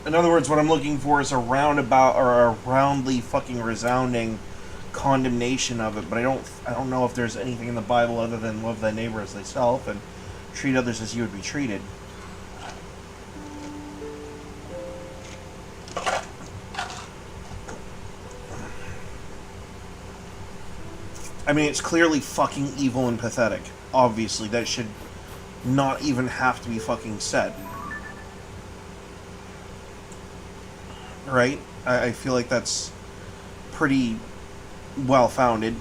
In other words, what I'm looking for is a roundabout or a roundly fucking resounding condemnation of it, but I don't know if there's anything in the Bible other than love thy neighbor as thyself and treat others as you would be treated. I mean, it's clearly fucking evil and pathetic. Obviously, that should not even have to be fucking said. Right? I feel like that's pretty well-founded.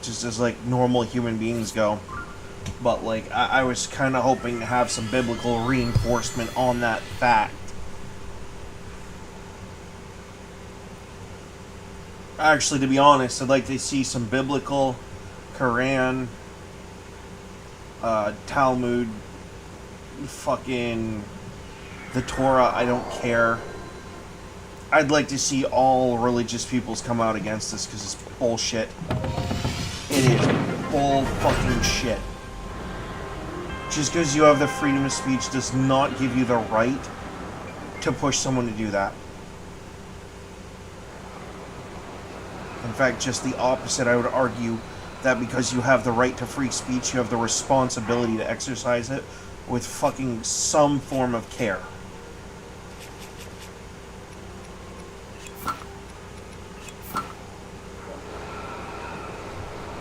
Just as, like, normal human beings go. But, like, I was kind of hoping to have some biblical reinforcement on that fact. Actually, to be honest, I'd like to see some biblical, Quran, Talmud, fucking the Torah, I don't care. I'd like to see all religious peoples come out against this because it's bullshit. It is bull fucking shit. Just because you have the freedom of speech does not give you the right to push someone to do that. In fact, just the opposite. I would argue that because you have the right to free speech, you have the responsibility to exercise it with fucking some form of care.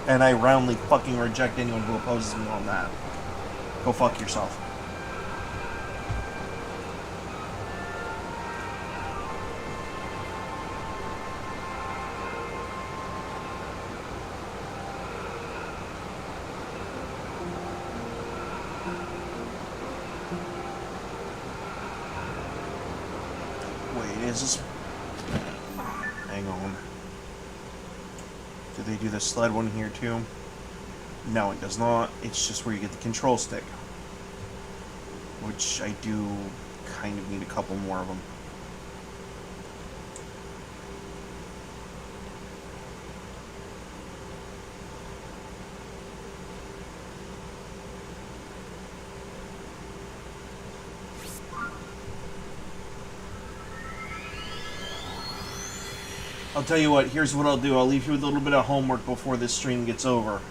And I roundly fucking reject anyone who opposes me on that. Go fuck yourself. Wait, is this... Hang on. Do they do the sled one here too? No, it does not. It's just where you get the control stick. Which I do kind of need a couple more of them. I'll tell you what, here's what I'll do. I'll leave you with a little bit of homework before this stream gets over.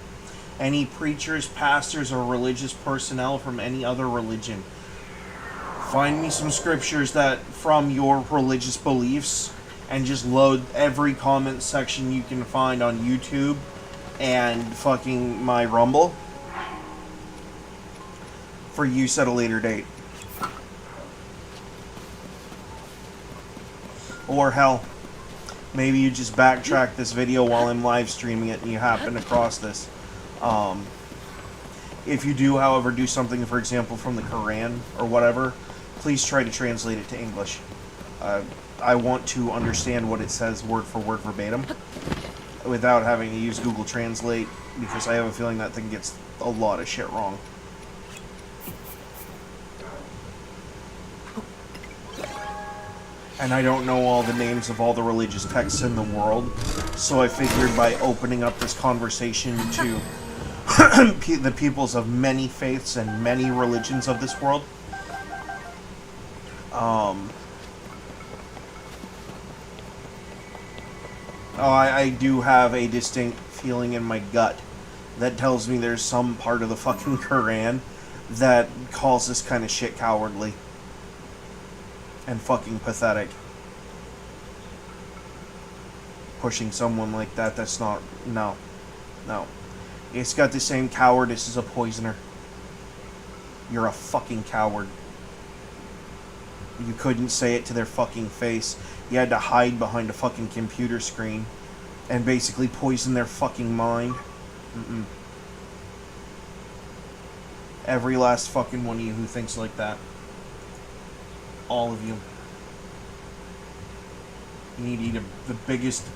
Any preachers, pastors, or religious personnel from any other religion, find me some scriptures that from your religious beliefs and just load every comment section you can find on YouTube and fucking my Rumble for use at a later date. Or hell, maybe you just backtrack this video while I'm live streaming it and you happen across this. If you do, however, do something, for example, from the Quran or whatever, please try to translate it to English. I want to understand what it says word for word verbatim without having to use Google Translate, because I have a feeling that thing gets a lot of shit wrong. And I don't know all the names of all the religious texts in the world, so I figured by opening up this conversation to the peoples of many faiths and many religions of this world, I do have a distinct feeling in my gut that tells me there's some part of the fucking Quran that calls this kind of shit cowardly and fucking pathetic. pushing someone like that. That's not... No. No. It's got the same cowardice as a poisoner. You're a fucking coward. You couldn't say it to their fucking face. You had to hide behind a fucking computer screen and basically poison their fucking mind. Mm-mm. Every last fucking one of you who thinks like that. All of you. You need to eat the biggest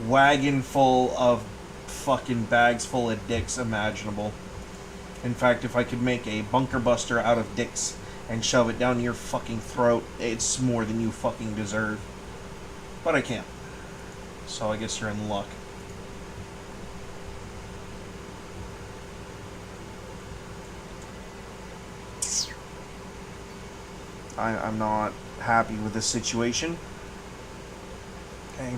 wagon full of fucking bags full of dicks imaginable. In fact, if I could make a bunker buster out of dicks and shove it down your fucking throat, it's more than you fucking deserve. But I can't. So I guess you're in luck. I'm not happy with this situation. Okay.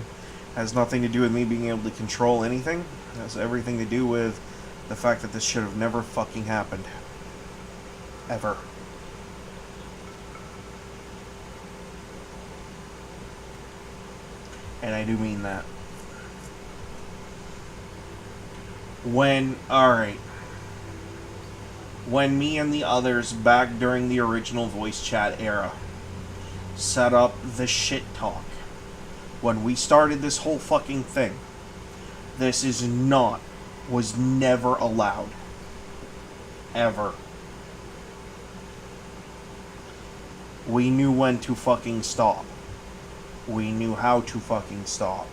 Has nothing to do with me being able to control anything. It has everything to do with the fact that this should have never fucking happened. Ever. And I do mean that. Alright. When me and the others back during the original voice chat era set up the shit talk, when we started this whole fucking thing, this was never allowed. Ever. We knew when to fucking stop. We knew how to fucking stop.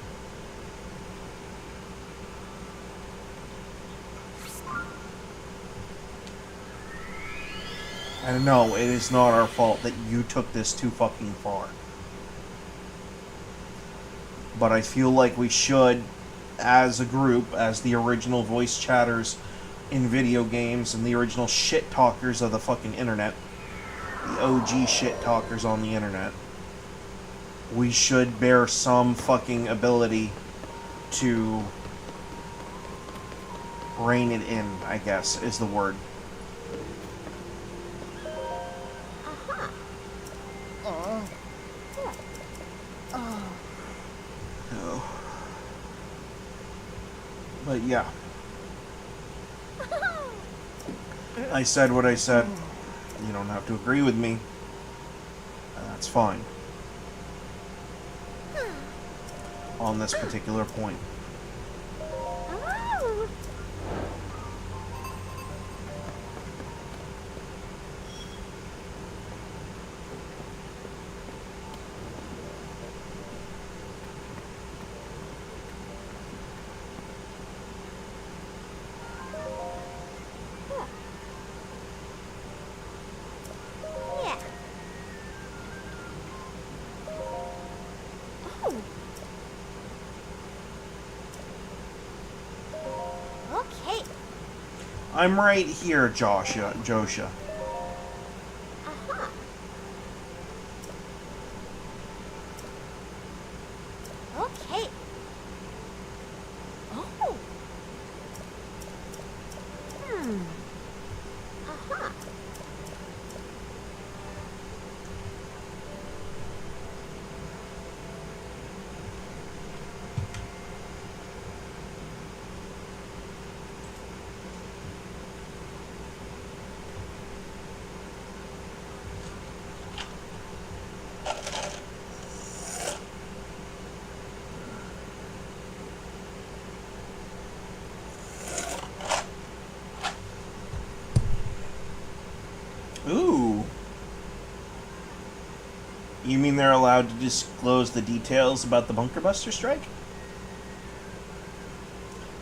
And no, it is not our fault that you took this too fucking far. But I feel like we should, as a group, as the original voice chatters in video games and the original shit talkers of the fucking internet, the OG shit talkers on the internet, we should bear some fucking ability to rein it in, I guess, is the word. But yeah. I said what I said. You don't have to agree with me. That's fine. On this particular point. I'm right here, Josha. Okay. Oh. Ooh. You mean they're allowed to disclose the details about the Bunker Buster strike?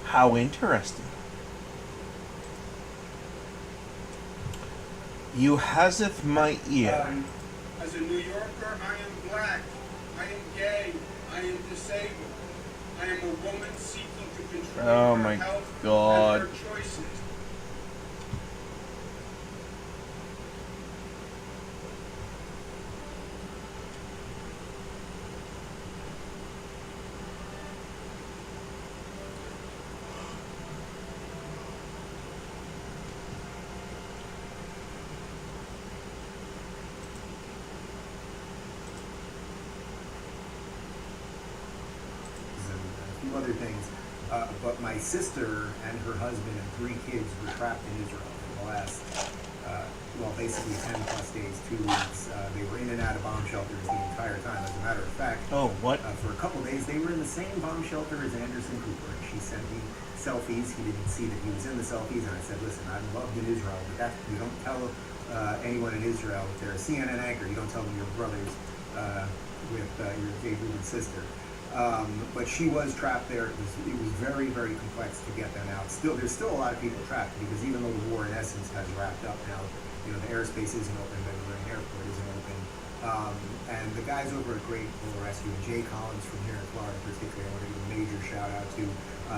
How interesting. You haseth my ear. As a New Yorker, I am black. I am gay. I am disabled. I am a woman seeking to control her health and her choices. other things. But my sister and her husband and 3 kids were trapped in Israel for the last, basically 10 plus days, 2 weeks. They were in and out of bomb shelters the entire time. As a matter of fact, Oh, what? for a couple days, they were in the same bomb shelter as Anderson Cooper. And she sent me selfies. He didn't see that he was in the selfies, and I said, "Listen, I'm loved in Israel, but you don't tell anyone in Israel. If they're a CNN anchor, you don't tell them your brothers with your favorite sister." But she was trapped there. It was very, very complex to get them out. There's still a lot of people trapped because even though the war in essence has wrapped up now, the airspace isn't open, Ben Gurion Airport isn't open. And the guys over at Great Bull Rescue, and Jay Collins from here in Florida particularly, I want to give a major shout out to,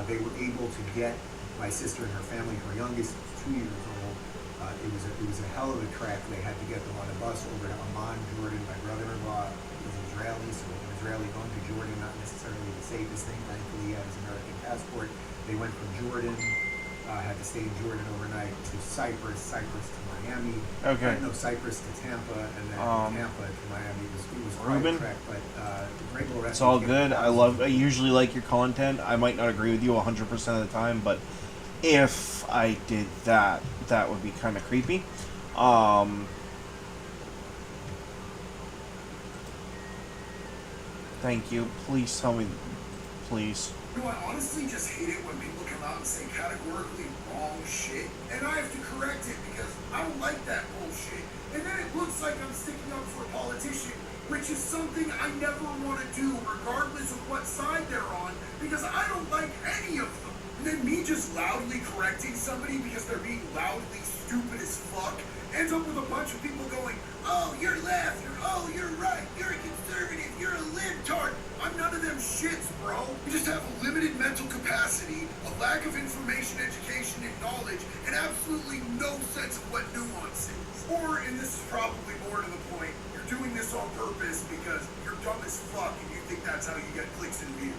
they were able to get my sister and her family. Her youngest is 2 years old. It was a hell of a trek. They had to get them on a bus over to Amman, Jordan. My brother-in-law is Israeli, so an Israeli going to Jordan, not necessarily the safest thing. Thankfully, he had his American passport. They went from Jordan, had to stay in Jordan overnight, to Cyprus to Miami. Okay. No, Cyprus to Tampa, and then Tampa to Miami. It was quite Ruben? a trek, but Great Bull Rescue. It's all good. I usually like your content. I might not agree with you 100% of the time, but if I did that, that would be kind of creepy. Thank you. Please tell me. Please. I honestly just hate it when people come out and say categorically wrong shit, and I have to correct it because I don't like that bullshit. And then it looks like I'm sticking up for a politician, which is something I never want to do, regardless of what side they're on, because I don't like any of them. And then me just loudly correcting somebody because they're being loudly stupid as fuck ends up with a bunch of people going, "Oh, you're left," or "Oh, you're right, you're a conservative, you're a libtard." I'm none of them shits, bro. You just have a limited mental capacity, a lack of information, education, and knowledge, and absolutely no sense of what nuance is. Or, and this is probably more to the point, you're doing this on purpose because you're dumb as fuck and you think that's how you get clicks and views.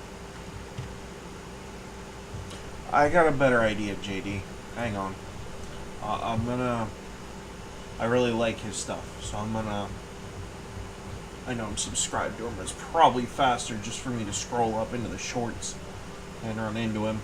I got a better idea, JD. Hang on. I really like his stuff, so I know I'm subscribed to him, but it's probably faster just for me to scroll up into the shorts and run into him.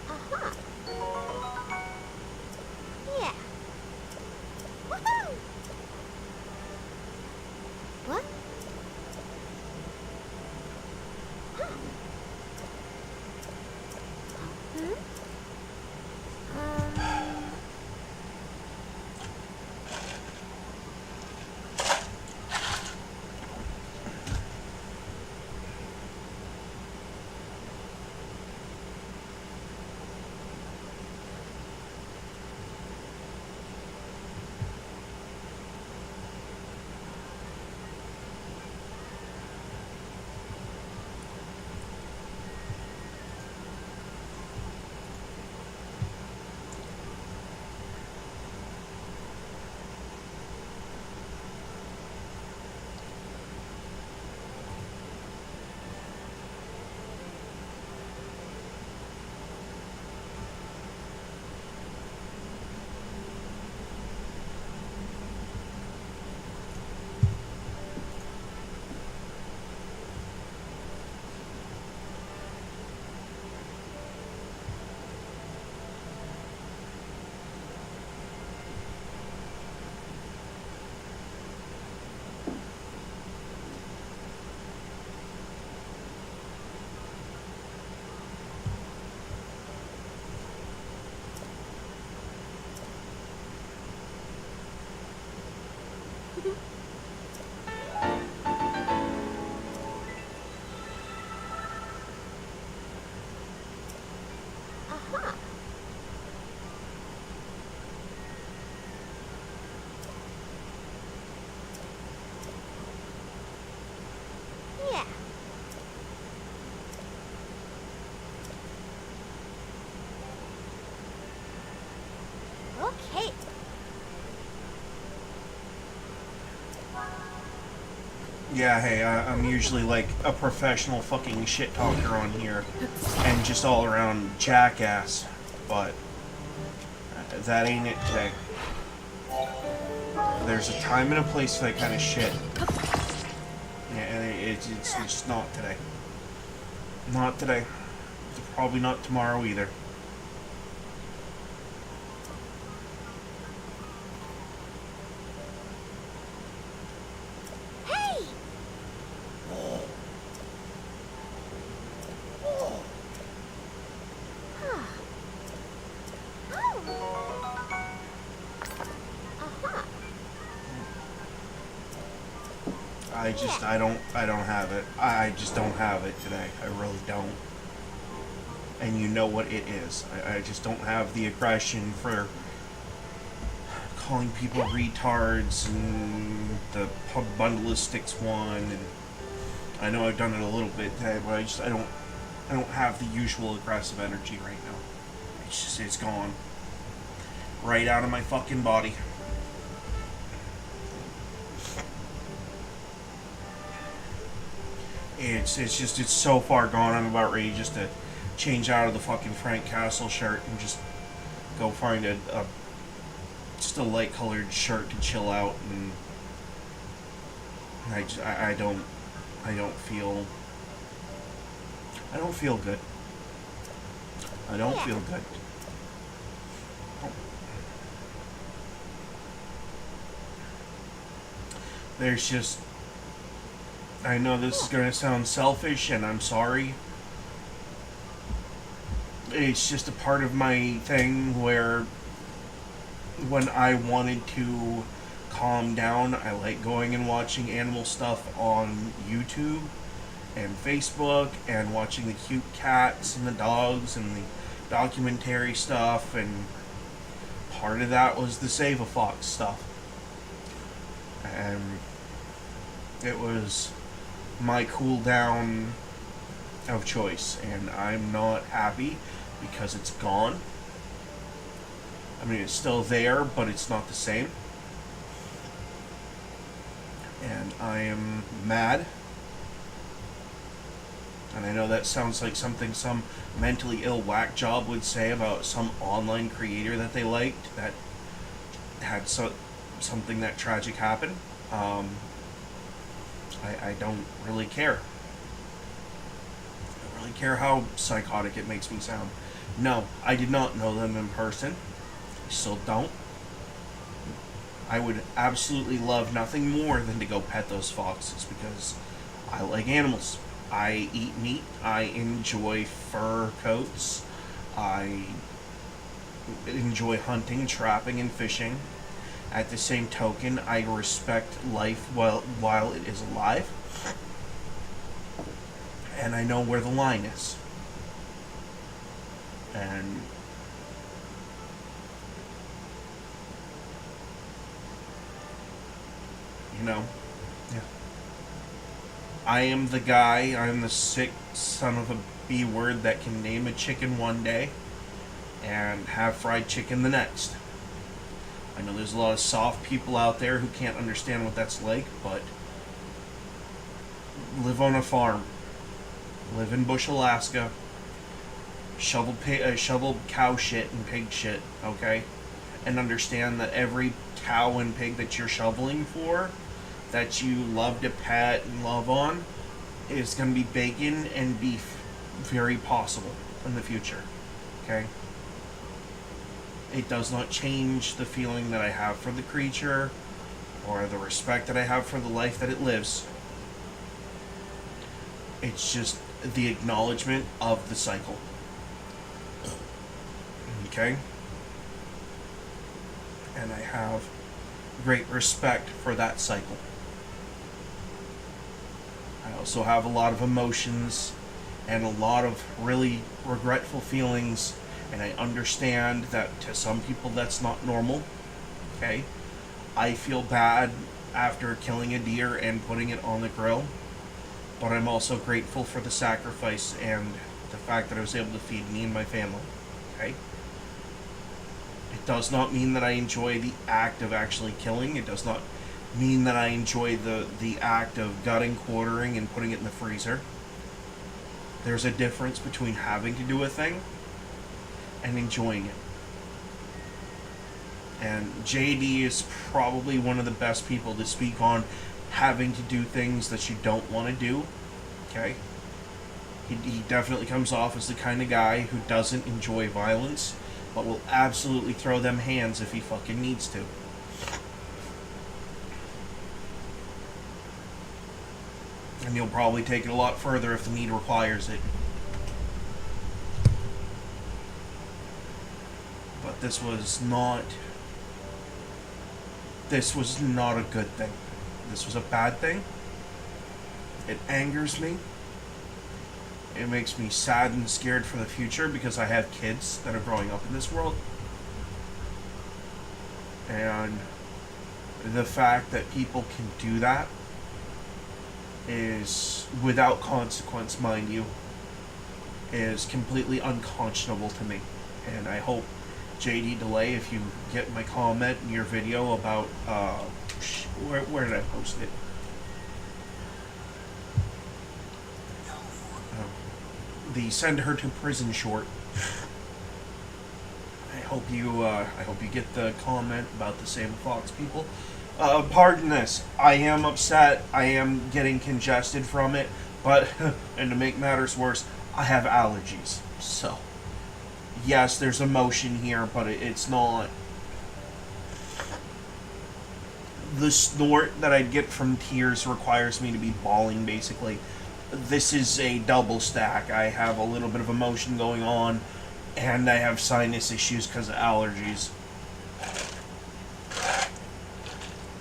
Aha. Yeah. Woohoo! What? Huh. Hmm? Aha. Yeah. Okay. Yeah, hey, I'm usually like a professional fucking shit talker on here and just all around jackass, but that ain't it today. There's a time and a place for that kind of shit. Yeah, and it's just not today. Not today. Probably not tomorrow either. Hey! Huh. Oh. Aha. I don't have it. I just don't have it today. I really don't. And you know what it is. I just don't have the aggression for calling people retards and the pub bundle of sticks one, and I know I've done it a little bit today, but I don't have the usual aggressive energy right now. It's gone. Right out of my fucking body. It's so far gone. I'm about ready just to change out of the fucking Frank Castle shirt and just go find just a light colored shirt to chill out, and I don't feel good. I don't feel good. There's just, I know this is gonna sound selfish, and I'm sorry. It's just a part of my thing where when I wanted to calm down, I like going and watching animal stuff on YouTube and Facebook and watching the cute cats and the dogs and the documentary stuff, and part of that was the Save a Fox stuff. And it was my cool down of choice, and I'm not happy because it's gone. I mean, it's still there, but it's not the same. And I am mad. And I know that sounds like something some mentally ill whack job would say about some online creator that they liked that had something that tragic happen. I don't really care. really care how psychotic it makes me sound. No, I did not know them in person. I still don't. I would absolutely love nothing more than to go pet those foxes because I like animals. I eat meat. I enjoy fur coats. I enjoy hunting, trapping, and fishing. At the same token, I respect life while it is alive. And I know where the line is. And yeah. I am the guy, I'm the sick son of a B word that can name a chicken one day and have fried chicken the next. I know there's a lot of soft people out there who can't understand what that's like, but live on a farm. Live in Bush, Alaska. Shovel cow shit and pig shit, okay? And understand that every cow and pig that you're shoveling for, that you love to pet and love on, is going to be bacon and beef very possible in the future, okay? It does not change the feeling that I have for the creature or the respect that I have for the life that it lives. It's just the acknowledgement of the cycle. Okay? And I have great respect for that cycle. I also have a lot of emotions and a lot of really regretful feelings, and I understand that to some people that's not normal. Okay? I feel bad after killing a deer and putting it on the grill, but I'm also grateful for the sacrifice and the fact that I was able to feed me and my family. Okay? It does not mean that I enjoy the act of actually killing. It does not mean that I enjoy the act of gutting, quartering, and putting it in the freezer. There's a difference between having to do a thing and enjoying it. And JD is probably one of the best people to speak on having to do things that you don't want to do. Okay? He definitely comes off as the kind of guy who doesn't enjoy violence, but will absolutely throw them hands if he fucking needs to. And he'll probably take it a lot further if the need requires it. But this was not a good thing. This was a bad thing. It angers me. It makes me sad and scared for the future because I have kids that are growing up in this world. And the fact that people can do that is, without consequence, mind you, is completely unconscionable to me. And I hope, JD Delay, if you get my comment in your video about, where did I post it? The send her to prison short. I hope you get the comment about the Save the Fox people. Pardon this. I am upset. I am getting congested from it. But, and to make matters worse, I have allergies. So, yes, there's emotion here, but it's not. The snort that I'd get from tears requires me to be bawling, basically. This is a double stack. I have a little bit of emotion going on, and I have sinus issues because of allergies.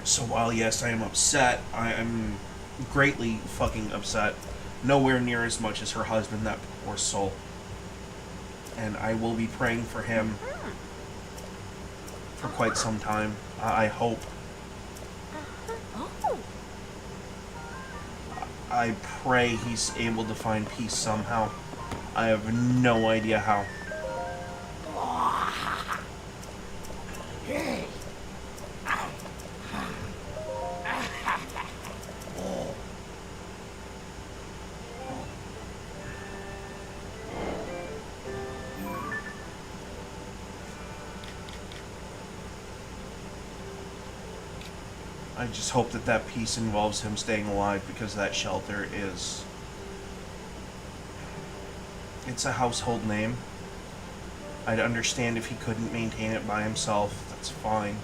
So while, yes, I am upset, I am greatly fucking upset. Nowhere near as much as her husband, that poor soul. And I will be praying for him for quite some time. I hope. I pray he's able to find peace somehow. I have no idea how. I just hope that that peace involves him staying alive, because that shelter is It's a household name. I'd understand if he couldn't maintain it by himself. That's fine.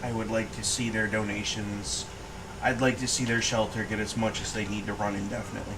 I would like to see their donations. I'd like to see their shelter get as much as they need to run indefinitely.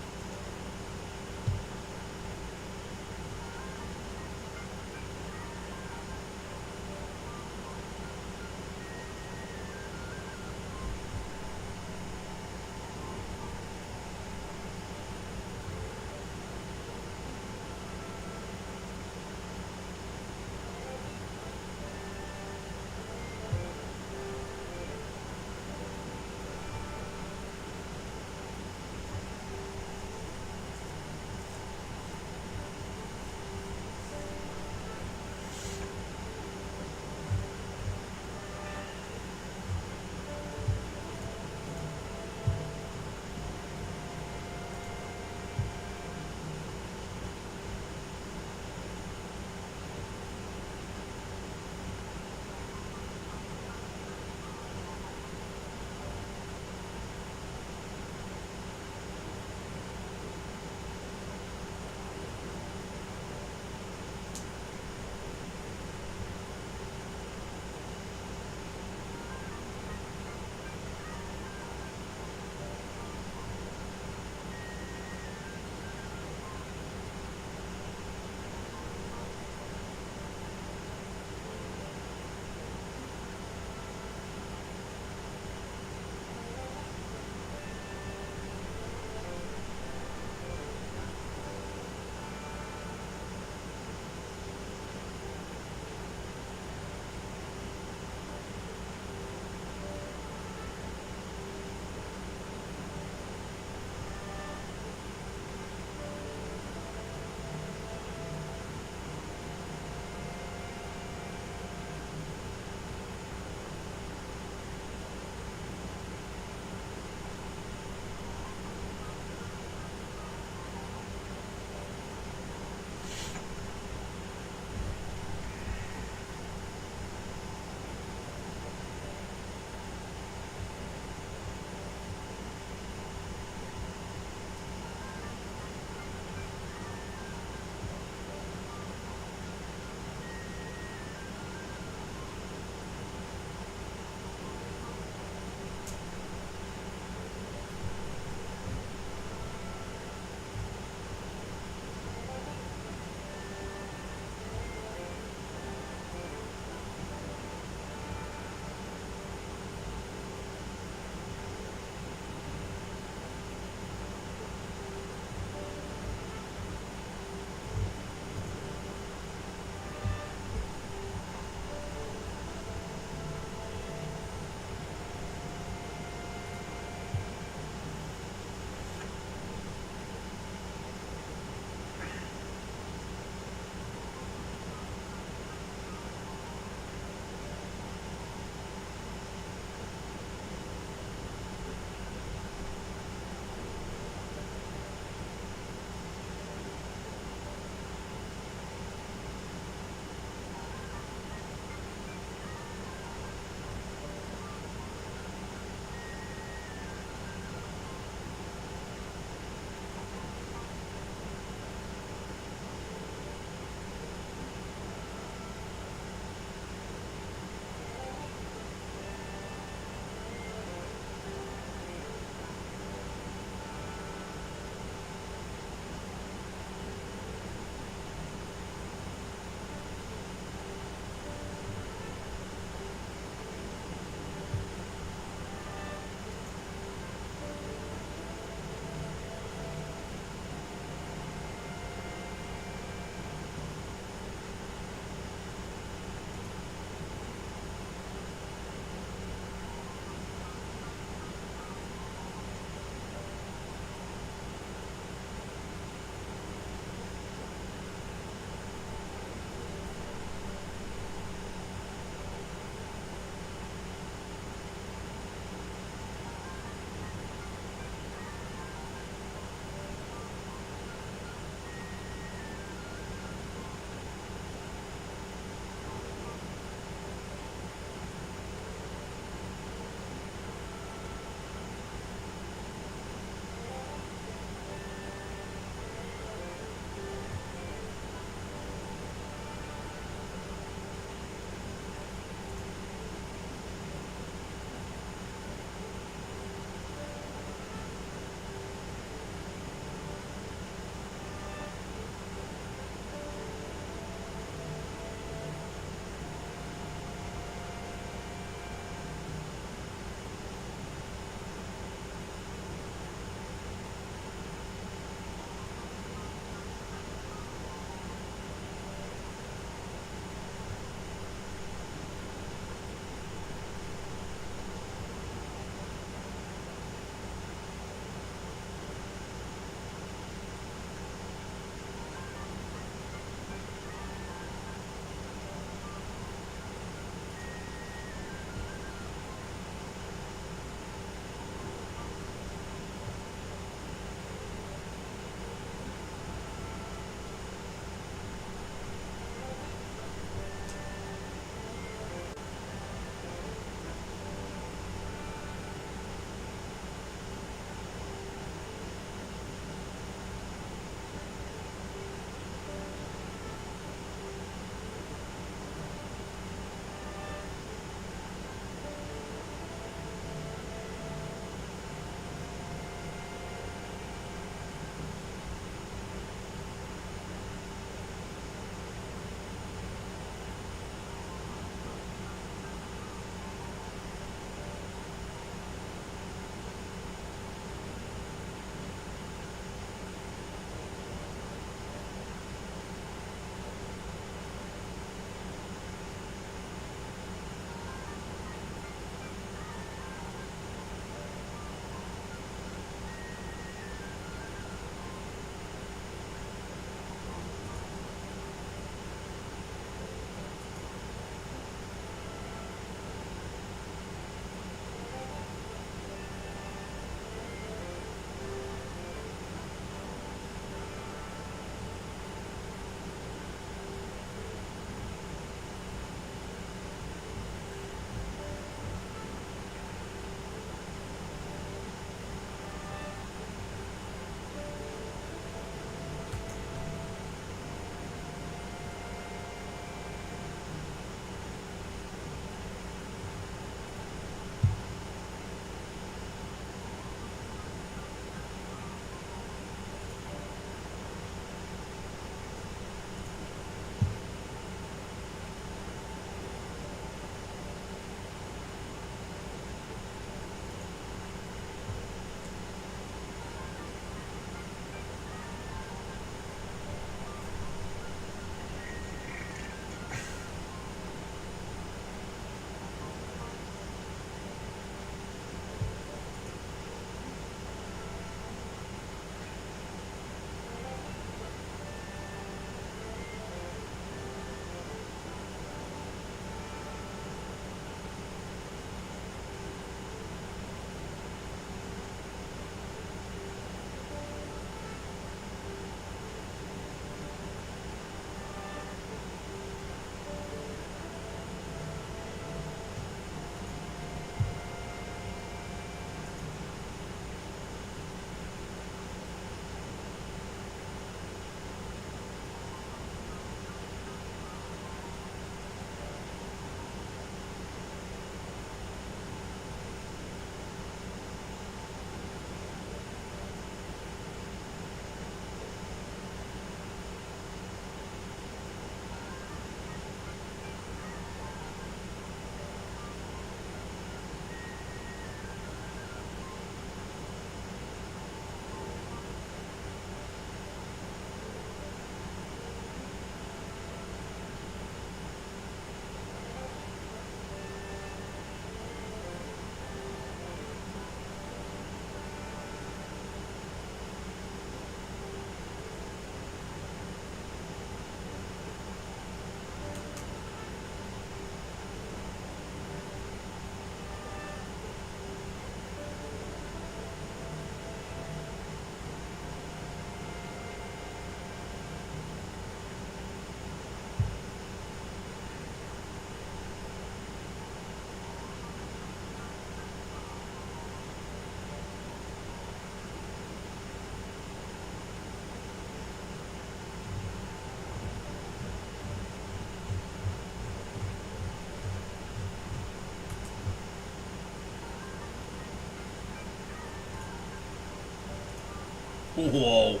Whoa.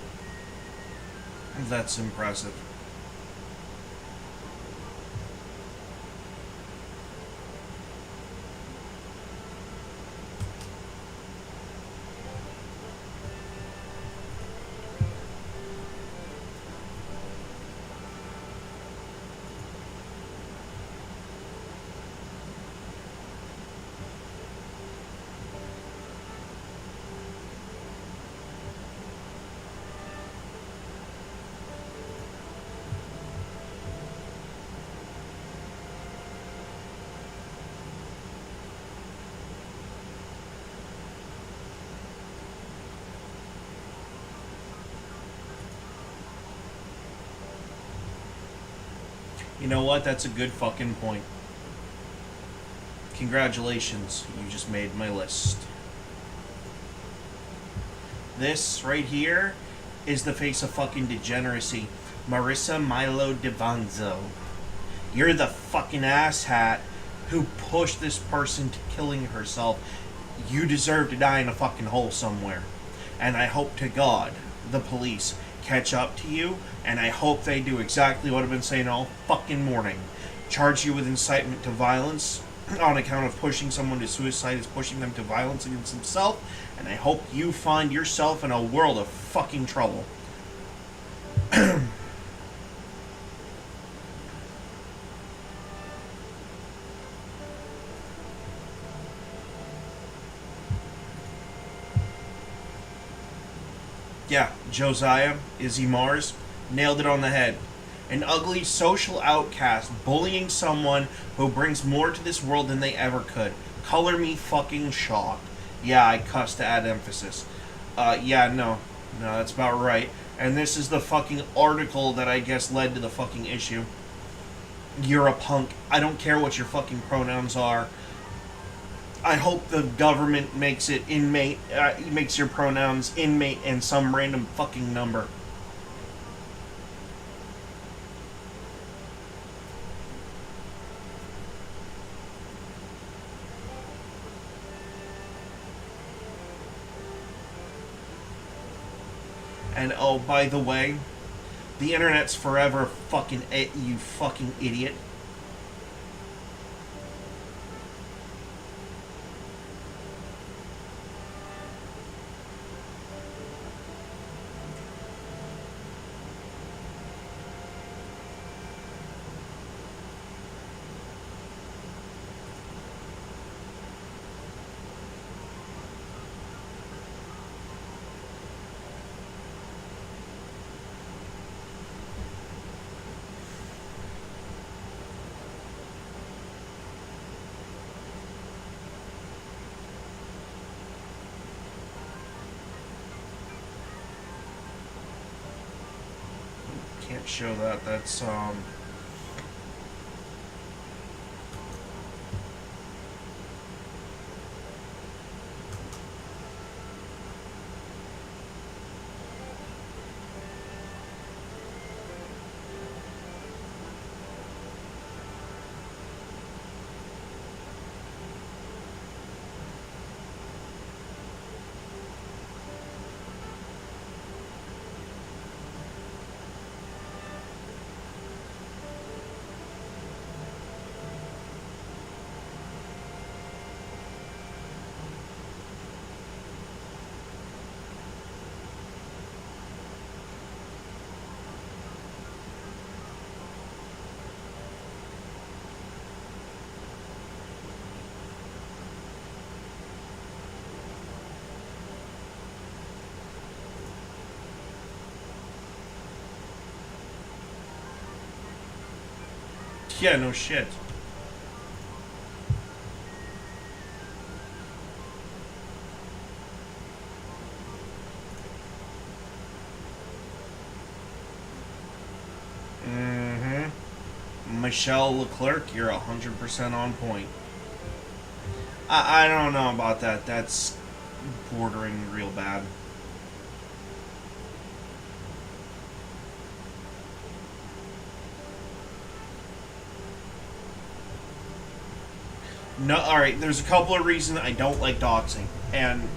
That's impressive. You know what? That's a good fucking point. Congratulations, you just made my list. This right here is the face of fucking degeneracy. Marissa Milo Devanzo. You're the fucking asshat who pushed this person to killing herself. You deserve to die in a fucking hole somewhere. And I hope to God the police catch up to you, and I hope they do exactly what I've been saying all fucking morning. Charge you with incitement to violence on account of pushing someone to suicide is pushing them to violence against themselves, and I hope you find yourself in a world of fucking trouble. Yeah, Josiah, Izzy Mars, nailed it on the head. An ugly social outcast bullying someone who brings more to this world than they ever could. Color me fucking shocked. Yeah, I cussed to add emphasis. No, that's about right. And this is the fucking article that I guess led to the fucking issue. You're a punk. I don't care what your fucking pronouns are. I hope the government makes it inmate, makes your pronouns inmate and some random fucking number. And oh, by the way, the internet's forever fucking you fucking idiot. Can't show that. That's yeah, no shit. Michelle Leclerc, you're 100% on point. I don't know about that. That's bordering real bad. No, alright, there's a couple of reasons I don't like doxing. And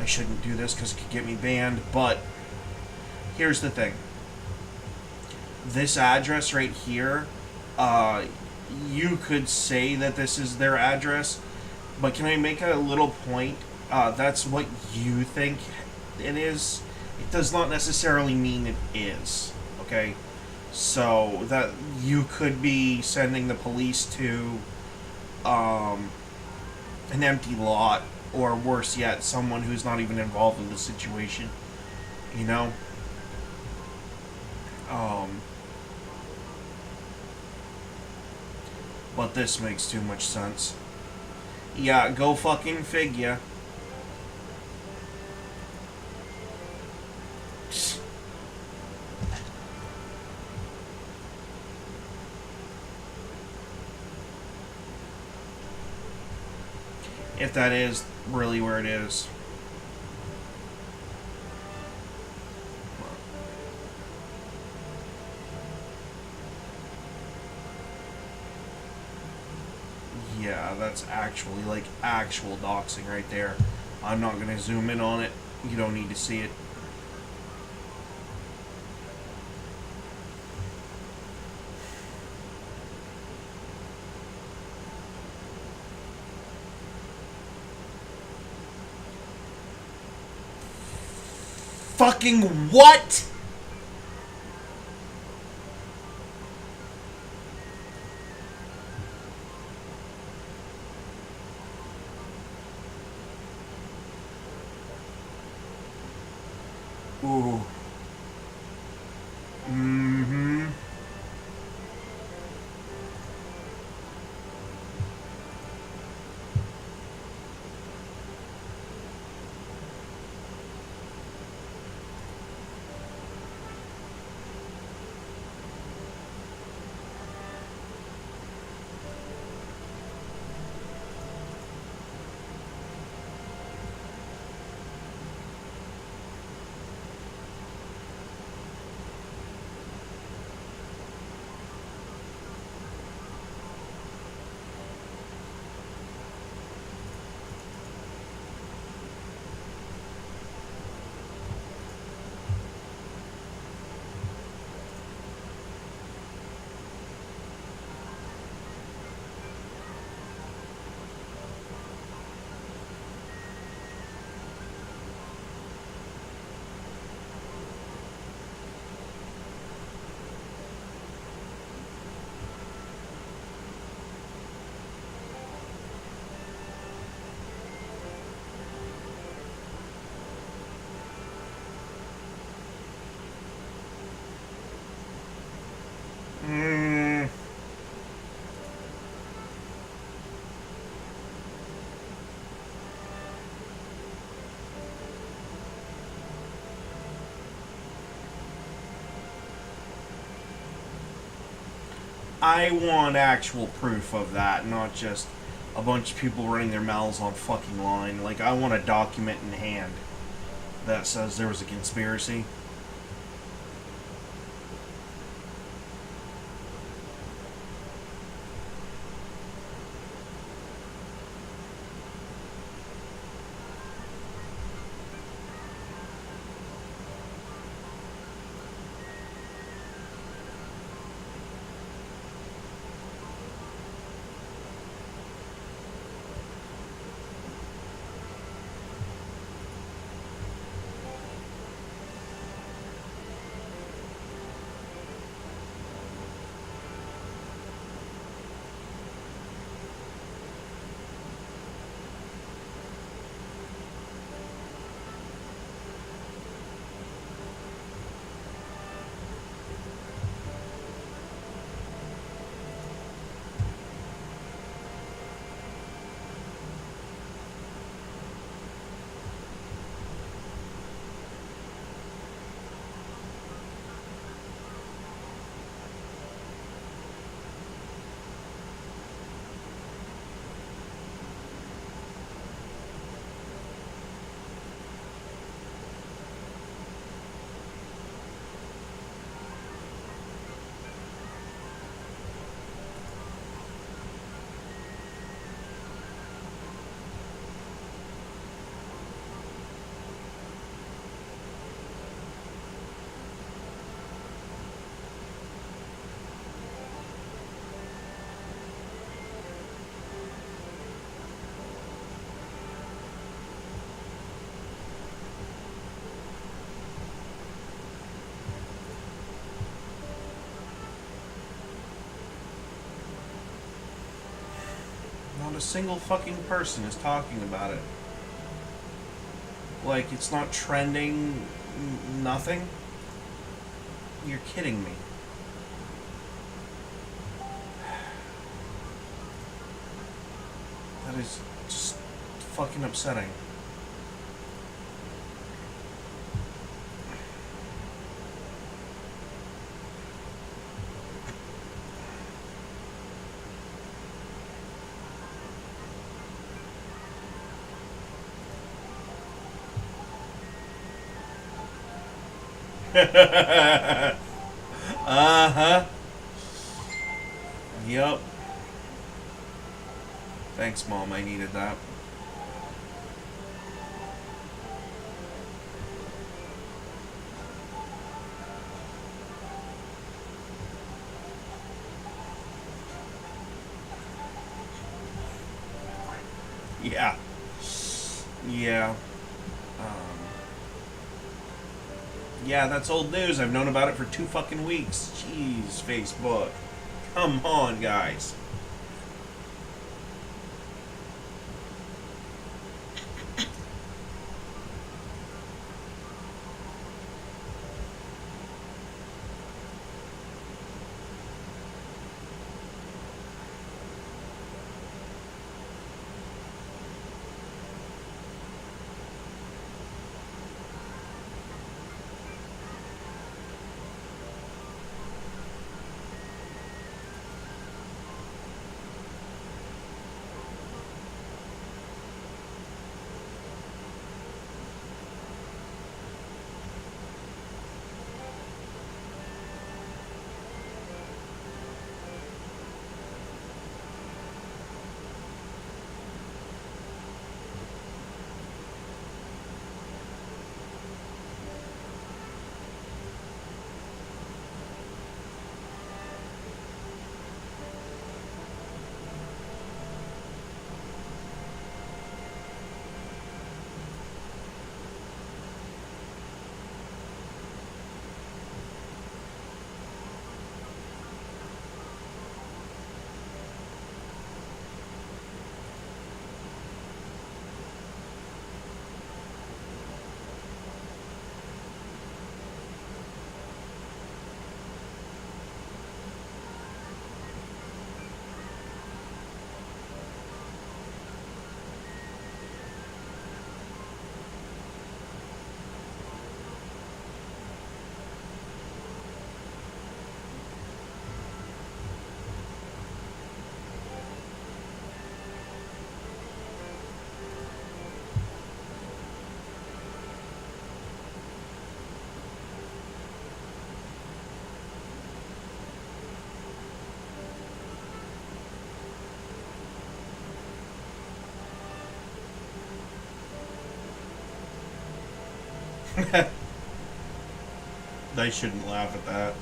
I shouldn't do this because it could get me banned, but here's the thing. This address right here, you could say that this is their address, but can I make a little point? That's what you think it is. It does not necessarily mean it is, okay? So, that you could be sending the police to an empty lot, or worse yet, someone who's not even involved in the situation, you know? But this makes too much sense. Yeah, go fucking figure. If that is really where it is. Yeah, that's actually, like, actual doxing right there. I'm not going to zoom in on it. You don't need to see it. Fucking what? Ooh. Mm-hmm. I want actual proof of that, not just a bunch of people running their mouths on fucking line. Like, I want a document in hand that says there was a conspiracy. Not a single fucking person is talking about it. Like, it's not trending, nothing. You're kidding me. That is just fucking upsetting. Uh-huh. Yup. Thanks, Mom. I needed that. Yeah. Yeah. Yeah, that's old news. I've known about it for 2 fucking weeks. Jeez, Facebook. Come on, guys. They shouldn't laugh at that.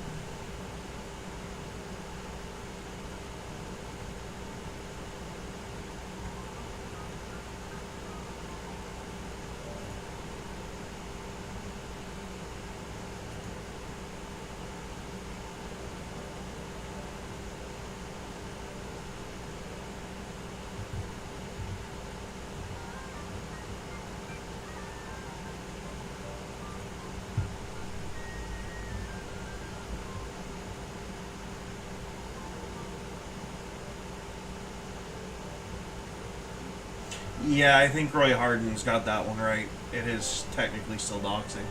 Yeah, I think Roy Harden's got that one right. It is technically still doxing.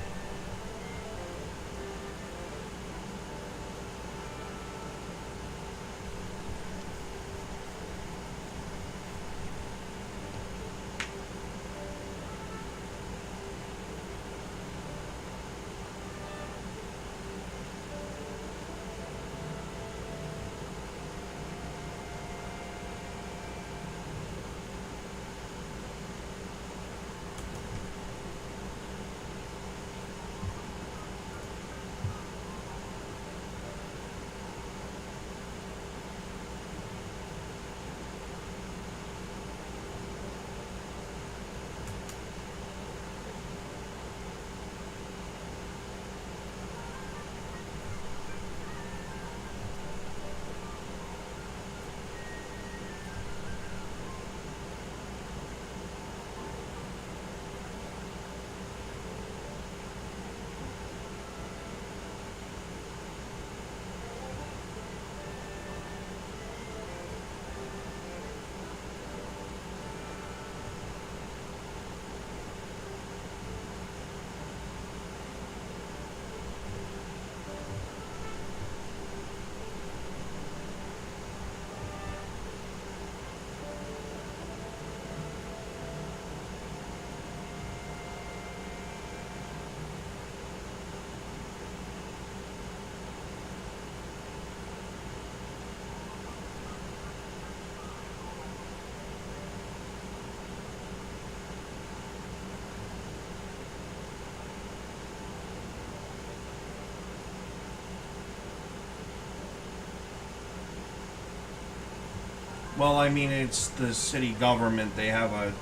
Well, I mean, it's the city government. They have a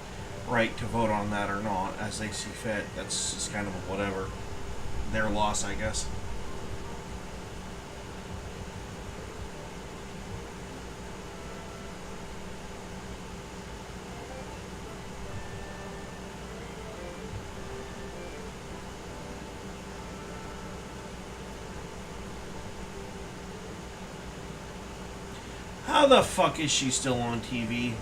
right to vote on that or not, as they see fit. That's just kind of a whatever. Their loss, I guess. How the fuck is she still on TV?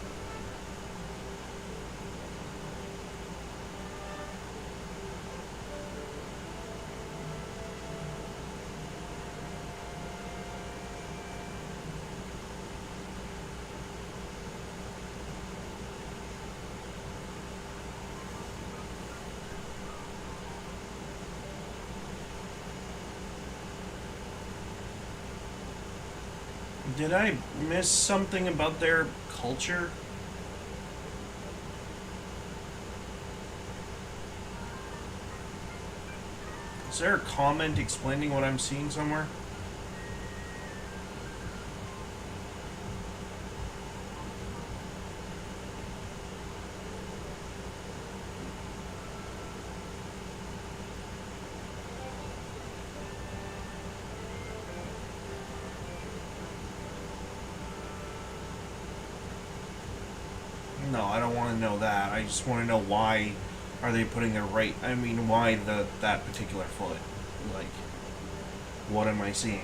Did I miss something about their culture? Is there a comment explaining what I'm seeing somewhere? No, I don't want to know that. I just want to know why are they putting their right... I mean, why that particular foot? Like, what am I seeing?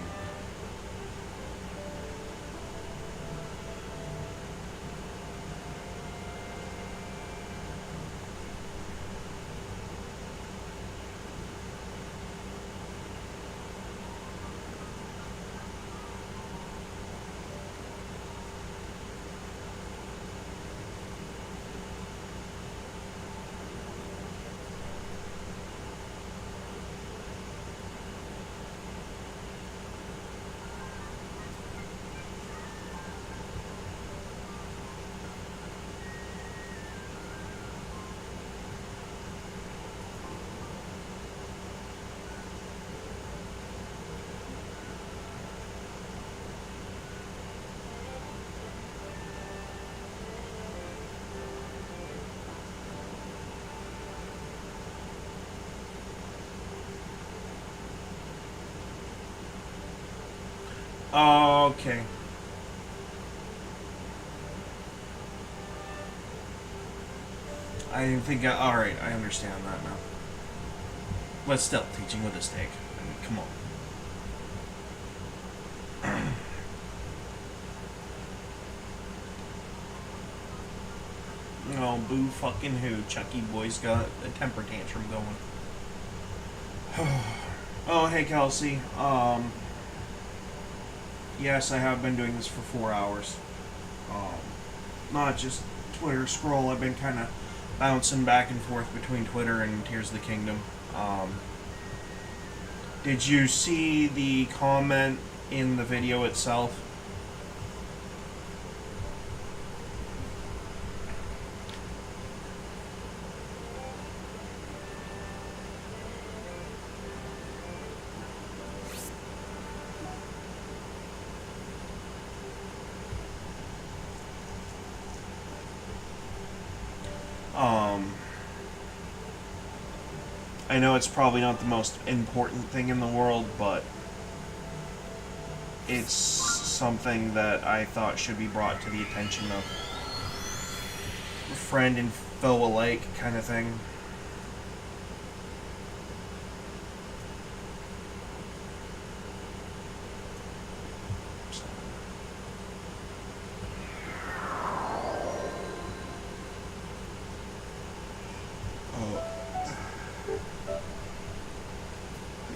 Okay. I think alright, I understand that now. But still, teaching with a stick. I mean, come on. Oh, boo fucking who. Chucky boy's got a temper tantrum going. Oh, hey, Kelsey. Yes, I have been doing this for 4 hours. Not just Twitter scroll. I've been kind of bouncing back and forth between Twitter and Tears of the Kingdom. Did you see the comment in the video itself? I know it's probably not the most important thing in the world, but it's something that I thought should be brought to the attention of friend and foe alike kind of thing.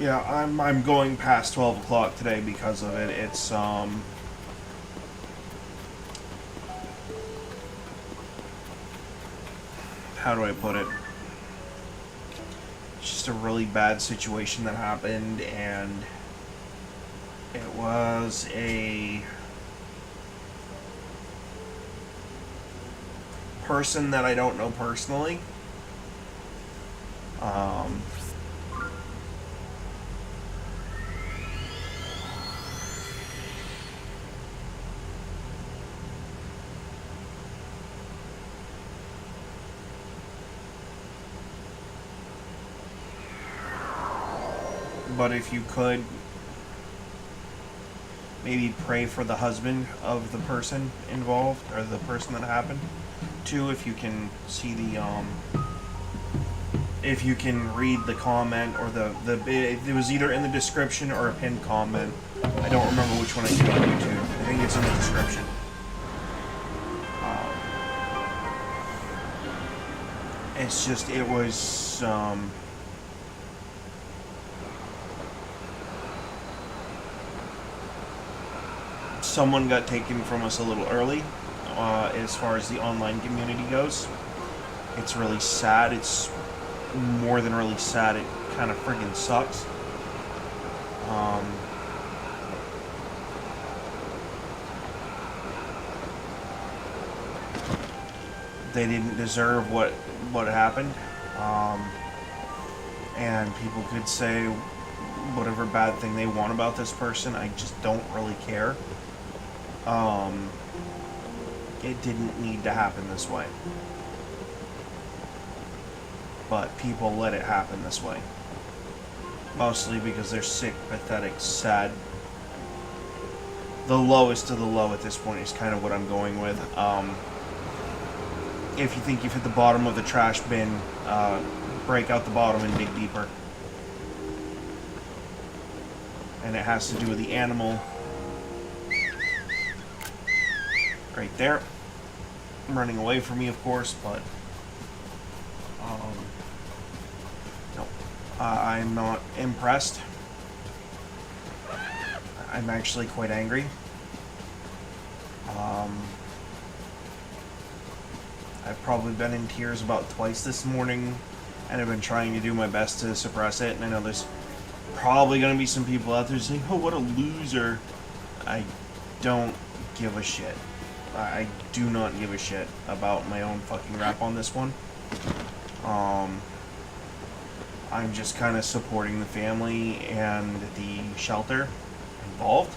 Yeah, I'm going past 12 o'clock today because of it. It's how do I put it? It's just a really bad situation that happened, and it was a person that I don't know personally. but if you could, maybe pray for the husband of the person involved, or the person that happened to, if you can see the, if you can read the comment, or it was either in the description or a pinned comment. I don't remember which one I see on YouTube. I think it's in the description. It's just, it was, someone got taken from us a little early, as far as the online community goes. It's really sad. It's more than really sad. It kind of friggin' sucks. They didn't deserve what happened, and people could say whatever bad thing they want about this person. I just don't really care. It didn't need to happen this way, but people let it happen this way, mostly because they're sick, pathetic, sad. The lowest of the low at this point is kind of what I'm going with. If you think you've hit the bottom of the trash bin, break out the bottom and dig deeper. And it has to do with the animal right there. Running away from me, of course, but no, I'm not impressed. I'm actually quite angry. I've probably been in tears about twice this morning, and I've been trying to do my best to suppress it, and I know there's probably going to be some people out there saying, oh, what a loser. I don't give a shit. I do not give a shit about my own fucking rap on this one. I'm just kind of supporting the family and the shelter involved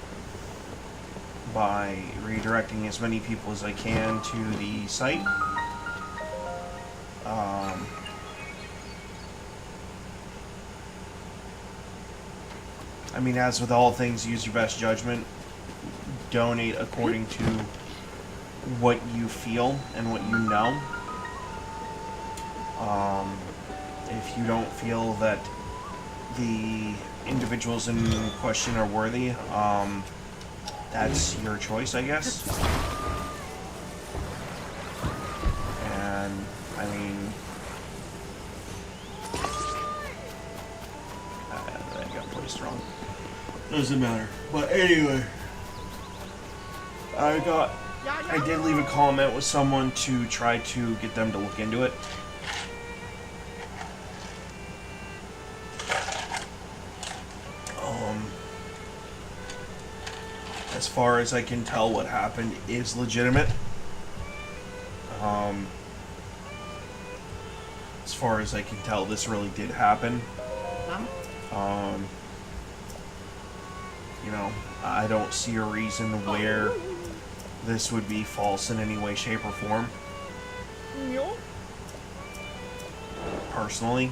by redirecting as many people as I can to the site. I mean, as with all things, use your best judgment. Donate according to what you feel and what you know. If you don't feel that the individuals in question are worthy, that's your choice, I guess. And, I mean, I got placed wrong. Doesn't matter. But anyway, I did leave a comment with someone to try to get them to look into it. As far as I can tell, what happened is legitimate. As far as I can tell, this really did happen. You know, I don't see a reason where this would be false in any way, shape, or form. Personally.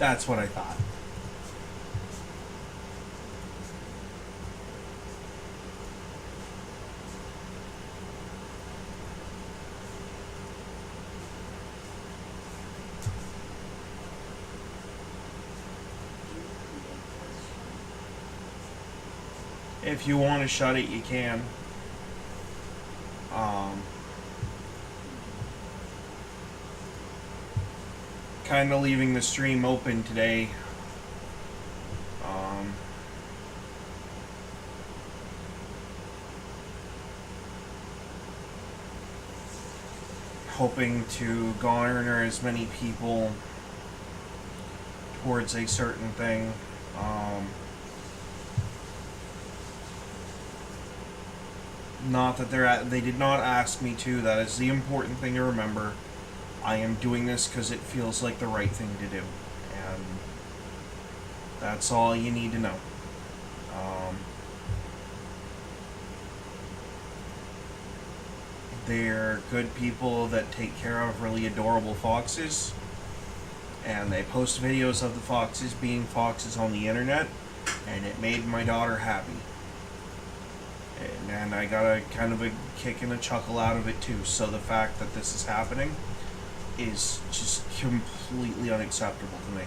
That's what I thought. If you want to shut it, you can. Kind of leaving the stream open today. Hoping to garner as many people towards a certain thing. Not that they did not ask me to. That is the important thing to remember. I am doing this because it feels like the right thing to do, and that's all you need to know. They're good people that take care of really adorable foxes, and they post videos of the foxes being foxes on the internet, and it made my daughter happy. And I got a kind of a kick and a chuckle out of it too. So the fact that this is happening is just completely unacceptable to me.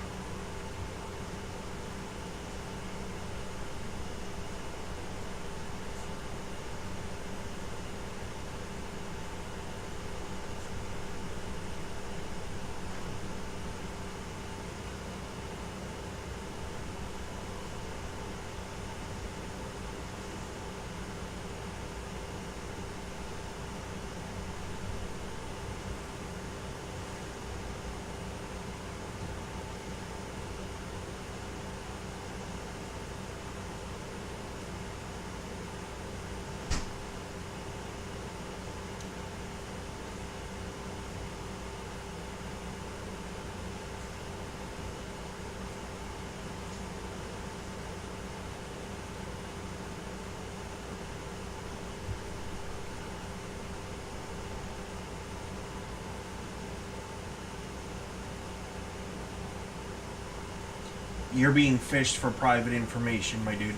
You're being fished for private information, my dude.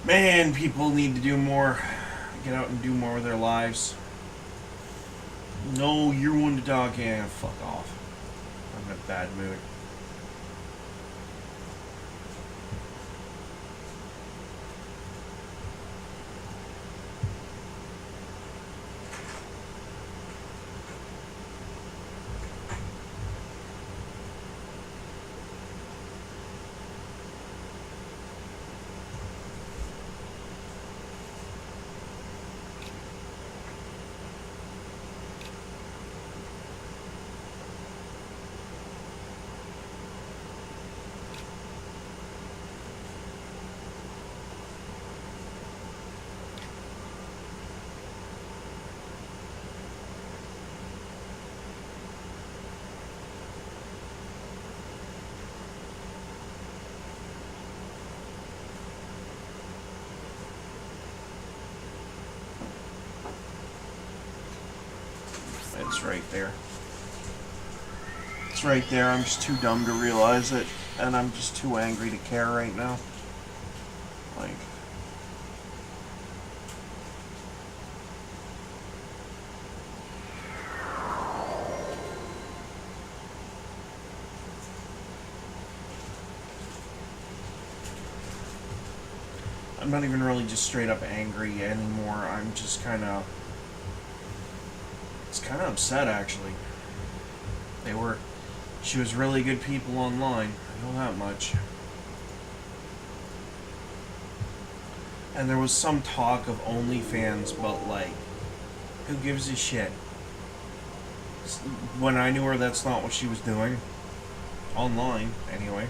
Man, people need to do more. Get out and do more with their lives. No, you're one to dog. Yeah, fuck off. I'm in a bad mood. It's right there. It's right there. I'm just too dumb to realize it, and I'm just too angry to care right now. Like... I'm not even really just straight up angry anymore. I'm just kind of... It's kind of upset, actually. She was really good people online. I know that much. And there was some talk of OnlyFans, but, like, who gives a shit? When I knew her, that's not what she was doing. Online, anyway.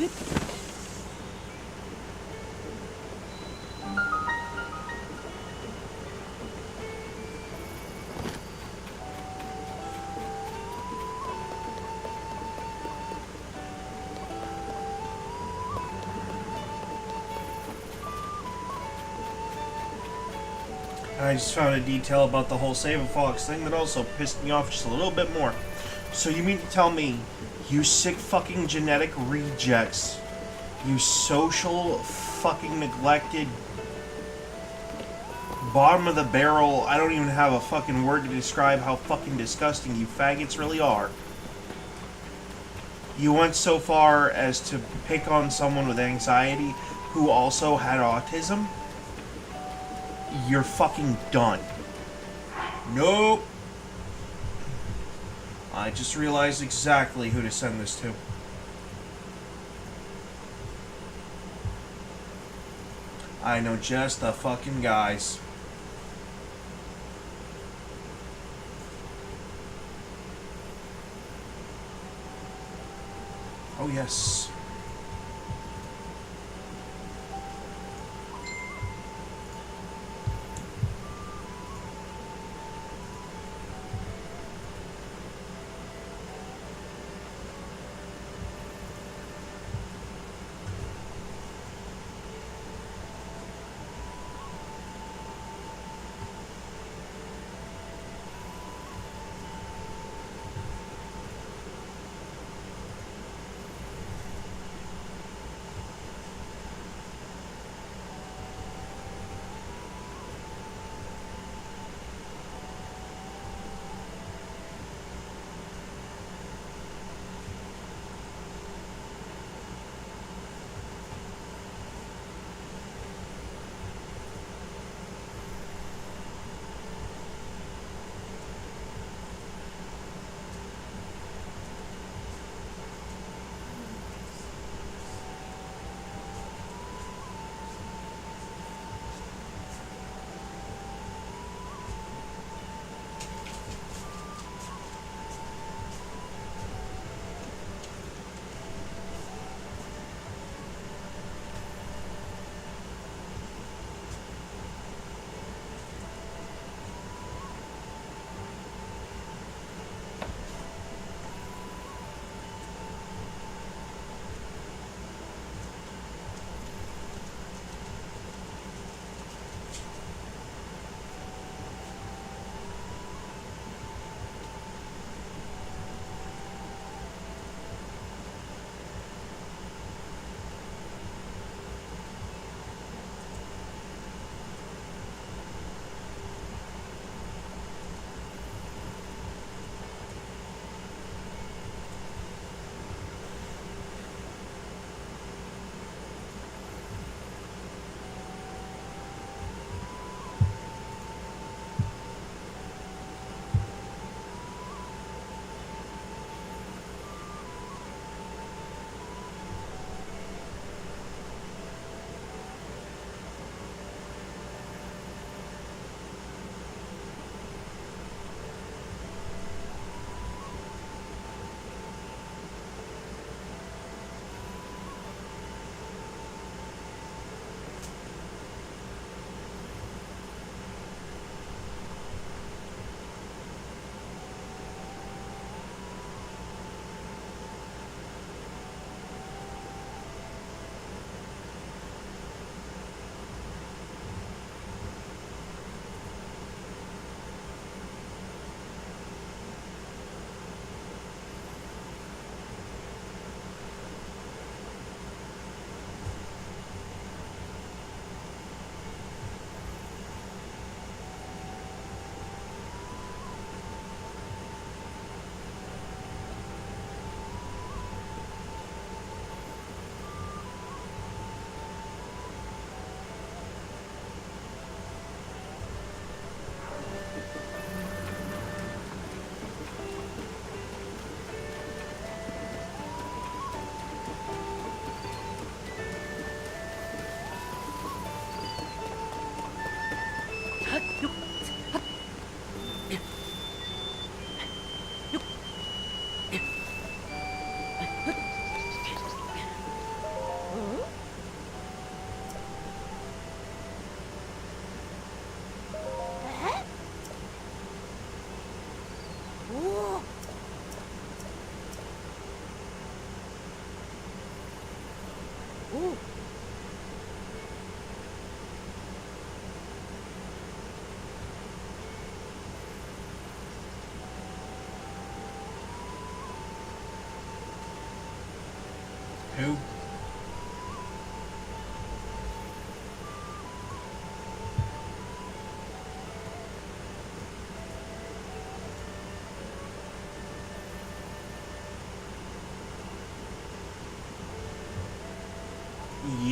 I just found a detail about the whole Save a Fox thing that also pissed me off just a little bit more. So you mean to tell me, you sick fucking genetic rejects, you social fucking neglected, bottom of the barrel, I don't even have a fucking word to describe how fucking disgusting you faggots really are. You went so far as to pick on someone with anxiety who also had autism? You're fucking done. Nope. I just realized exactly who to send this to. I know just the fucking guys. Oh yes.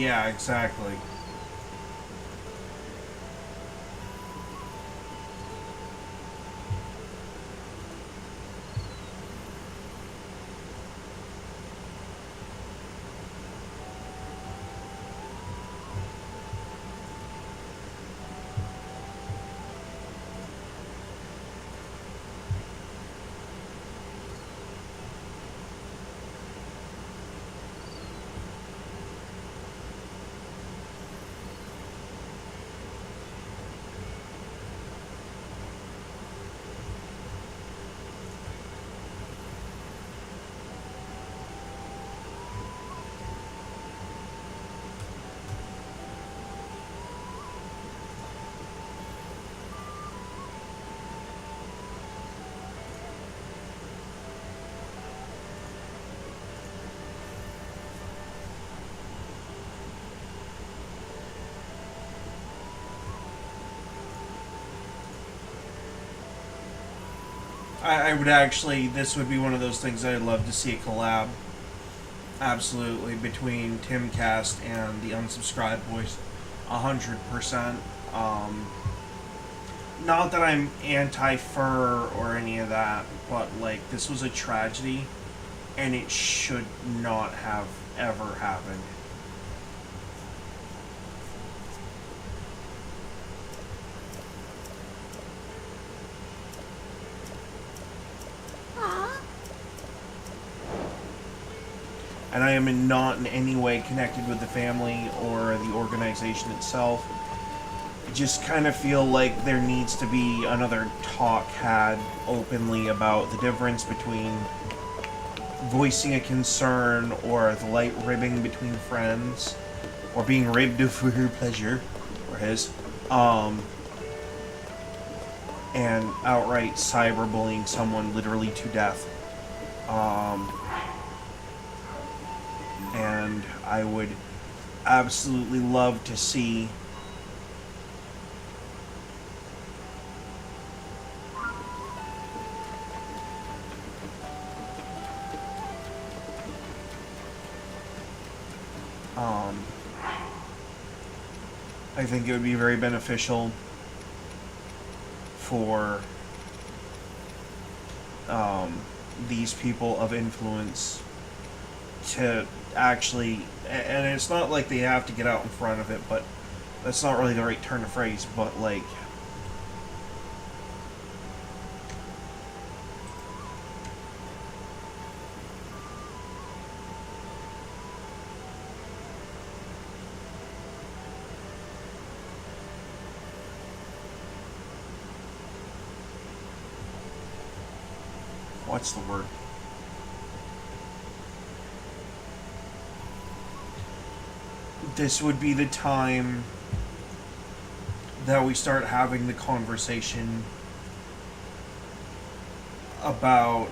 Yeah, exactly. I would actually, this would be one of those things I'd love to see a collab. Absolutely, between Timcast and the Unsubscribed Boys. 100%. Not that I'm anti-fur or any of that, but, like, this was a tragedy, and it should not have ever happened. And I am not in any way connected with the family or the organization itself. I just kind of feel like there needs to be another talk had openly about the difference between voicing a concern or the light ribbing between friends, or being ribbed for her pleasure, or his, and outright cyberbullying someone literally to death. And I would absolutely love to see I think it would be very beneficial for these people of influence to actually, and it's not like they have to get out in front of it, but that's not really the right turn of phrase, but like, what's the word? This would be the time that we start having the conversation about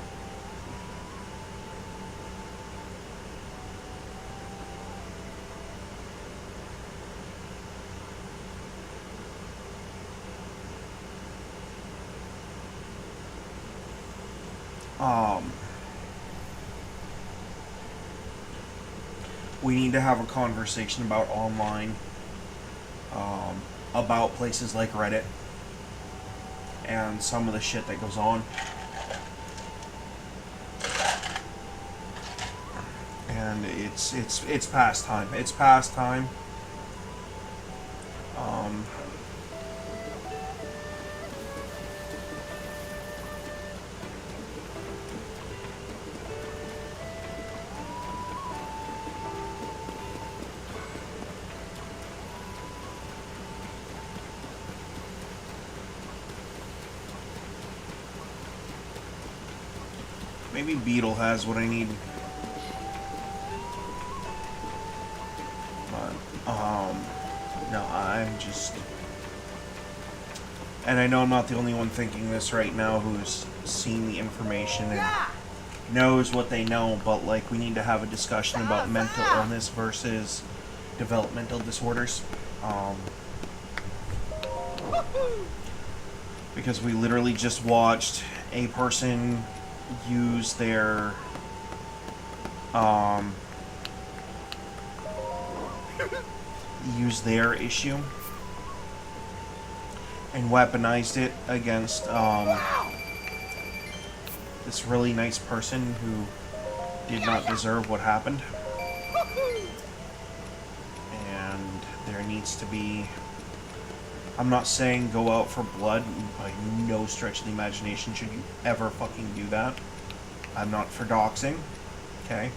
we need to have a conversation about online, about places like Reddit and some of the shit that goes on. And it's past time. It's past time. Maybe Beetle has what I need. But, no, I'm just... And I know I'm not the only one thinking this right now who's seen the information and knows what they know, but, like, we need to have a discussion about mental illness versus developmental disorders. Because we literally just watched a person use their used their issue and weaponized it against this really nice person who did not deserve what happened. And there needs to be... I'm not saying go out for blood. By no stretch of the imagination should you ever fucking do that. I'm not for doxing. Okay?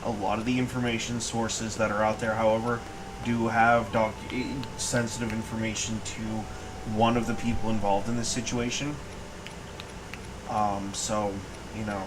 A lot of the information sources that are out there, however, do have sensitive information to one of the people involved in this situation. So, you know...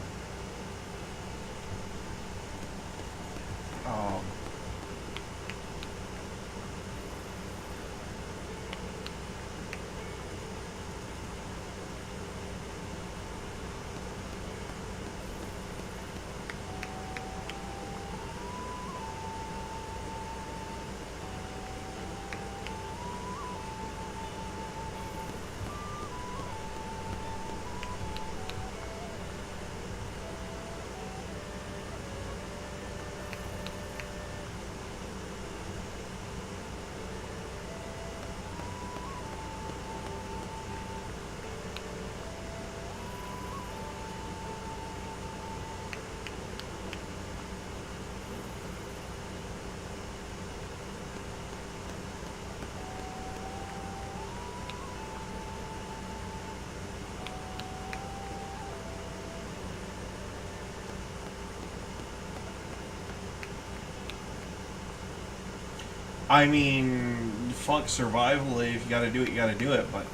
I mean, fuck survival. If you gotta do it, you gotta do it, but...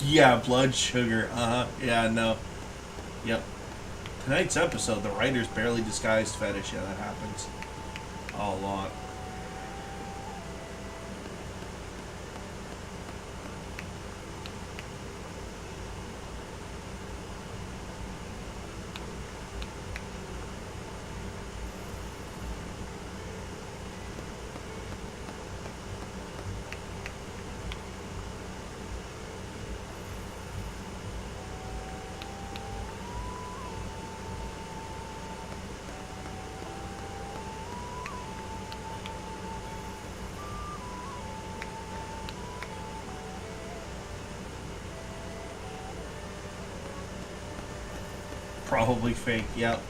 Yeah, blood sugar. Yeah, no. Yep. Tonight's episode, the writer's barely disguised fetish. Yeah, that happens a lot. Probably fake, yep.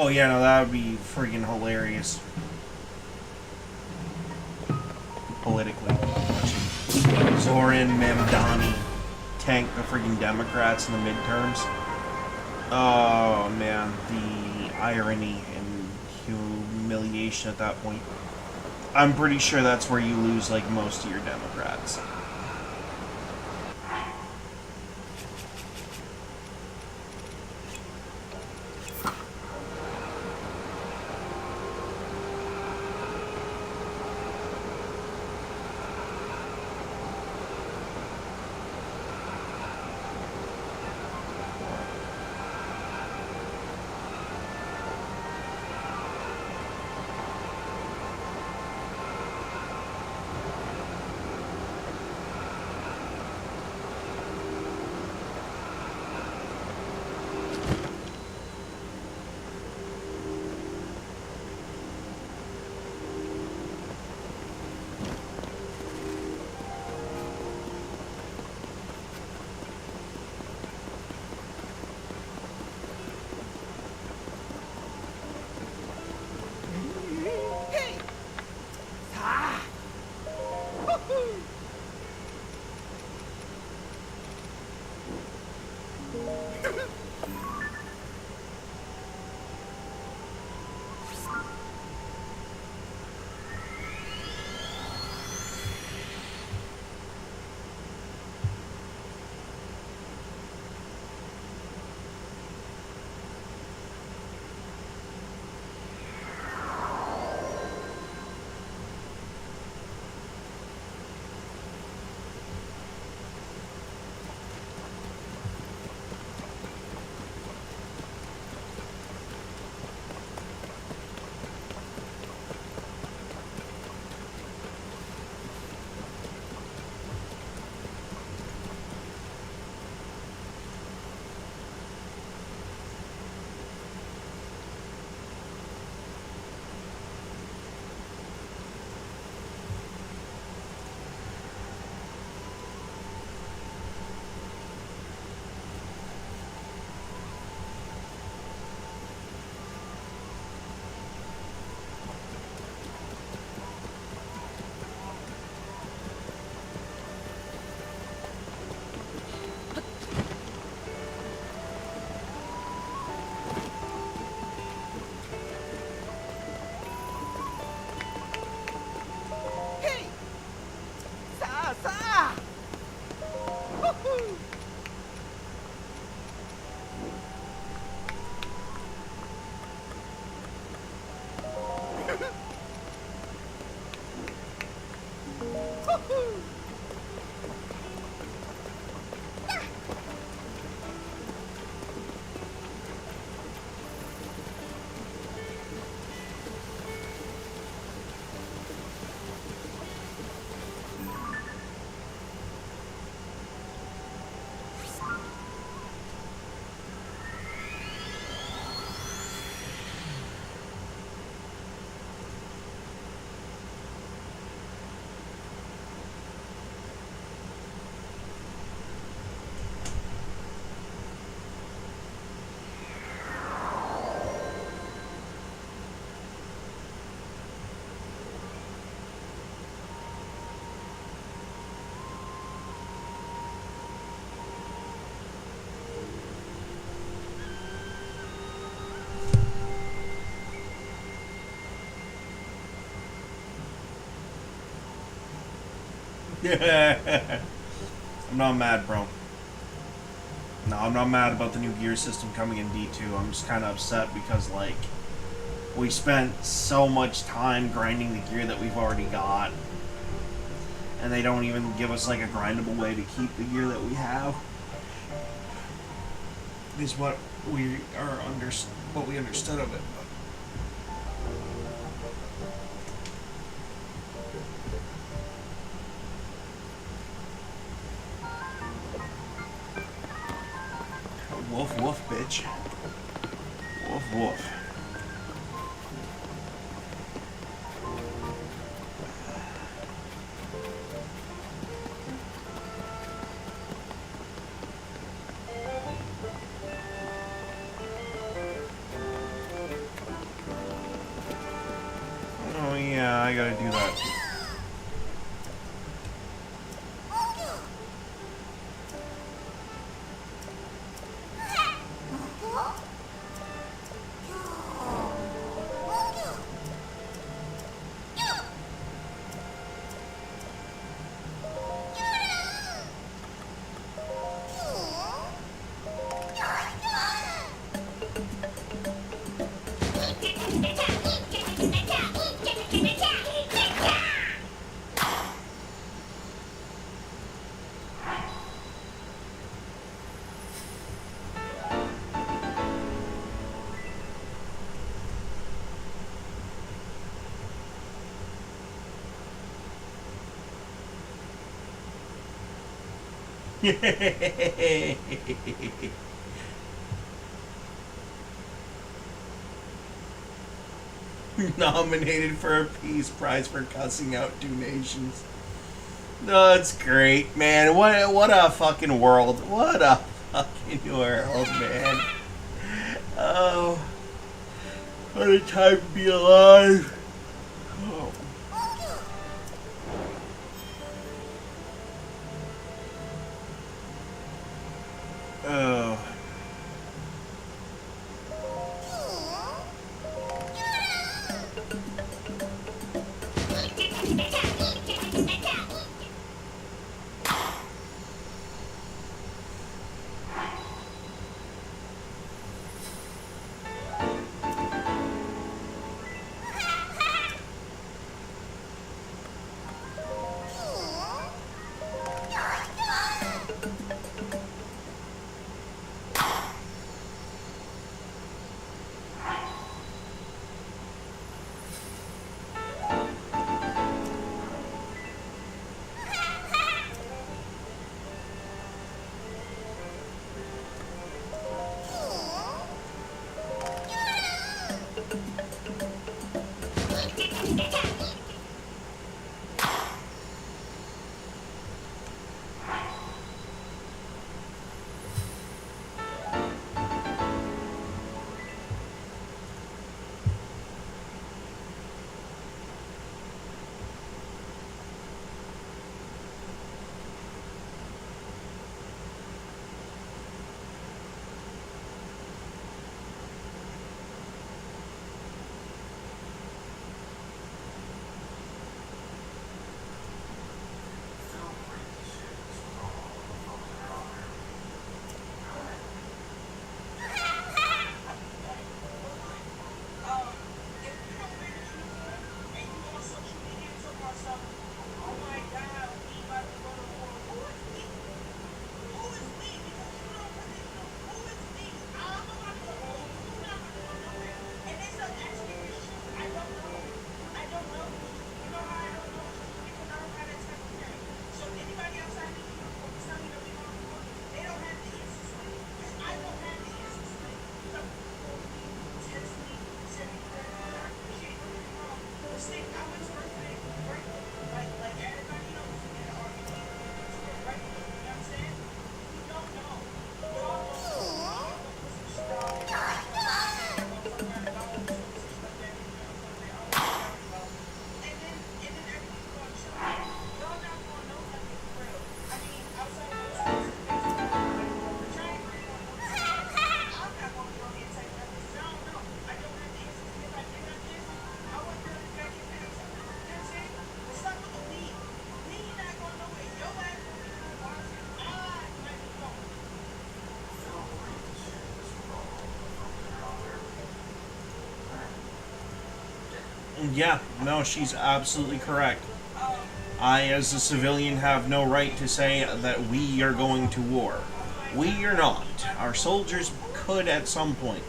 Oh yeah, no, that would be freaking hilarious. Politically. Watching Zoran Mamdani tank the freaking Democrats in the midterms. Oh man, the irony and humiliation at that point. I'm pretty sure that's where you lose like most of your Democrats. I'm not mad, bro. No, I'm not mad about the new gear system coming in D2. I'm just kind of upset because, like, we spent so much time grinding the gear that we've already got. And they don't even give us, like, a grindable way to keep the gear that we have. Is what we understood of it. Woof woof, bitch. Woof woof. Oh yeah, I gotta do that. Nominated for a Peace Prize for cussing out two nations. No, it's great, man. What a fucking world. What a fucking world, man. Oh, what a time to be alive. Oh. Oh. Yeah, no, she's absolutely correct. I, as a civilian, have no right to say that we are going to war. We are not. Our soldiers could at some point.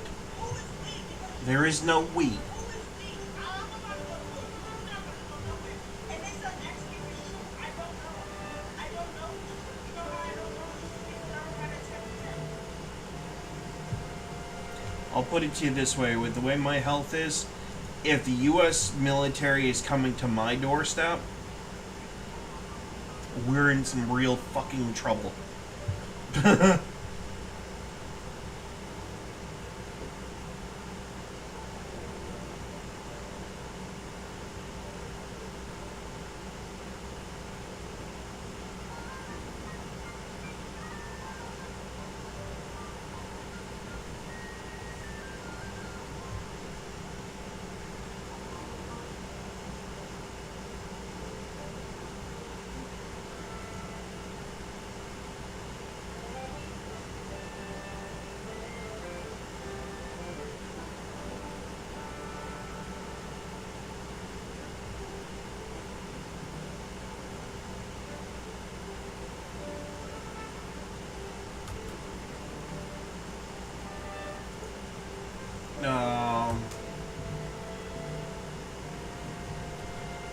There is no we. I'll put it to you this way, with the way my health is, if the US military is coming to my doorstep, we're in some real fucking trouble.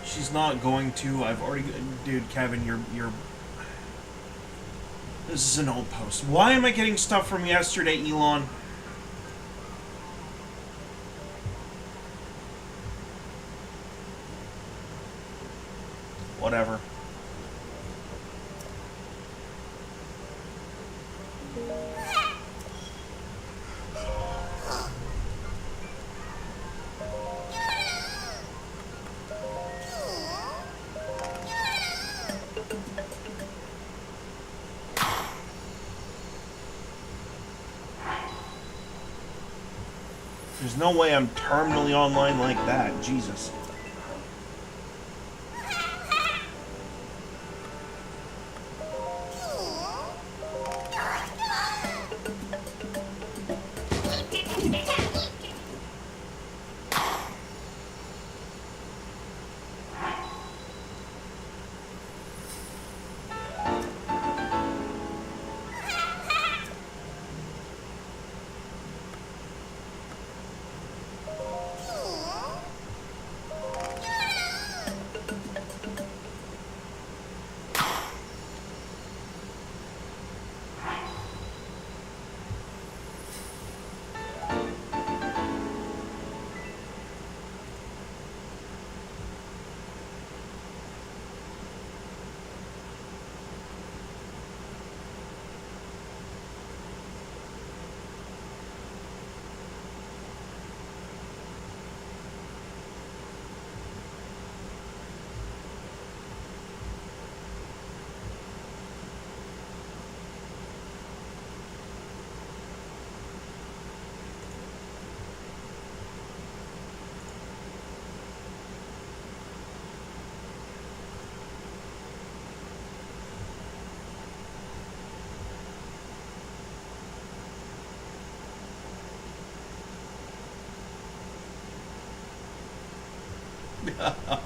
She's not going to. I've already... Dude, Kevin, you're... This is an old post. Why am I getting stuff from yesterday, Elon? Whatever. There's no way I'm terminally online like that. Jesus.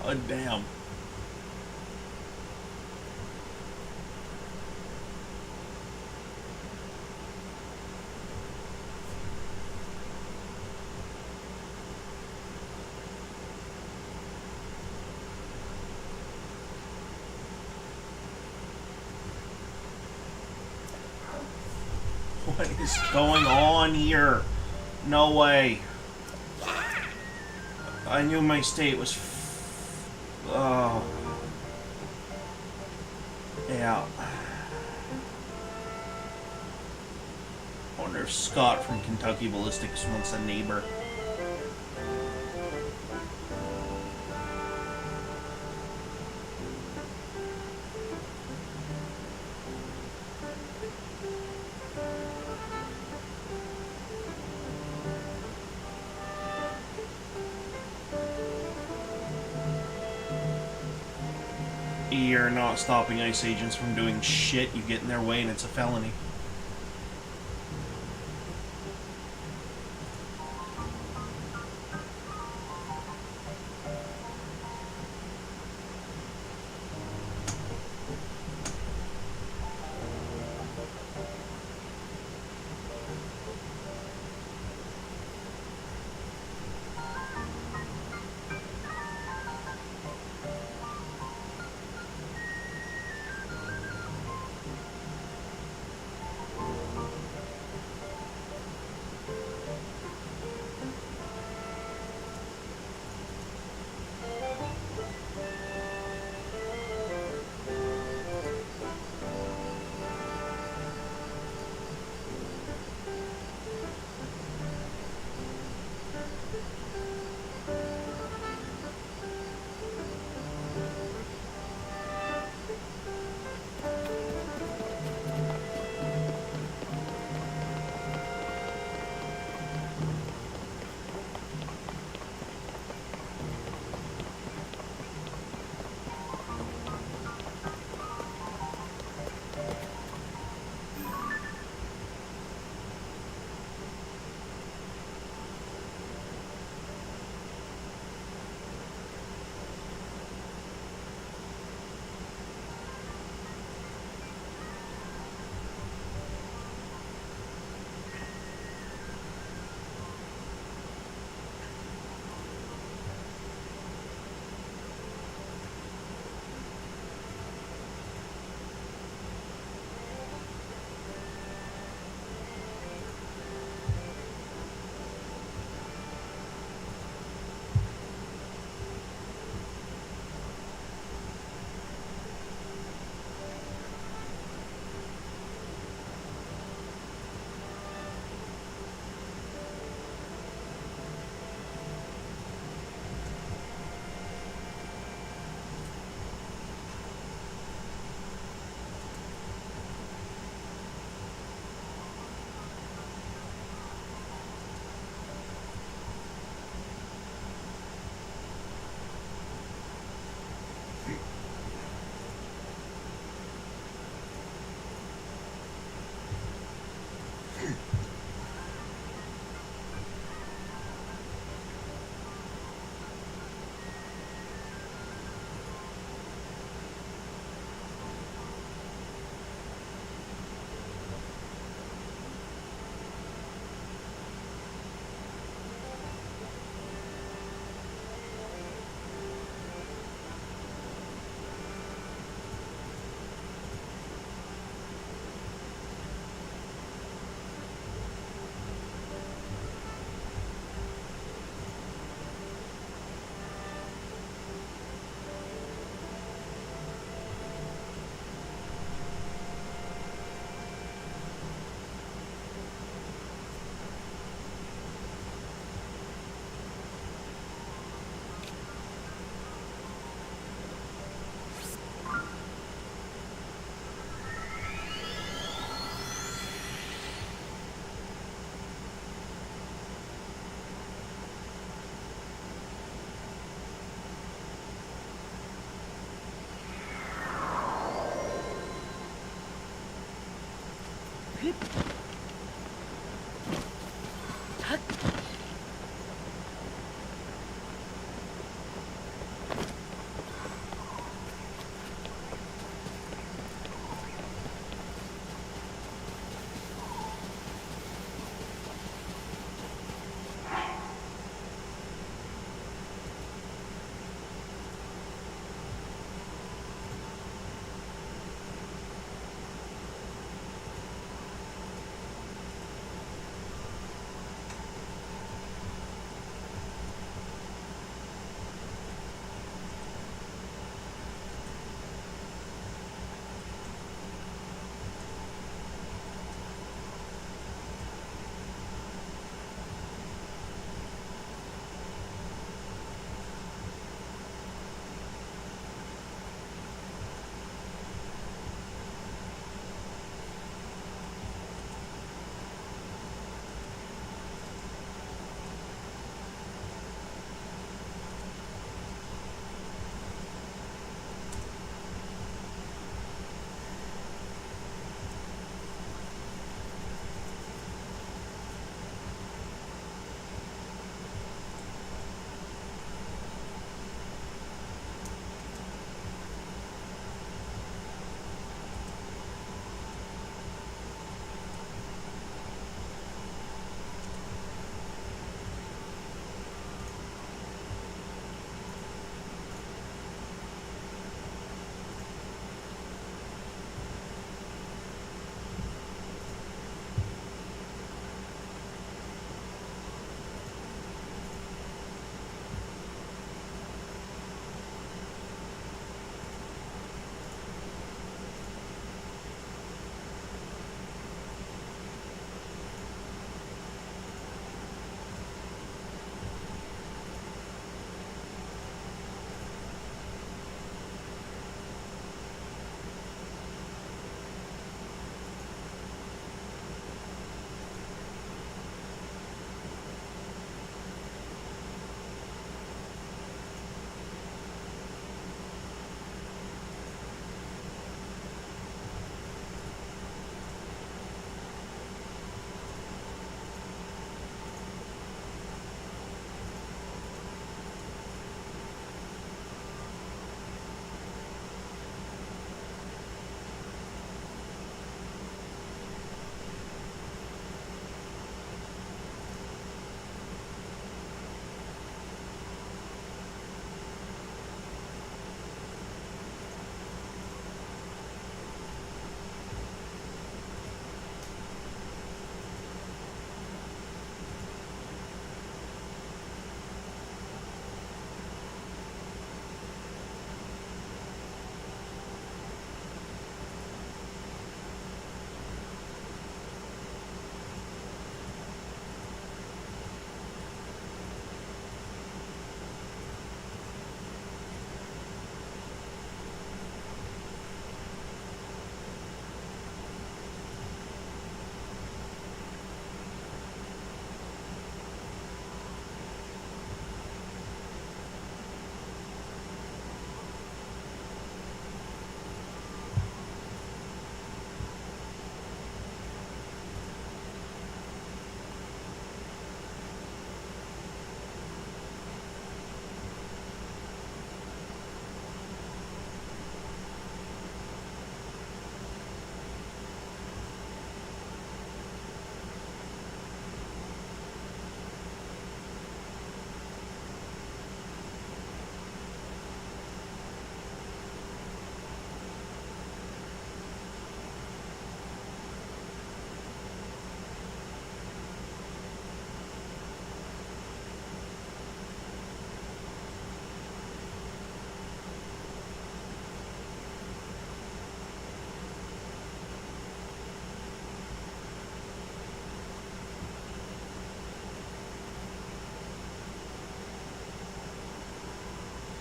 Oh, damn. What is going on here? No way. I knew my state was... Oh. Yeah. I wonder if Scott from Kentucky Ballistics wants a neighbor. You're not stopping ICE agents from doing shit. You get in their way and it's a felony.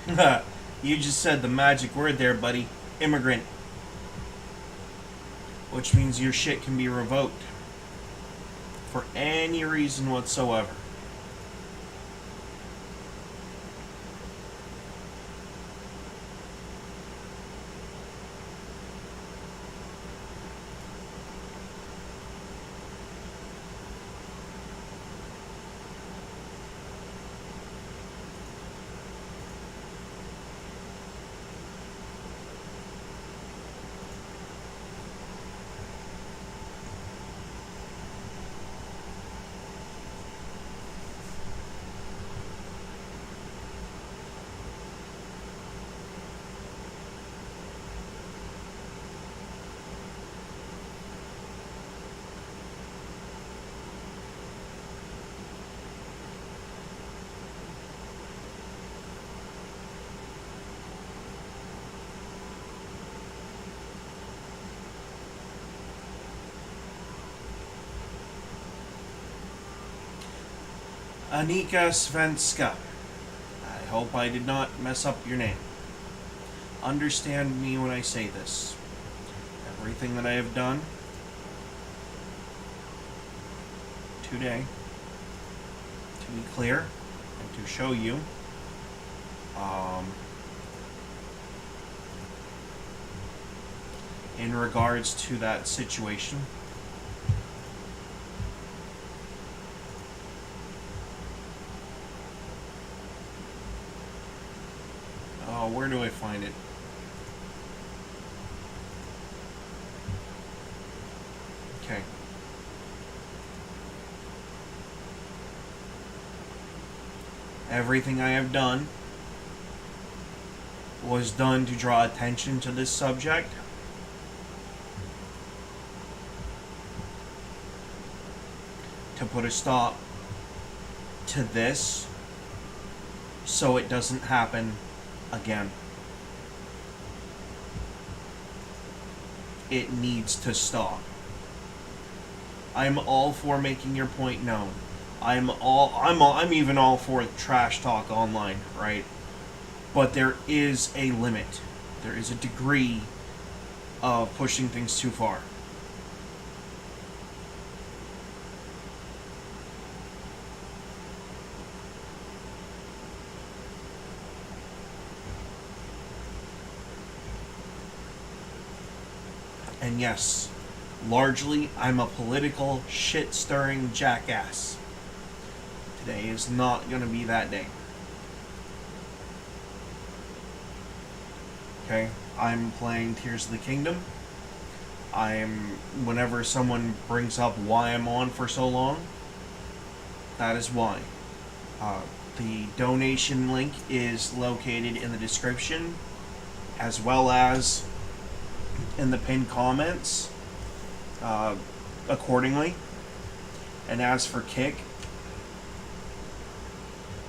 You just said the magic word there, buddy. Immigrant. Which means your shit can be revoked. For any reason whatsoever. Anika Svenska. I hope I did not mess up your name. Understand me when I say this. Everything that I have done today, to be clear, and to show you, in regards to that situation, where do I find it? Okay. Everything I have done was done to draw attention to this subject. To put a stop to this so it doesn't happen again. It needs to stop. I'm all for making your point known. I'm even all for trash talk online, right? But there is a limit. There is a degree of pushing things too far. And yes, largely, I'm a political shit-stirring jackass. Today is not going to be that day. Okay? I'm playing Tears of the Kingdom. Whenever someone brings up why I'm on for so long, that is why. The donation link is located in the description, as well as in the pinned comments, accordingly. And as for Kick,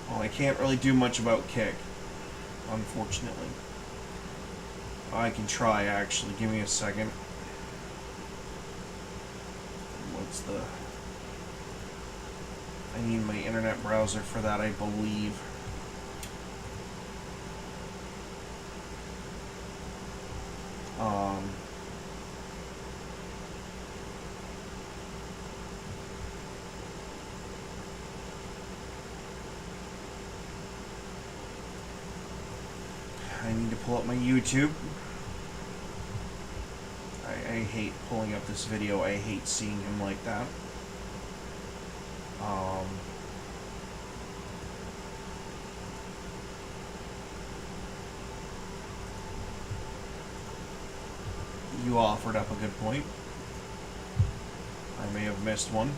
well, I can't really do much about Kick, unfortunately. I can try, actually. Give me a second. I need my internet browser for that, I believe. I need to pull up my YouTube. I hate pulling up this video. I hate seeing him like that. You offered up a good point. I may have missed one.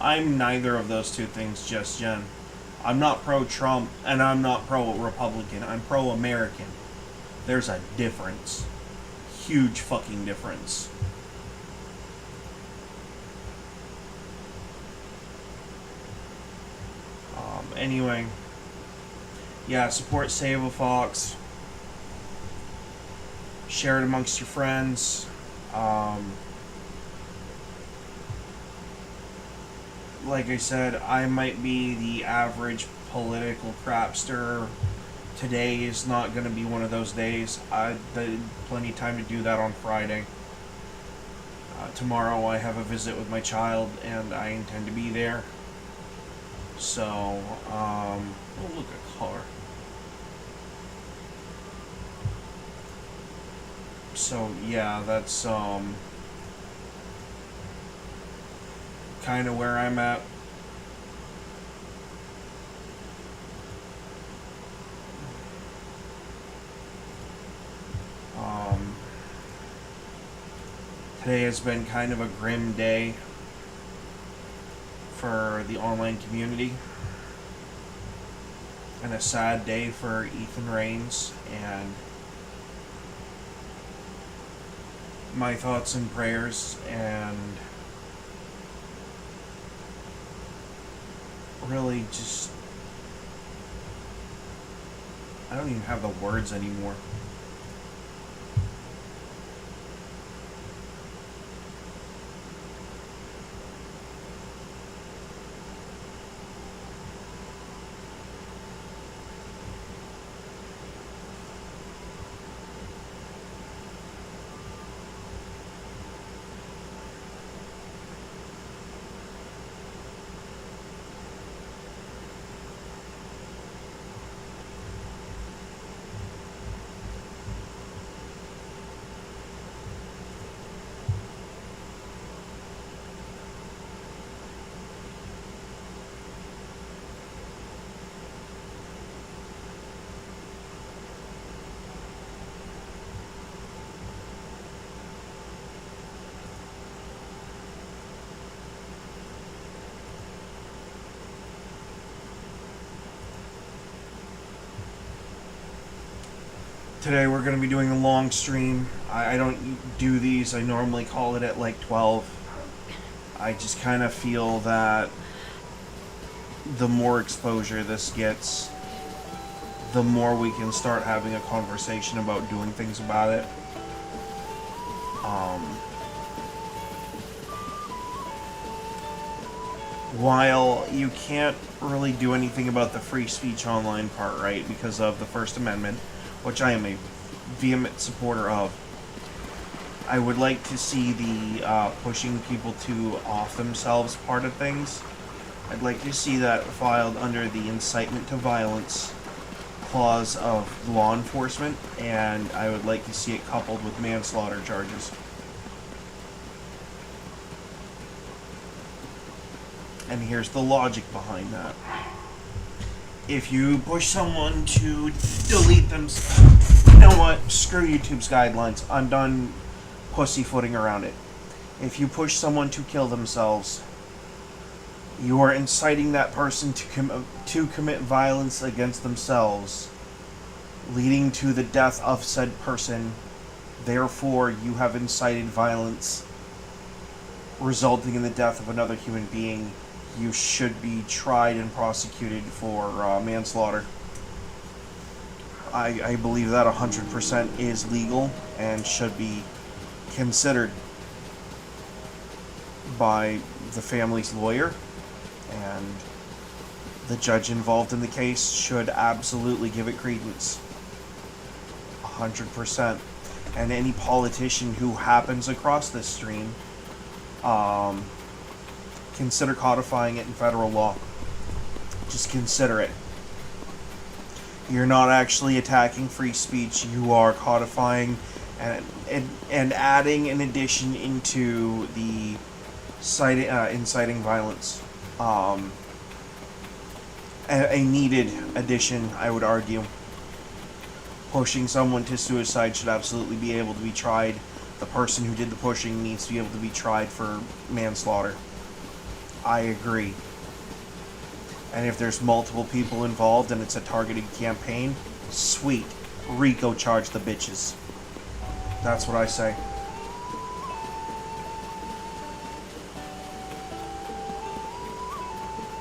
I'm neither of those two things, just Jen. I'm not pro-Trump, and I'm not pro-Republican. I'm pro-American. There's a difference. Huge fucking difference. Anyway. Yeah, support Save a Fox. Share it amongst your friends. Like I said, I might be the average political crapster. Today is not going to be one of those days. I had plenty of time to do that on Friday. Tomorrow I have a visit with my child, and I intend to be there. So, oh, look, a car. So, yeah, that's, kind of where I'm at. Today has been kind of a grim day for the online community, and a sad day for Ethan Rains, and my thoughts and prayers, and really just, I don't even have the words anymore. Today we're going to be doing a long stream. I don't do these. I normally call it at like 12. I just kind of feel that the more exposure this gets, the more we can start having a conversation about doing things about it. While you can't really do anything about the free speech online part, right, because of the First Amendment, which I am a vehement supporter of, I would like to see the pushing people to off themselves part of things. I'd like to see that filed under the incitement to violence clause of law enforcement, and I would like to see it coupled with manslaughter charges. And here's the logic behind that. If you push someone to delete them, you know what? Screw YouTube's guidelines. I'm done pussyfooting around it. If you push someone to kill themselves, you are inciting that person to commit violence against themselves, leading to the death of said person. Therefore, you have incited violence, resulting in the death of another human being. You should be tried and prosecuted for manslaughter. I believe that 100% is legal and should be considered by the family's lawyer, and the judge involved in the case should absolutely give it credence. 100%. And any politician who happens across this stream, consider codifying it in federal law. Just consider it. You're not actually attacking free speech. You are codifying and adding an addition into the inciting violence. A needed addition, I would argue. Pushing someone to suicide should absolutely be able to be tried. The person who did the pushing needs to be able to be tried for manslaughter. I agree. And if there's multiple people involved and it's a targeted campaign, sweet. Rico charge the bitches. That's what I say.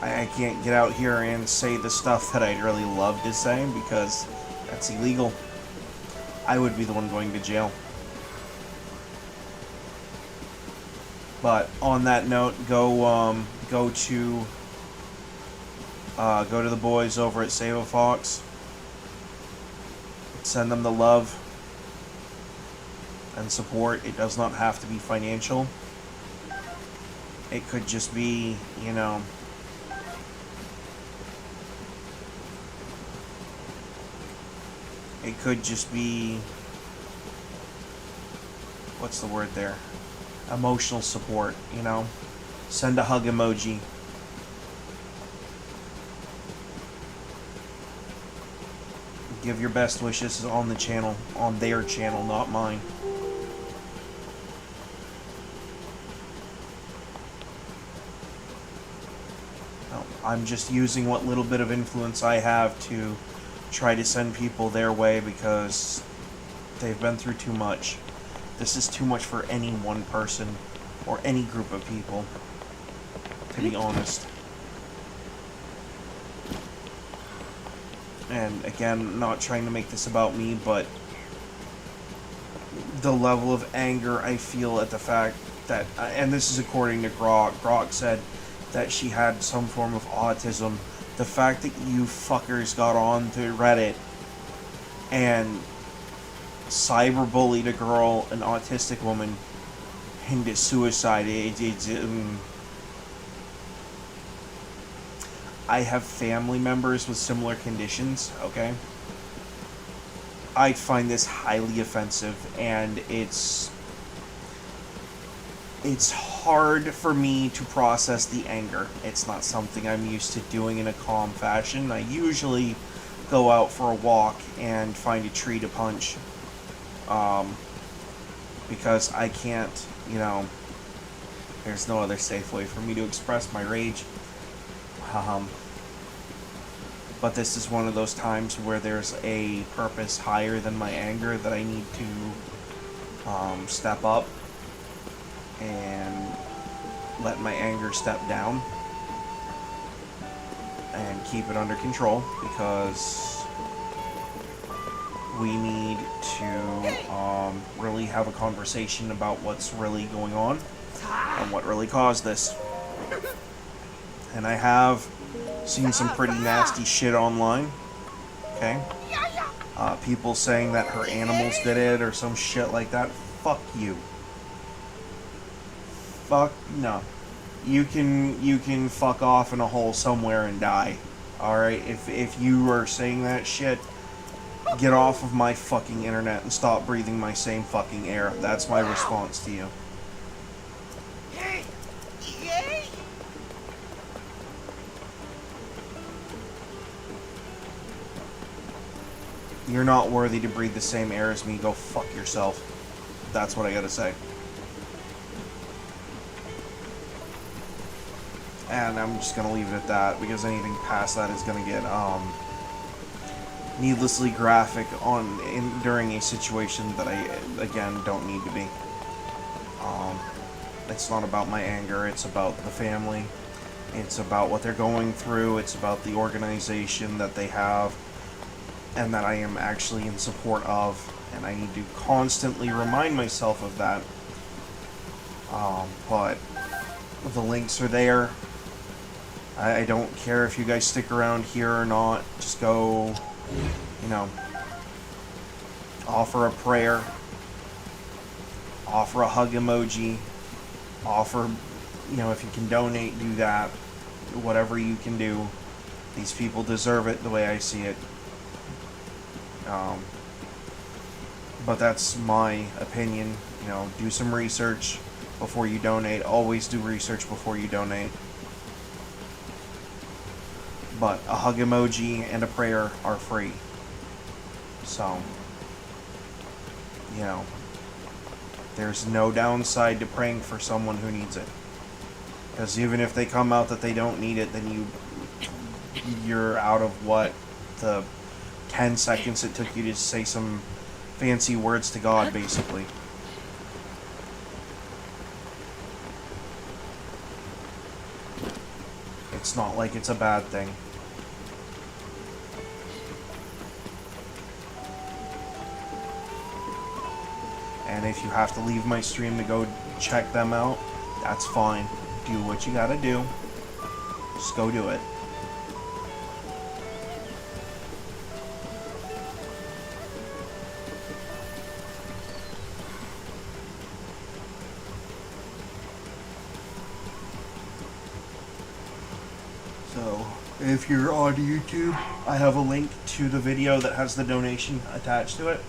I can't get out here and say the stuff that I'd really love to say because that's illegal. I would be the one going to jail. But on that note, go to the boys over at Save a Fox. Send them the love and support. It does not have to be financial. It could just be, you know, it could just be, what's the word there? Emotional support, you know? Send a hug emoji. Give your best wishes on the channel, on their channel, not mine. No, I'm just using what little bit of influence I have to try to send people their way because they've been through too much. This is too much for any one person or any group of people, to be honest. And again, not trying to make this about me, but the level of anger I feel at the fact that, and this is according to Grok. Grok said that she had some form of autism. The fact that you fuckers got on to Reddit and cyberbullied a girl, an autistic woman, into suicide, I have family members with similar conditions, okay? I find this highly offensive, and it's hard for me to process the anger. It's not something I'm used to doing in a calm fashion. I usually go out for a walk and find a tree to punch, because I can't, you know, there's no other safe way for me to express my rage. But this is one of those times where there's a purpose higher than my anger that I need to step up and let my anger step down and keep it under control, because we need to really have a conversation about what's really going on and what really caused this. And I have seen some pretty nasty shit online, okay? People saying that her animals did it or some shit like that. Fuck you. Fuck no. You can fuck off in a hole somewhere and die. Alright? If you are saying that shit, get off of my fucking internet and stop breathing my same fucking air. That's my response to you. You're not worthy to breathe the same air as me. Go fuck yourself. That's what I gotta say. And I'm just gonna leave it at that, because anything past that is gonna get needlessly graphic during a situation that I, again, don't need to be. It's not about my anger. It's about the family. It's about what they're going through. It's about the organization that they have and that I am actually in support of, and I need to constantly remind myself of that. But the links are there. I don't care if you guys stick around here or not. Just go, you know, offer a prayer, offer a hug emoji, offer, you know, if you can donate, do that. Whatever you can do. These people deserve it the way I see it. But that's my opinion. You know, do some research before you donate. Always do research before you donate. But a hug emoji and a prayer are free. So, you know, there's no downside to praying for someone who needs it. Because even if they come out that they don't need it, then you're out of what, the 10 seconds it took you to say some fancy words to God, basically. It's not like it's a bad thing. And if you have to leave my stream to go check them out, that's fine. Do what you gotta do. Just go do it. So, if you're on YouTube, I have a link to the video that has the donation attached to it.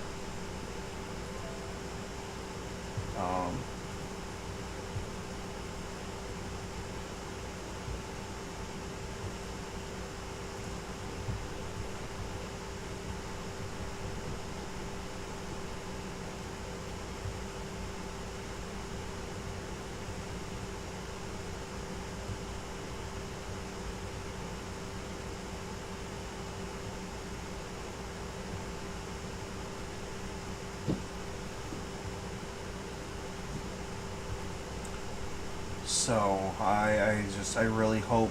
So, I really hope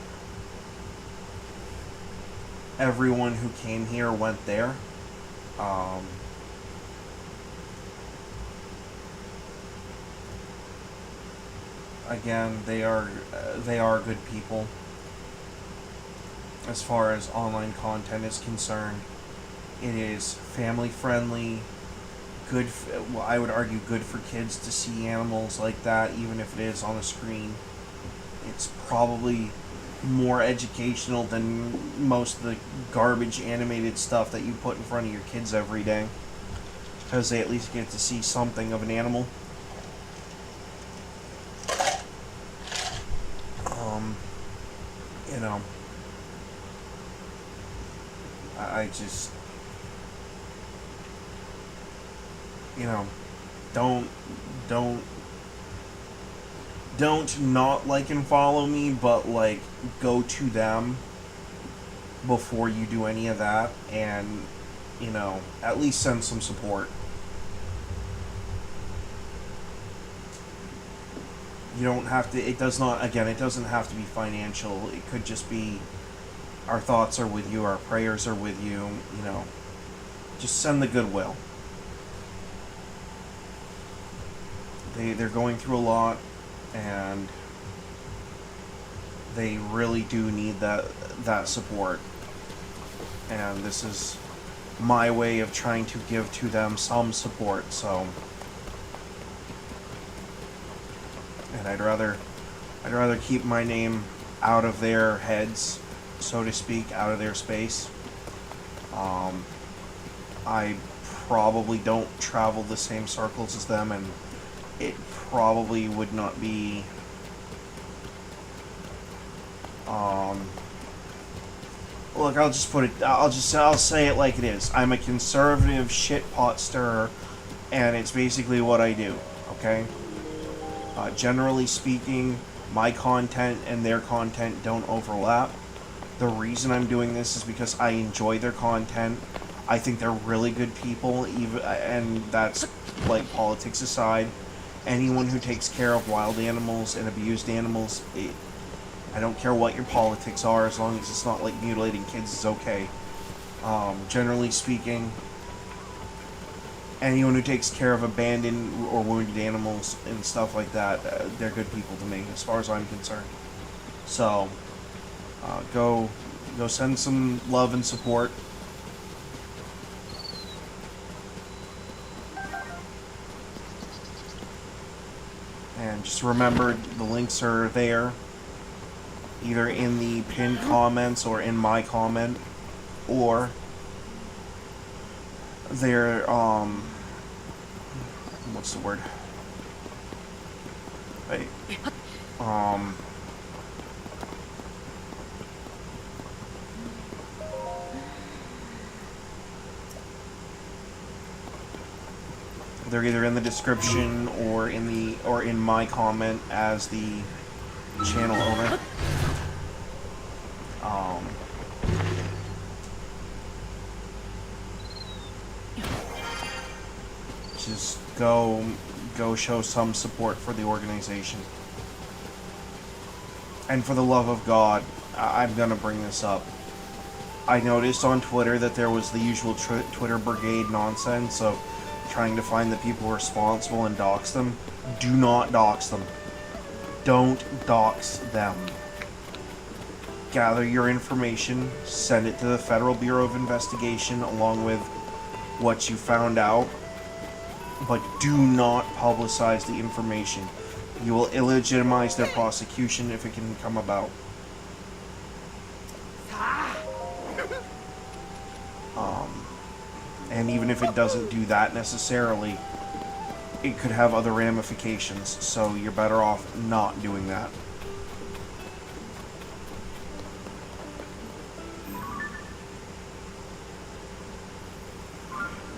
everyone who came here went there. Again, they are good people as far as online content is concerned. It is family friendly, good, well, I would argue good for kids to see animals like that, even if it is on a screen. It's probably more educational than most of the garbage animated stuff that you put in front of your kids every day, because they at least get to see something of an animal. You know, I just, you know, don't not like and follow me, but like go to them before you do any of that, and you know, at least send some support. You don't have to, it doesn't have to be financial. It could just be our thoughts are with you, our prayers are with you, you know. Just send the goodwill. They're going through a lot, and they really do need that support. And this is my way of trying to give to them some support, so. And I'd rather keep my name out of their heads, so to speak, out of their space. I probably don't travel the same circles as them, and it probably would not be look, I'll say it like it is. I'm a conservative shit pot stirrer, and it's basically what I do, okay? Generally speaking, my content and their content don't overlap. The reason I'm doing this is because I enjoy their content. I think they're really good people, and that's, like, politics aside. Anyone who takes care of wild animals and abused animals, I don't care what your politics are, as long as it's not like mutilating kids is okay. Generally speaking, anyone who takes care of abandoned or wounded animals and stuff like that, they're good people to me, as far as I'm concerned. So, go send some love and support. And just remember, the links are there, either in the pinned comments or in my comment, or they're, what's the word? Wait. They're either in the description or in my comment as the channel owner. Just go show some support for the organization. And for the love of God, I'm gonna bring this up. I noticed on Twitter that there was the usual Twitter brigade nonsense of trying to find the people responsible and dox them. Do not dox them. Don't dox them. Gather your information, send it to the Federal Bureau of Investigation along with what you found out, but do not publicize the information. You will illegitimize their prosecution if it can come about. And even if it doesn't do that necessarily, it could have other ramifications, so you're better off not doing that.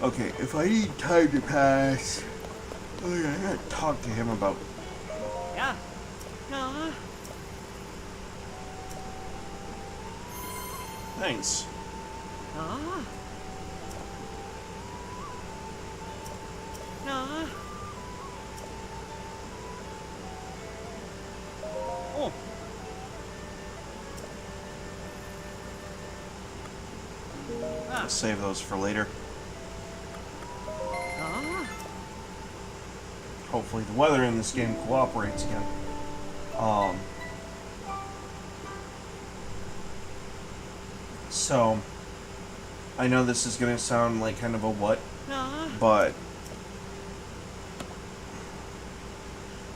Okay, if I need time to pass, I gotta talk to him about... Yeah. No. Thanks. No. No. Oh. I'll save those for later. Hopefully the weather in this game cooperates again. So, I know this is going to sound like kind of a what, but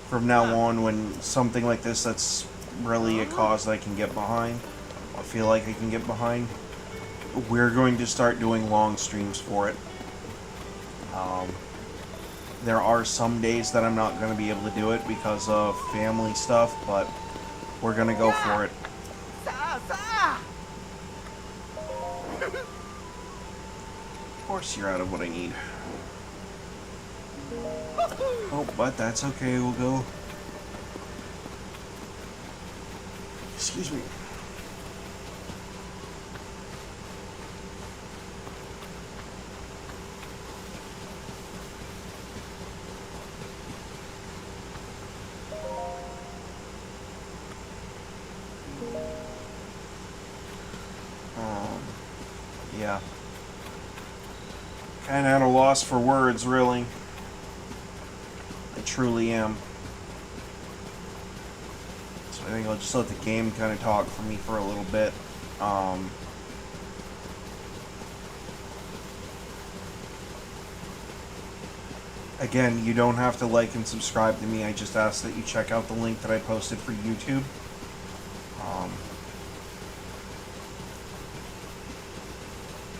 from now on, when something like this that's really a cause that I can get behind, I feel like I can get behind, we're going to start doing long streams for it. There are some days that I'm not going to be able to do it because of family stuff, but we're going to go for it. Of course you're out of what I need. Oh, but that's okay, we'll go. Excuse me. Yeah. Kinda at a loss for words, really. I truly am. So I think I'll just let the game kind of talk for me for a little bit. Again, you don't have to like and subscribe to me. I just ask that you check out the link that I posted for YouTube.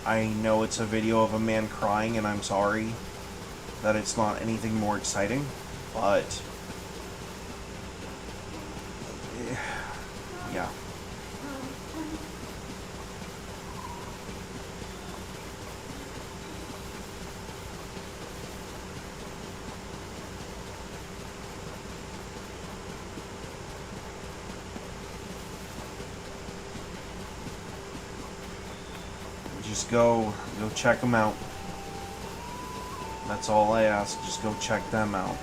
I know it's a video of a man crying, and I'm sorry that it's not anything more exciting, but yeah. Just go check them out. That's all I ask. Just go check them out.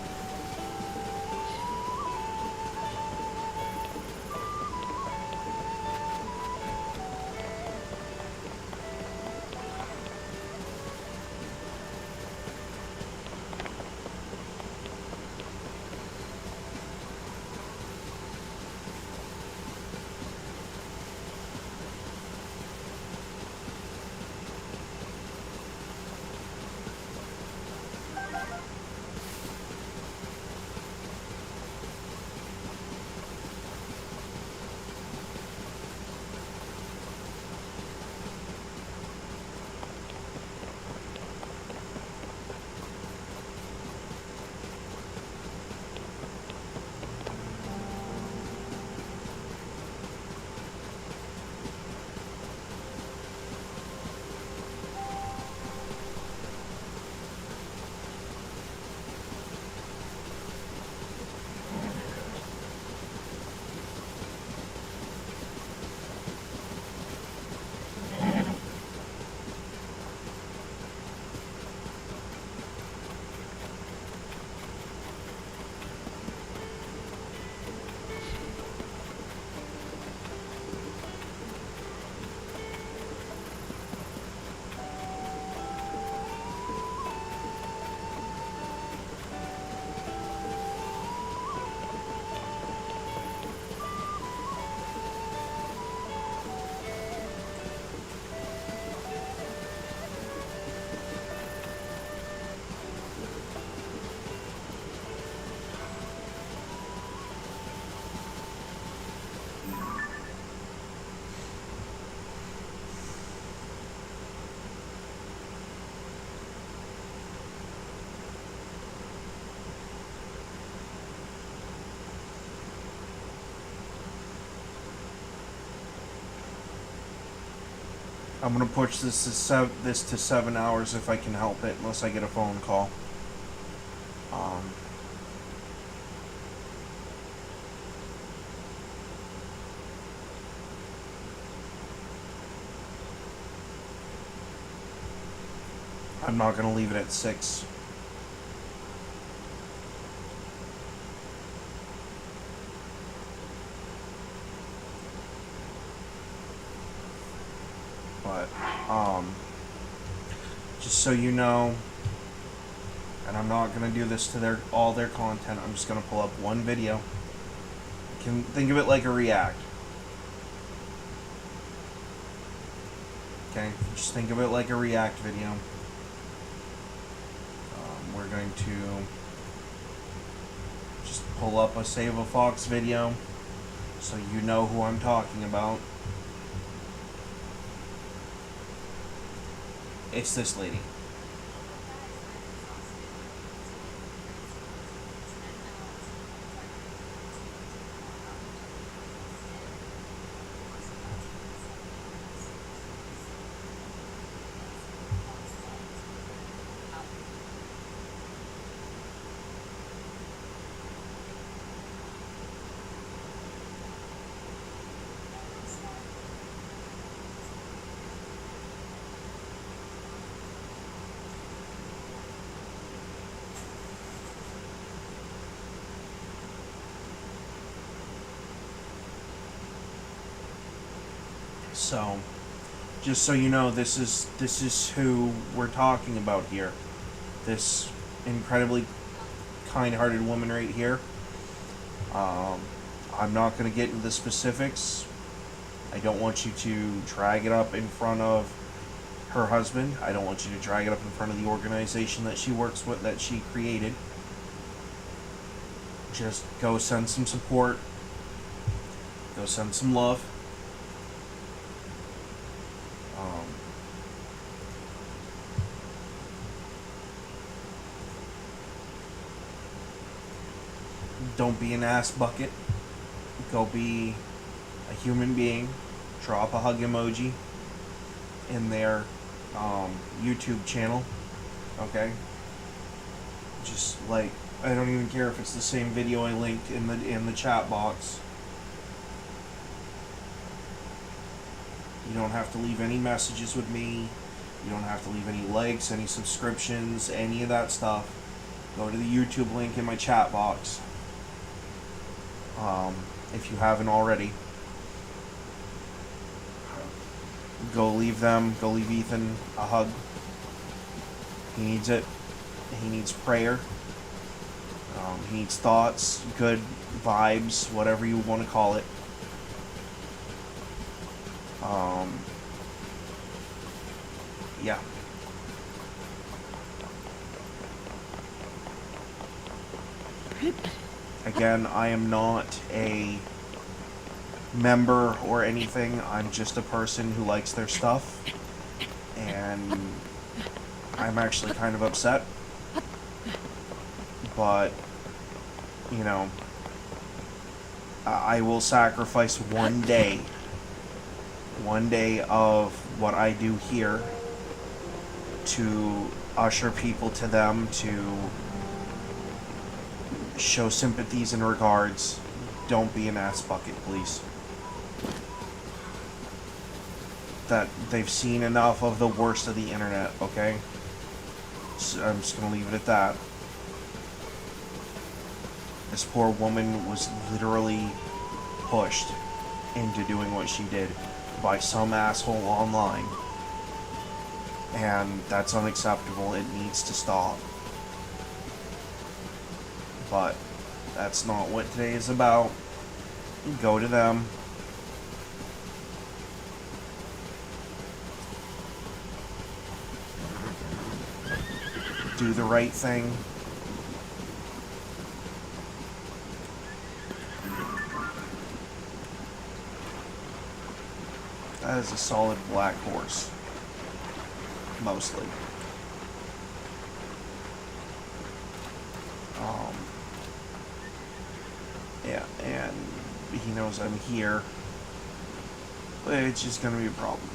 I'm gonna push this to 7 hours if I can help it, unless I get a phone call. I'm not gonna leave it at 6. But, just so you know, and I'm not gonna do this to all their content, I'm just gonna pull up one video. You can think of it like a react. Okay, just think of it like a react video. We're going to just pull up a Save a Fox video so you know who I'm talking about. It's this lady. So, just so you know, this is who we're talking about here. This incredibly kind-hearted woman right here. I'm not going to get into the specifics. I don't want you to drag it up in front of her husband. I don't want you to drag it up in front of the organization that she works with, that she created. Just go send some support. Go send some love. Don't be an ass bucket. Go be a human being. Drop a hug emoji in their YouTube channel. Okay? Just like, I don't even care if it's the same video I linked in the chat box. You don't have to leave any messages with me. You don't have to leave any likes, any subscriptions, any of that stuff. Go to the YouTube link in my chat box. If you haven't already. Go leave Ethan a hug. He needs it. He needs prayer. He needs thoughts, good vibes, whatever you want to call it. Yeah. Again, I am not a member or anything. I'm just a person who likes their stuff. And I'm actually kind of upset. But, you know, I will sacrifice one day of what I do here to usher people to them, to show sympathies and regards. Don't be an ass bucket, please. That they've seen enough of the worst of the internet, okay? So I'm just gonna leave it at that. This poor woman was literally pushed into doing what she did by some asshole online. And that's unacceptable. It needs to stop. But that's not what today is about. Go to them. Do the right thing. That is a solid black horse. Mostly. Yeah, and he knows I'm here. But it's just gonna be a problem.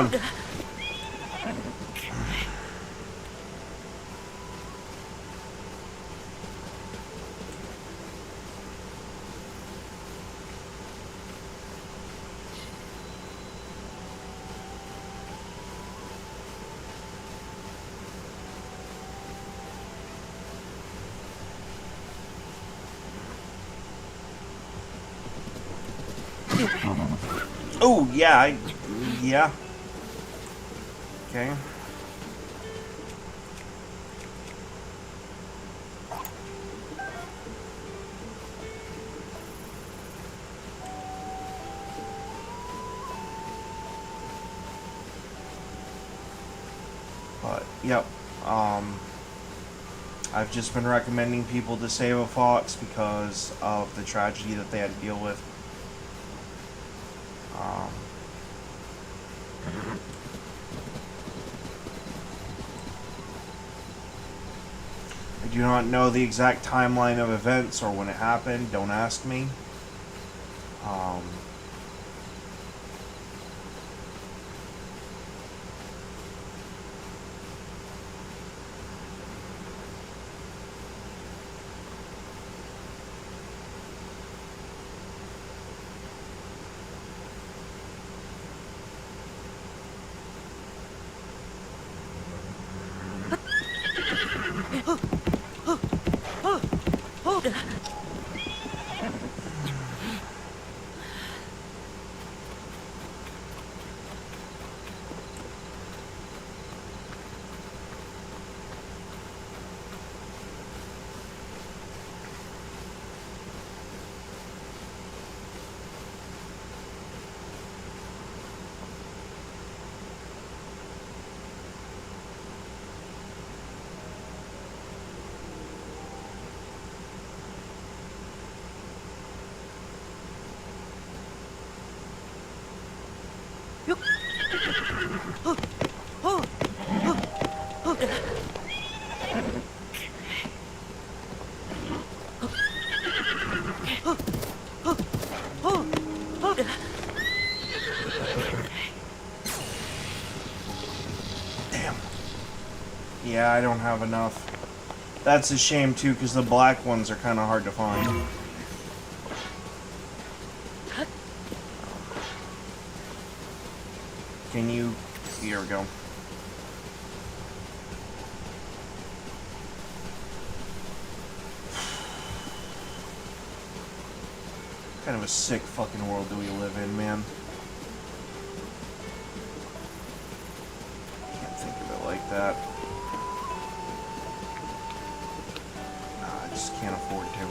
on. Oh, yeah, yeah. Okay. But, yep, I've just been recommending people to save a fox because of the tragedy that they had to deal with. I do not know the exact timeline of events or when it happened. Don't ask me. Damn. Yeah, I don't have enough. That's a shame too, because the black ones are kind of hard to find. Can you... Here we go. What kind of a sick fucking world do we live in, man? Can't think of it like that. Nah, I just can't afford to.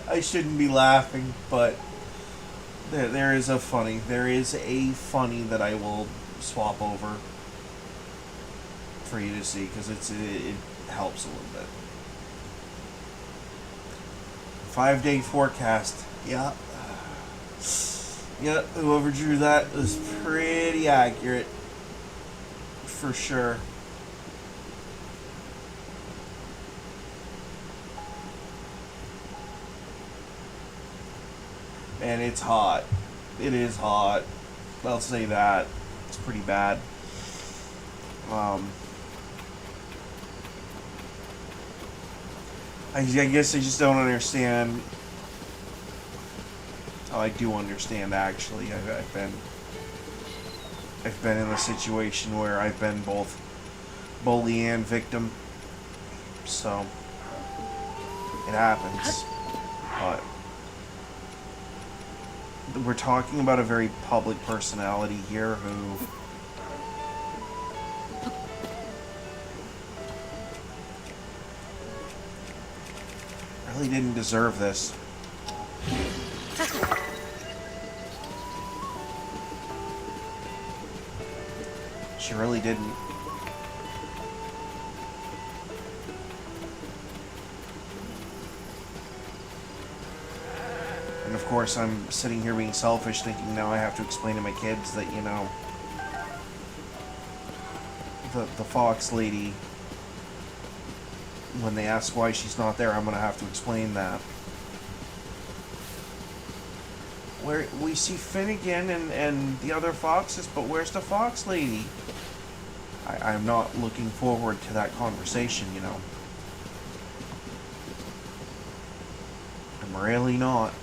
I shouldn't be laughing, but there is a funny that I will swap over for you to see, because it helps a little bit. 5-day forecast. Yeah. Yeah, whoever drew that was pretty accurate. For sure. And it's hot. It is hot. I'll say that. It's pretty bad. I guess I just don't understand. Oh, I do understand, actually. I've been in a situation where I've been both bully and victim. So it happens. But we're talking about a very public personality here who really didn't deserve this. She really didn't. And of course, I'm sitting here being selfish, thinking now I have to explain to my kids that, you know, the Fox lady, when they ask why she's not there, I'm going to have to explain that. Where we see Finnegan and the other foxes, but where's the Fox lady? I'm not looking forward to that conversation, you know. I'm really not.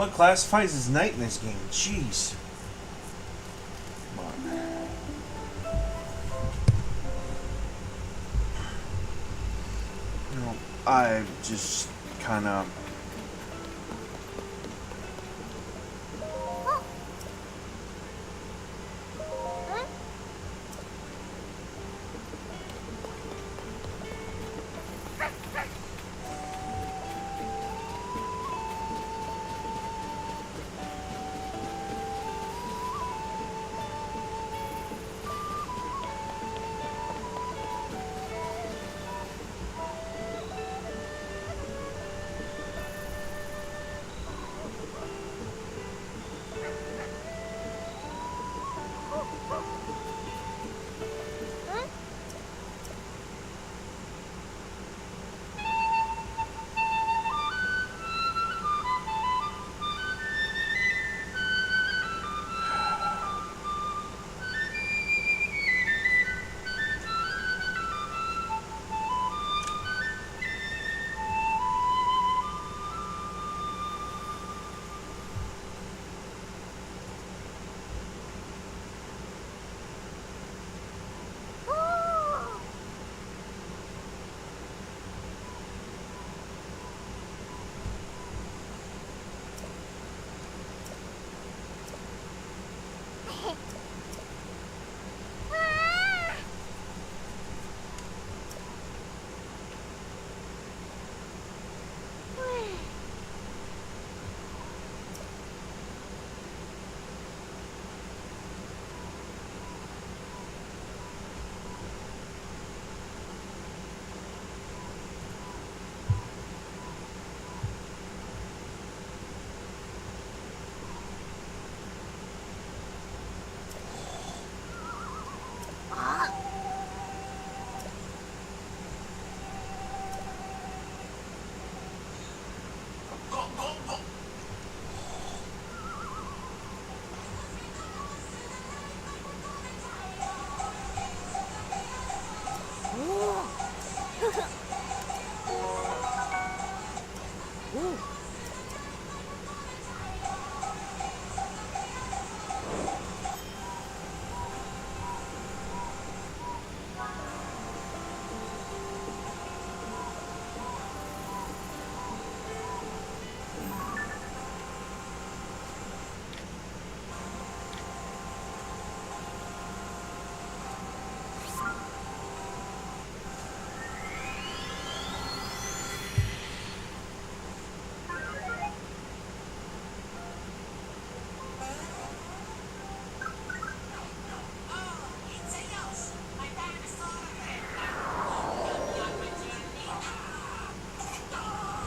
What classifies as night in this game? Jeez. Come on. You know, I just kind of...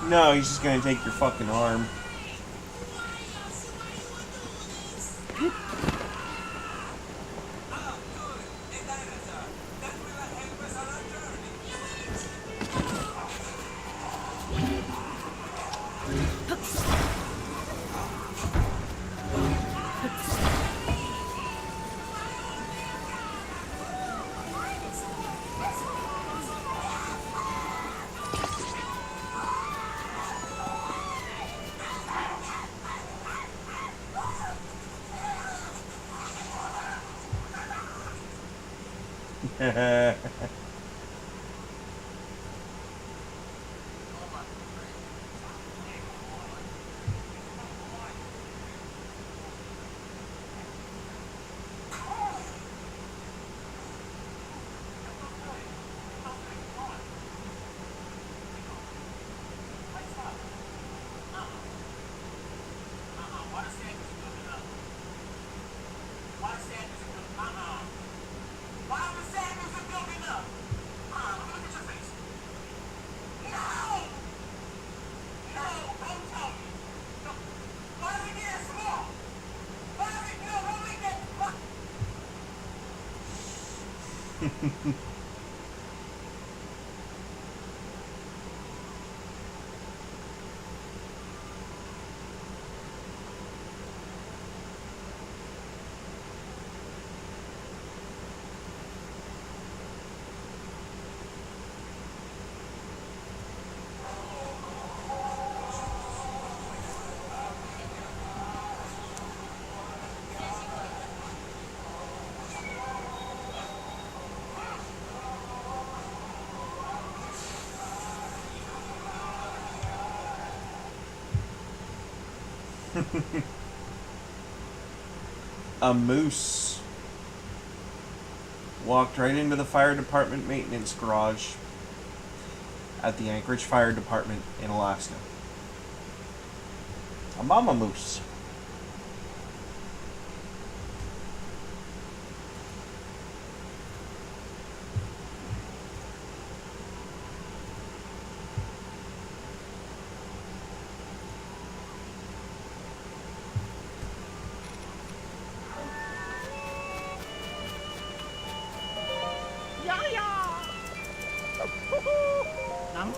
No, he's just gonna take your fucking arm. A moose walked right into the fire department maintenance garage at the Anchorage Fire Department in Alaska. A mama moose. Nắm.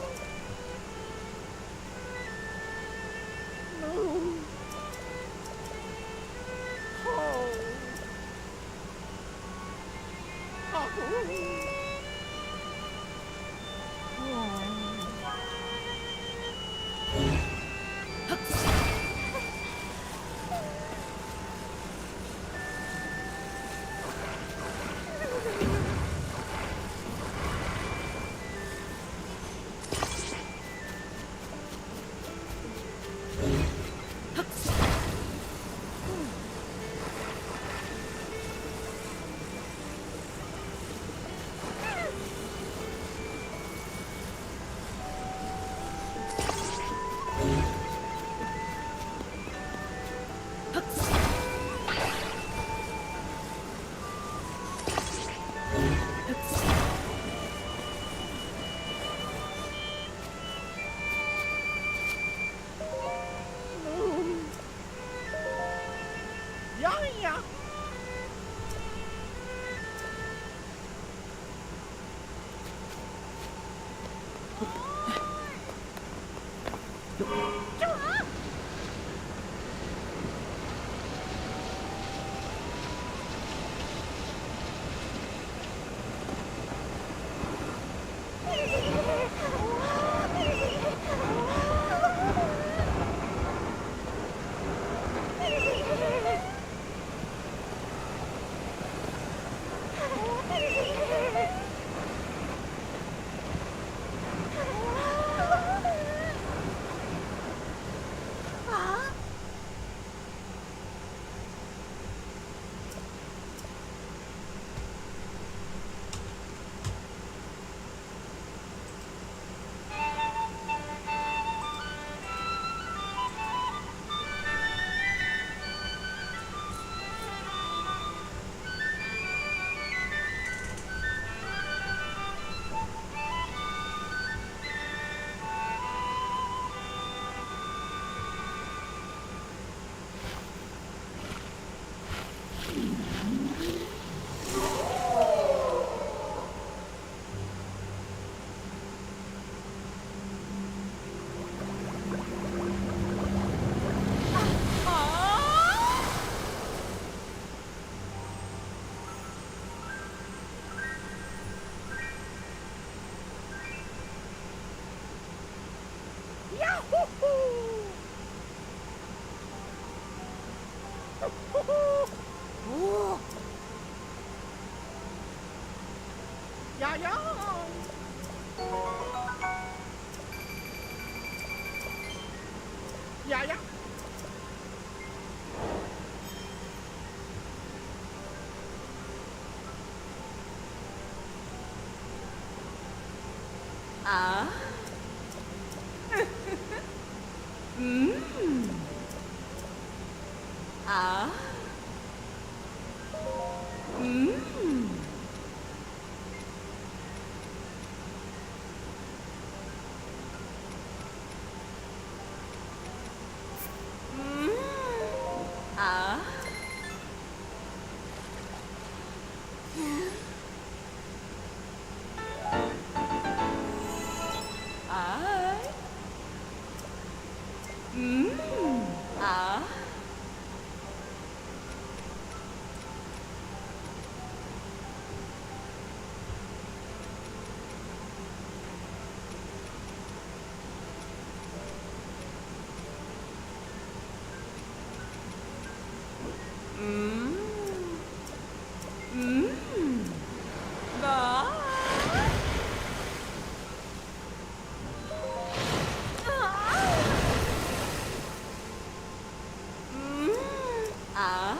Ah.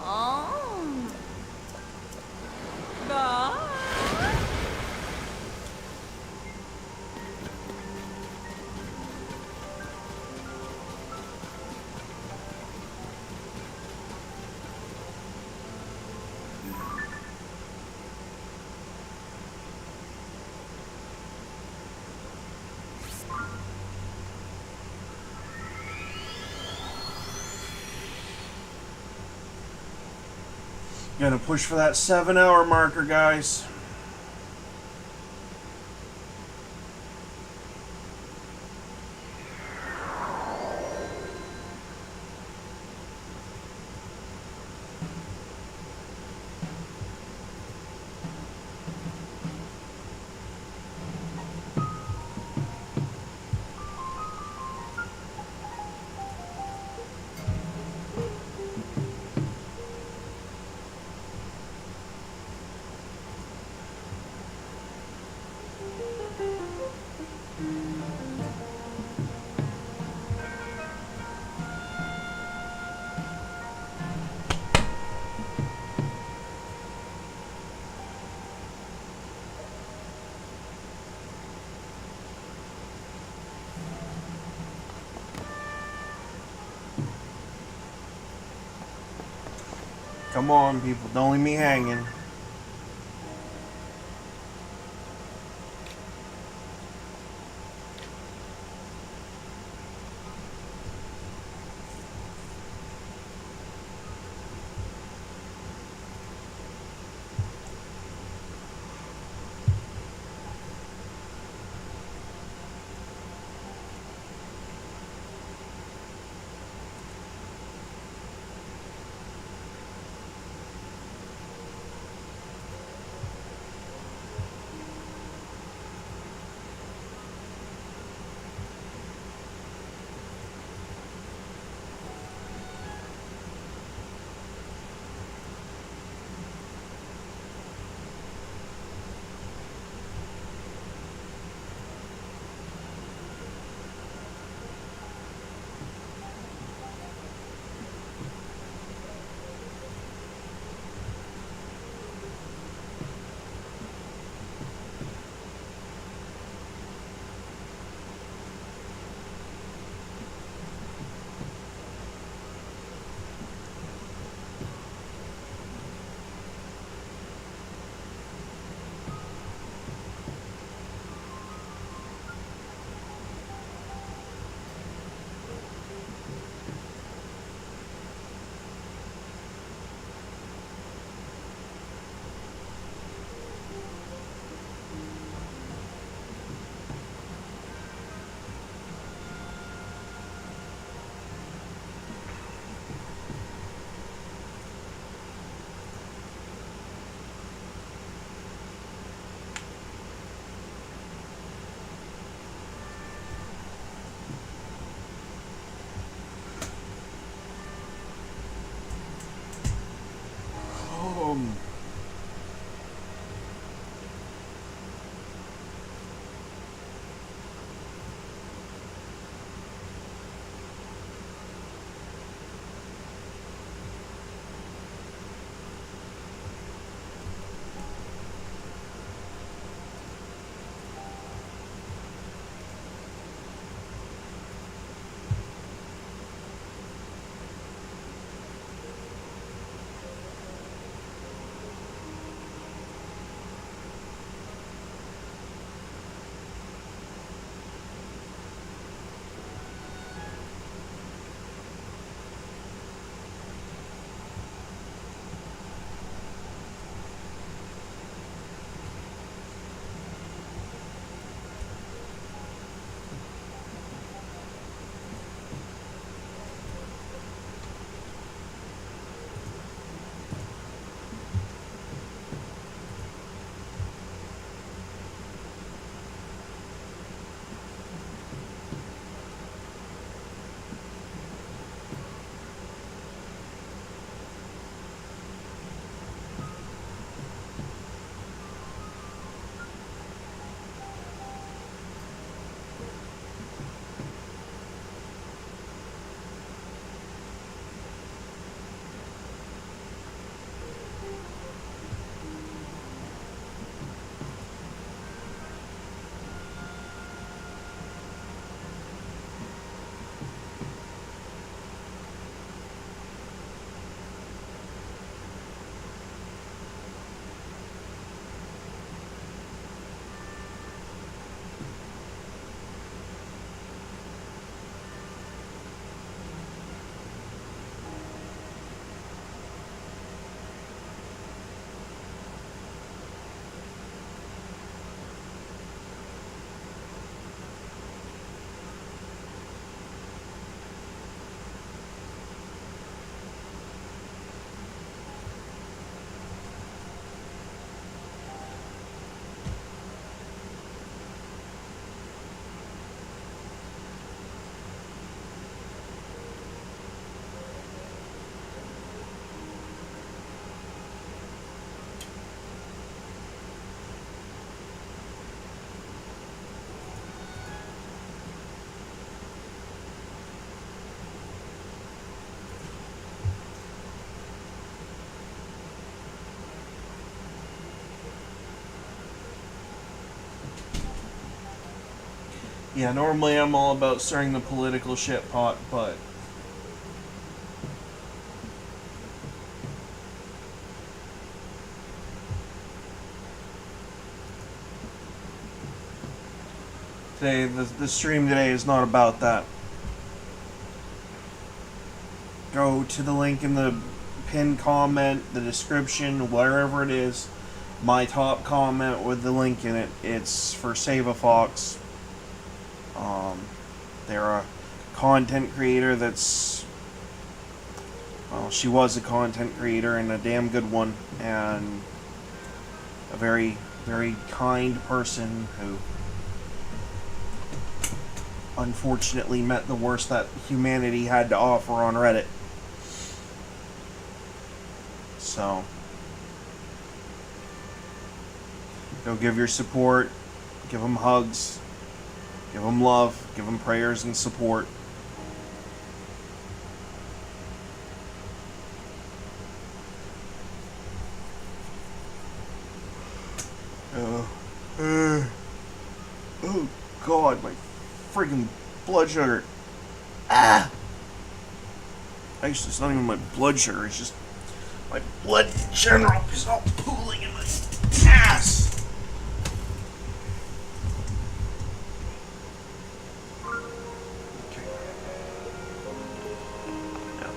Oh. Ah. Gonna push for that 7-hour marker, guys. Come on, people. Don't leave me hanging. Yeah, normally I'm all about stirring the political shit pot, but today, the stream today is not about that. Go to the link in the pinned comment, the description, wherever it is. My top comment with the link in it. It's for Save a Fox. They're a content creator that's... Well, she was a content creator and a damn good one. And a very, very kind person who unfortunately met the worst that humanity had to offer on Reddit. So, go give your support, give them hugs, give them love, give them prayers and support. Oh God, my freaking blood sugar. Ah! Actually, it's not even my blood sugar, it's just my blood in general is all pooling in my ass. Okay. Now.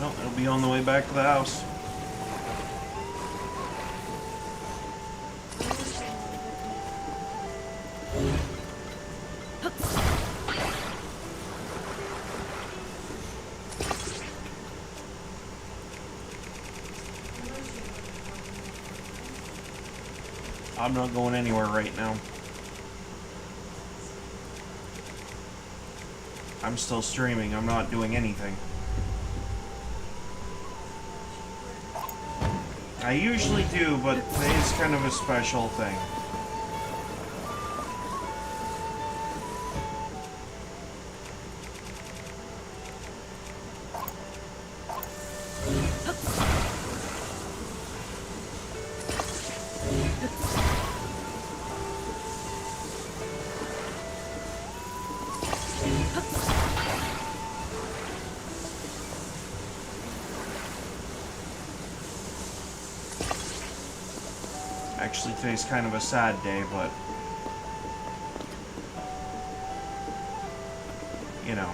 Well, it'll be on the way back to the house. I'm not going anywhere right now. I'm still streaming. I'm not doing anything. I usually do, but today's kind of a special thing. Actually, today's kind of a sad day, but you know.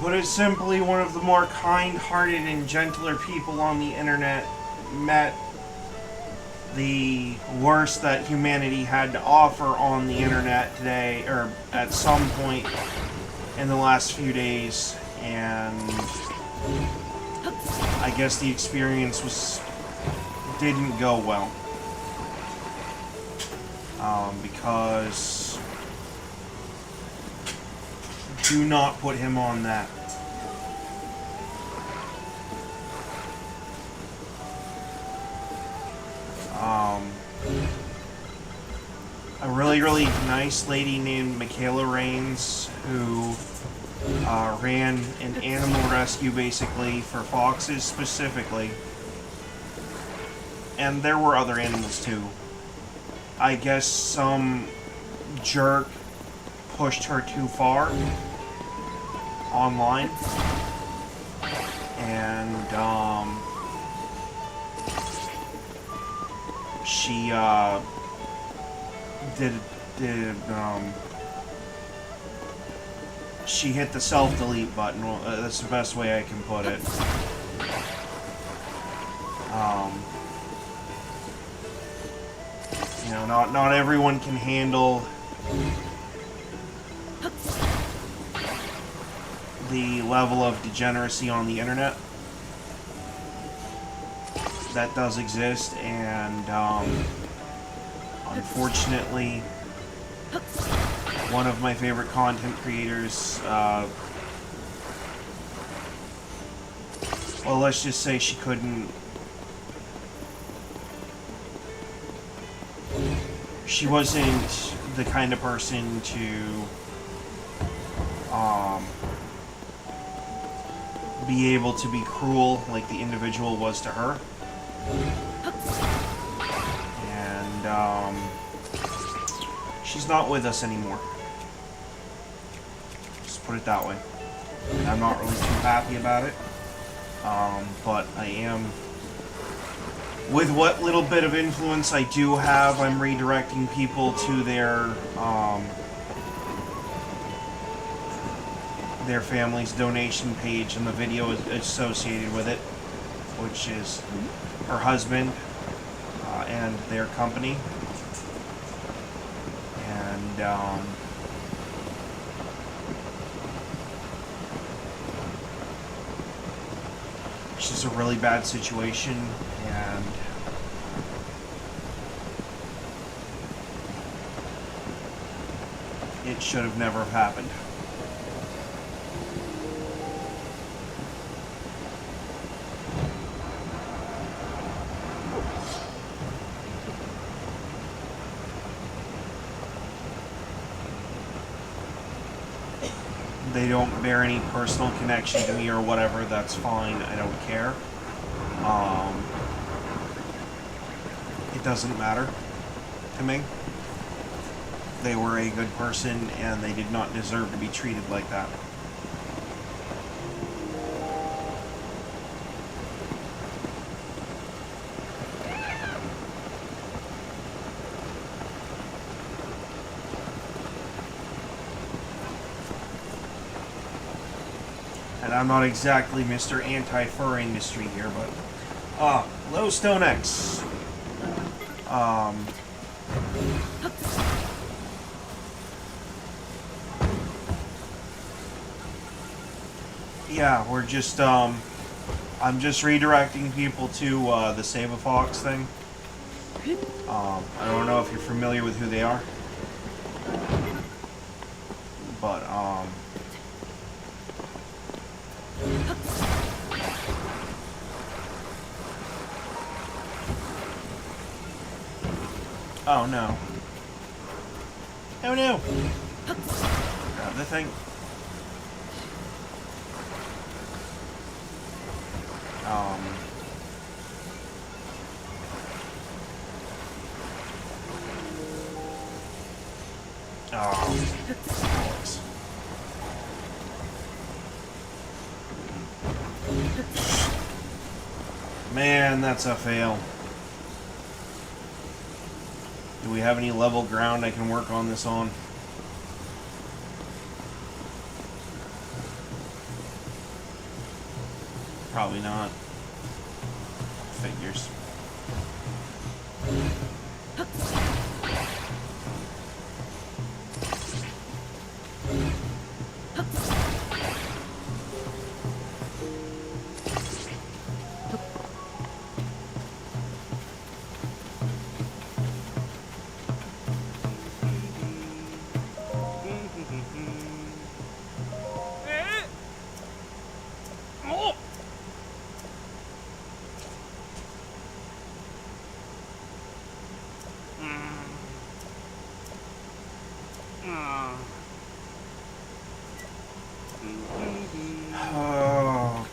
Put it simply, one of the more kind-hearted and gentler people on the internet met the worst that humanity had to offer on the internet today, or at some point in the last few days, and I guess the experience didn't go well. Because do not put him on that. A really nice lady named Michaela Rains, who ran an animal rescue basically for foxes specifically. And there were other animals too. I guess some jerk pushed her too far online, and she she hit the self-delete button. That's the best way I can put it. You know, not everyone can handle the level of degeneracy on the internet that does exist, and unfortunately, one of my favorite content creators, well, let's just say she wasn't the kind of person to be able to be cruel like the individual was to her. And she's not with us anymore. Just put it that way. And I'm not really too happy about it. But I am, with what little bit of influence I do have, I'm redirecting people to their family's donation page and the video associated with it, which is her husband and their company. And it's just a really bad situation, and it should have never have happened. They don't bear any personal connection to me or whatever, that's fine, I don't care. It doesn't matter to me. They were a good person, and they did not deserve to be treated like that. I'm not exactly Mr. Anti-Fur Industry here, but Low Stone X. Yeah, we're just I'm just redirecting people to the Save-A-Fox thing. I don't know if you're familiar with who they are, but oh no. Oh no! Grab the thing. Man, that's a fail. Do we have any level ground I can work on this on? Probably not. Figures.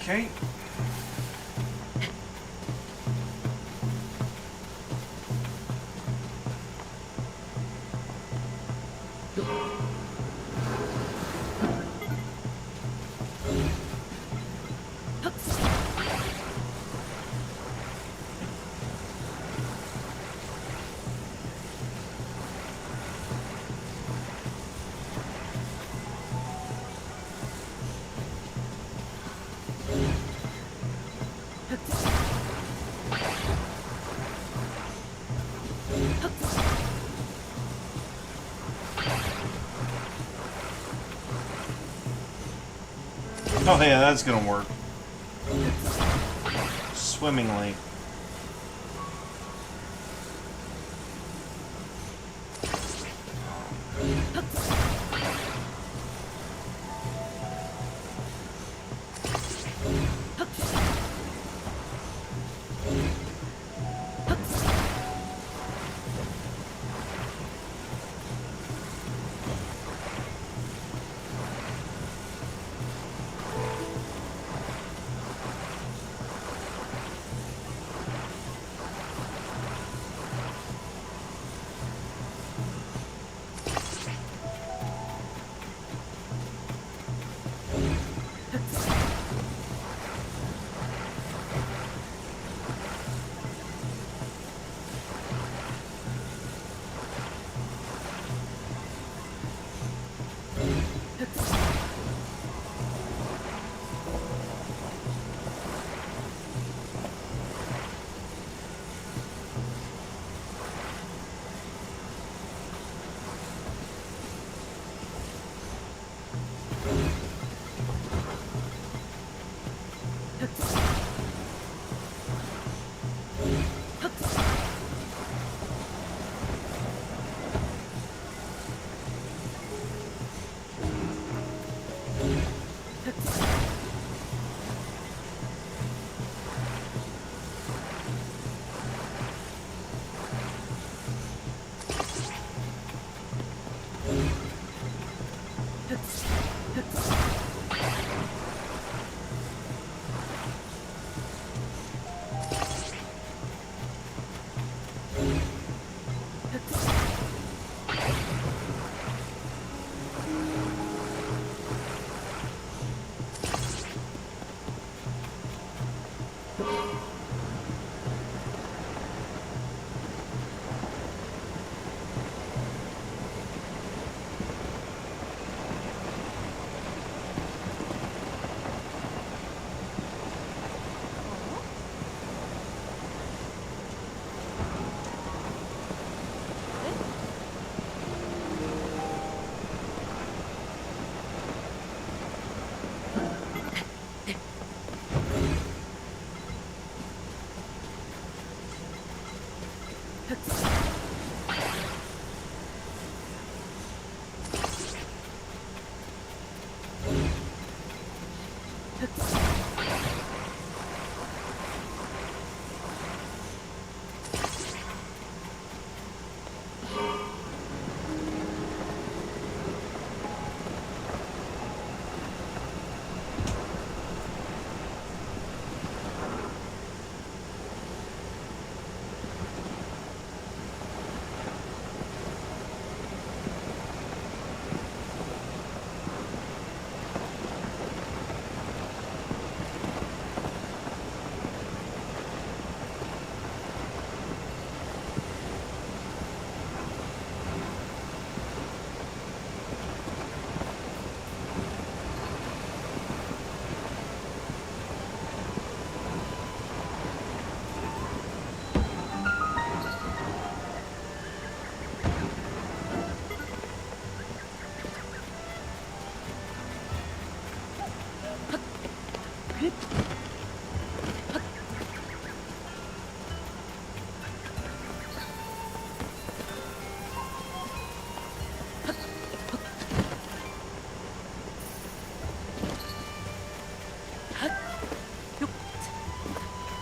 Okay. Oh yeah, that's gonna work. Swimmingly.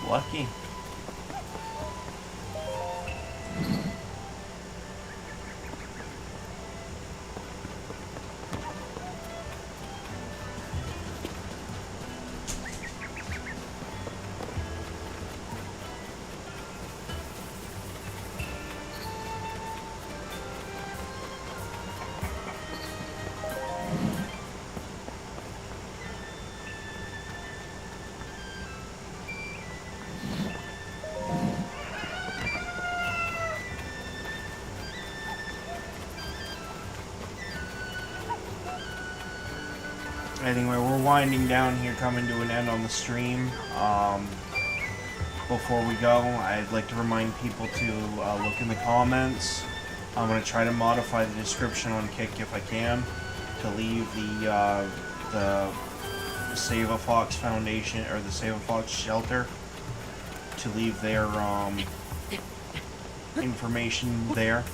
Lucky. Anyway, we're winding down here, coming to an end on the stream. Before we go, I'd like to remind people to look in the comments. I'm going to try to modify the description on Kick if I can, to leave the Save a Fox Foundation, or the Save a Fox Shelter, to leave their information there.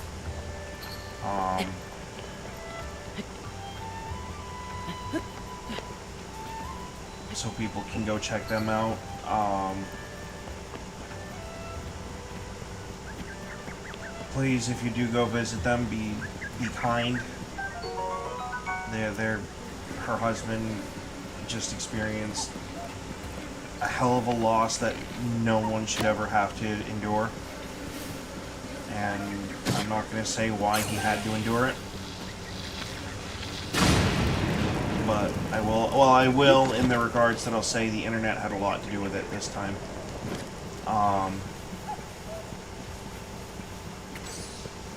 So people can go check them out. Please, if you do go visit them, be kind. Her husband just experienced a hell of a loss that no one should ever have to endure. And I'm not going to say why he had to endure it. But I will, well, I will in the regards that I'll say the internet had a lot to do with it this time.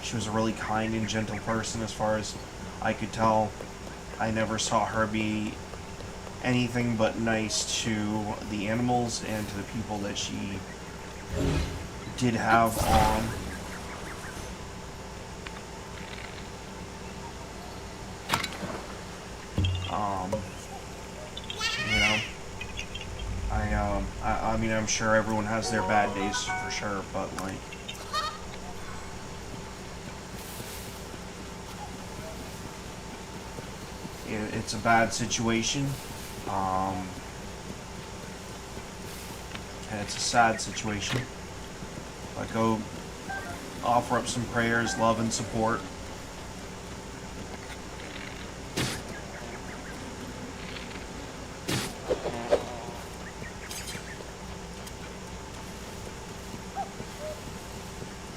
She was a really kind and gentle person as far as I could tell. I never saw her be anything but nice to the animals and to the people that she did have on. You know, I mean, I'm sure everyone has their bad days for sure, but like, it's a bad situation, and it's a sad situation, but go offer up some prayers, love, and support.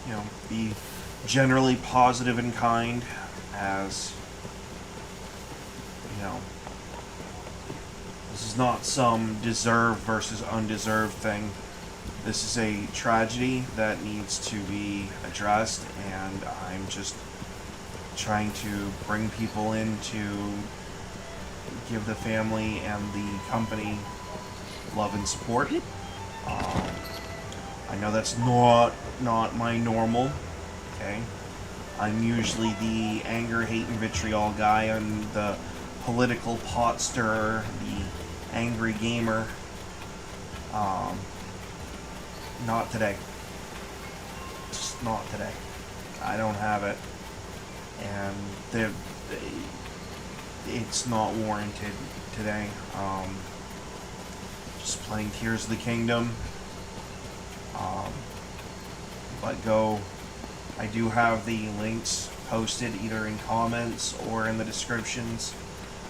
You know, be generally positive and kind, as you know, this is not some deserved versus undeserved thing. This is a tragedy that needs to be addressed, and I'm just trying to bring people in to give the family and the company love and support. I know that's not my normal, okay? I'm usually the anger, hate, and vitriol guy. I'm the political pot stirrer, the angry gamer. Not today. Just not today. I don't have it. And it's not warranted today. Just playing Tears of the Kingdom. But I do have the links posted either in comments or in the descriptions.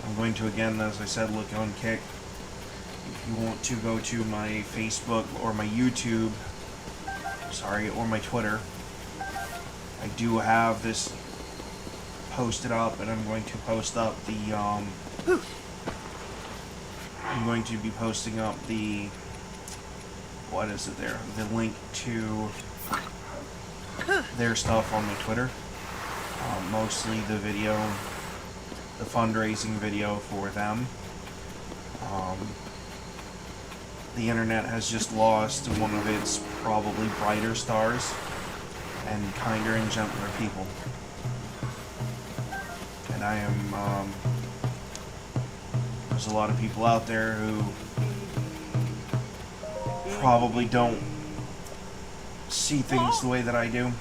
I'm going to, again, as I said, look on Kick. If you want to go to my Facebook or my YouTube, or my Twitter, I do have this posted up, and I'm going to post up the, I'm going to be posting up the, what is it there? The link to their stuff on my Twitter. Mostly the video, the fundraising video for them. The internet has just lost one of its probably brighter stars and kinder and gentler people. And I am, there's a lot of people out there who probably don't see things the way that I do.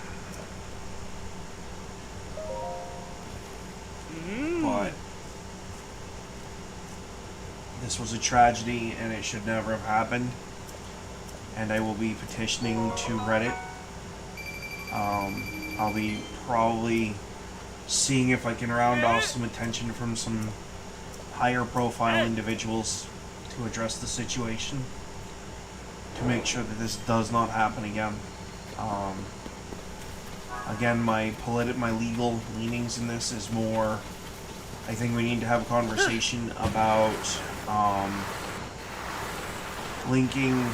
But this was a tragedy and it should never have happened. And I will be petitioning to Reddit. I'll be probably seeing if I can round off some attention from some higher profile individuals to address the situation, to make sure that this does not happen again. Again, my legal leanings in this is more, I think we need to have a conversation about linking,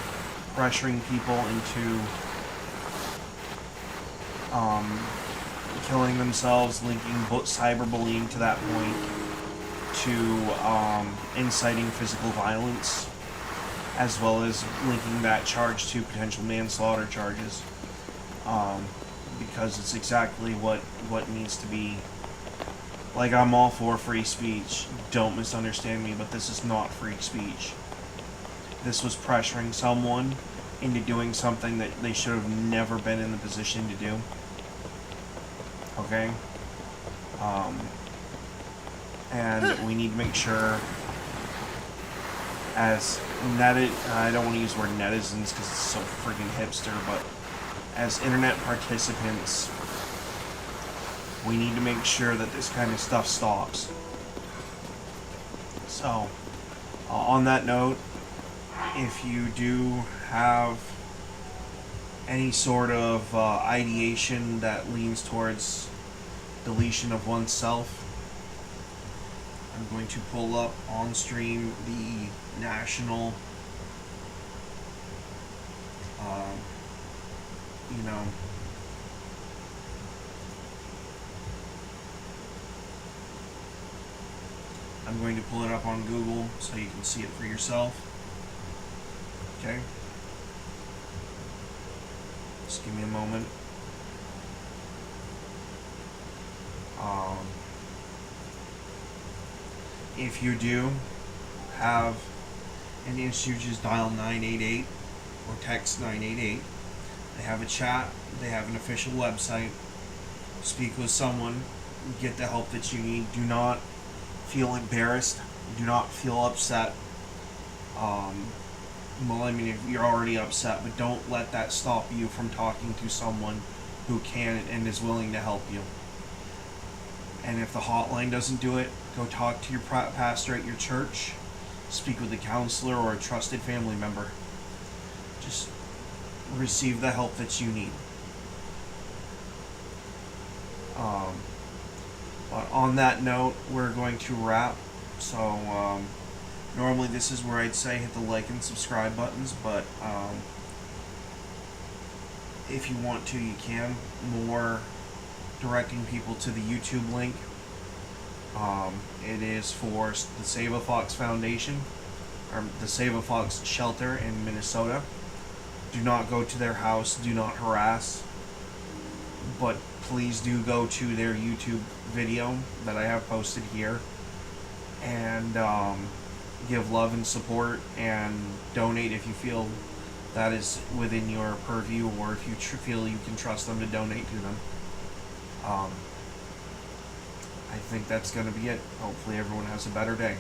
pressuring people into killing themselves, linking cyberbullying to that point, to inciting physical violence, as well as linking that charge to potential manslaughter charges, because it's exactly what needs to be. Like, I'm all for free speech, don't misunderstand me, but this is not free speech. This was pressuring someone into doing something that they should have never been in the position to do. Okay? And we need to make sure, as I don't want to use the word netizens because it's so freaking hipster, but as internet participants, we need to make sure that this kind of stuff stops. So, on that note, if you do have any sort of ideation that leans towards deletion of oneself, I'm going to pull up on stream the national, I'm going to pull it up on Google so you can see it for yourself. Okay? Just give me a moment. If you do have an issue, just dial 988 or text 988. They have a chat, they have an official website. Speak with someone, get the help that you need. Do not feel embarrassed, do not feel upset. Well, I mean, if you're already upset, but don't let that stop you from talking to someone who can and is willing to help you. And if the hotline doesn't do it, go talk to your pastor at your church, speak with a counselor or a trusted family member. Just receive the help that you need. But on that note, we're going to wrap. So, normally this is where I'd say hit the like and subscribe buttons, but if you want to, you can. More directing people to the YouTube link. It is for the Save a Fox Foundation, or the Save a Fox shelter in Minnesota. Do not go to their house, do not harass, but please do go to their YouTube video that I have posted here and give love and support and donate if you feel that is within your purview, or if you feel you can trust them to donate to them. I think that's going to be it. Hopefully everyone has a better day.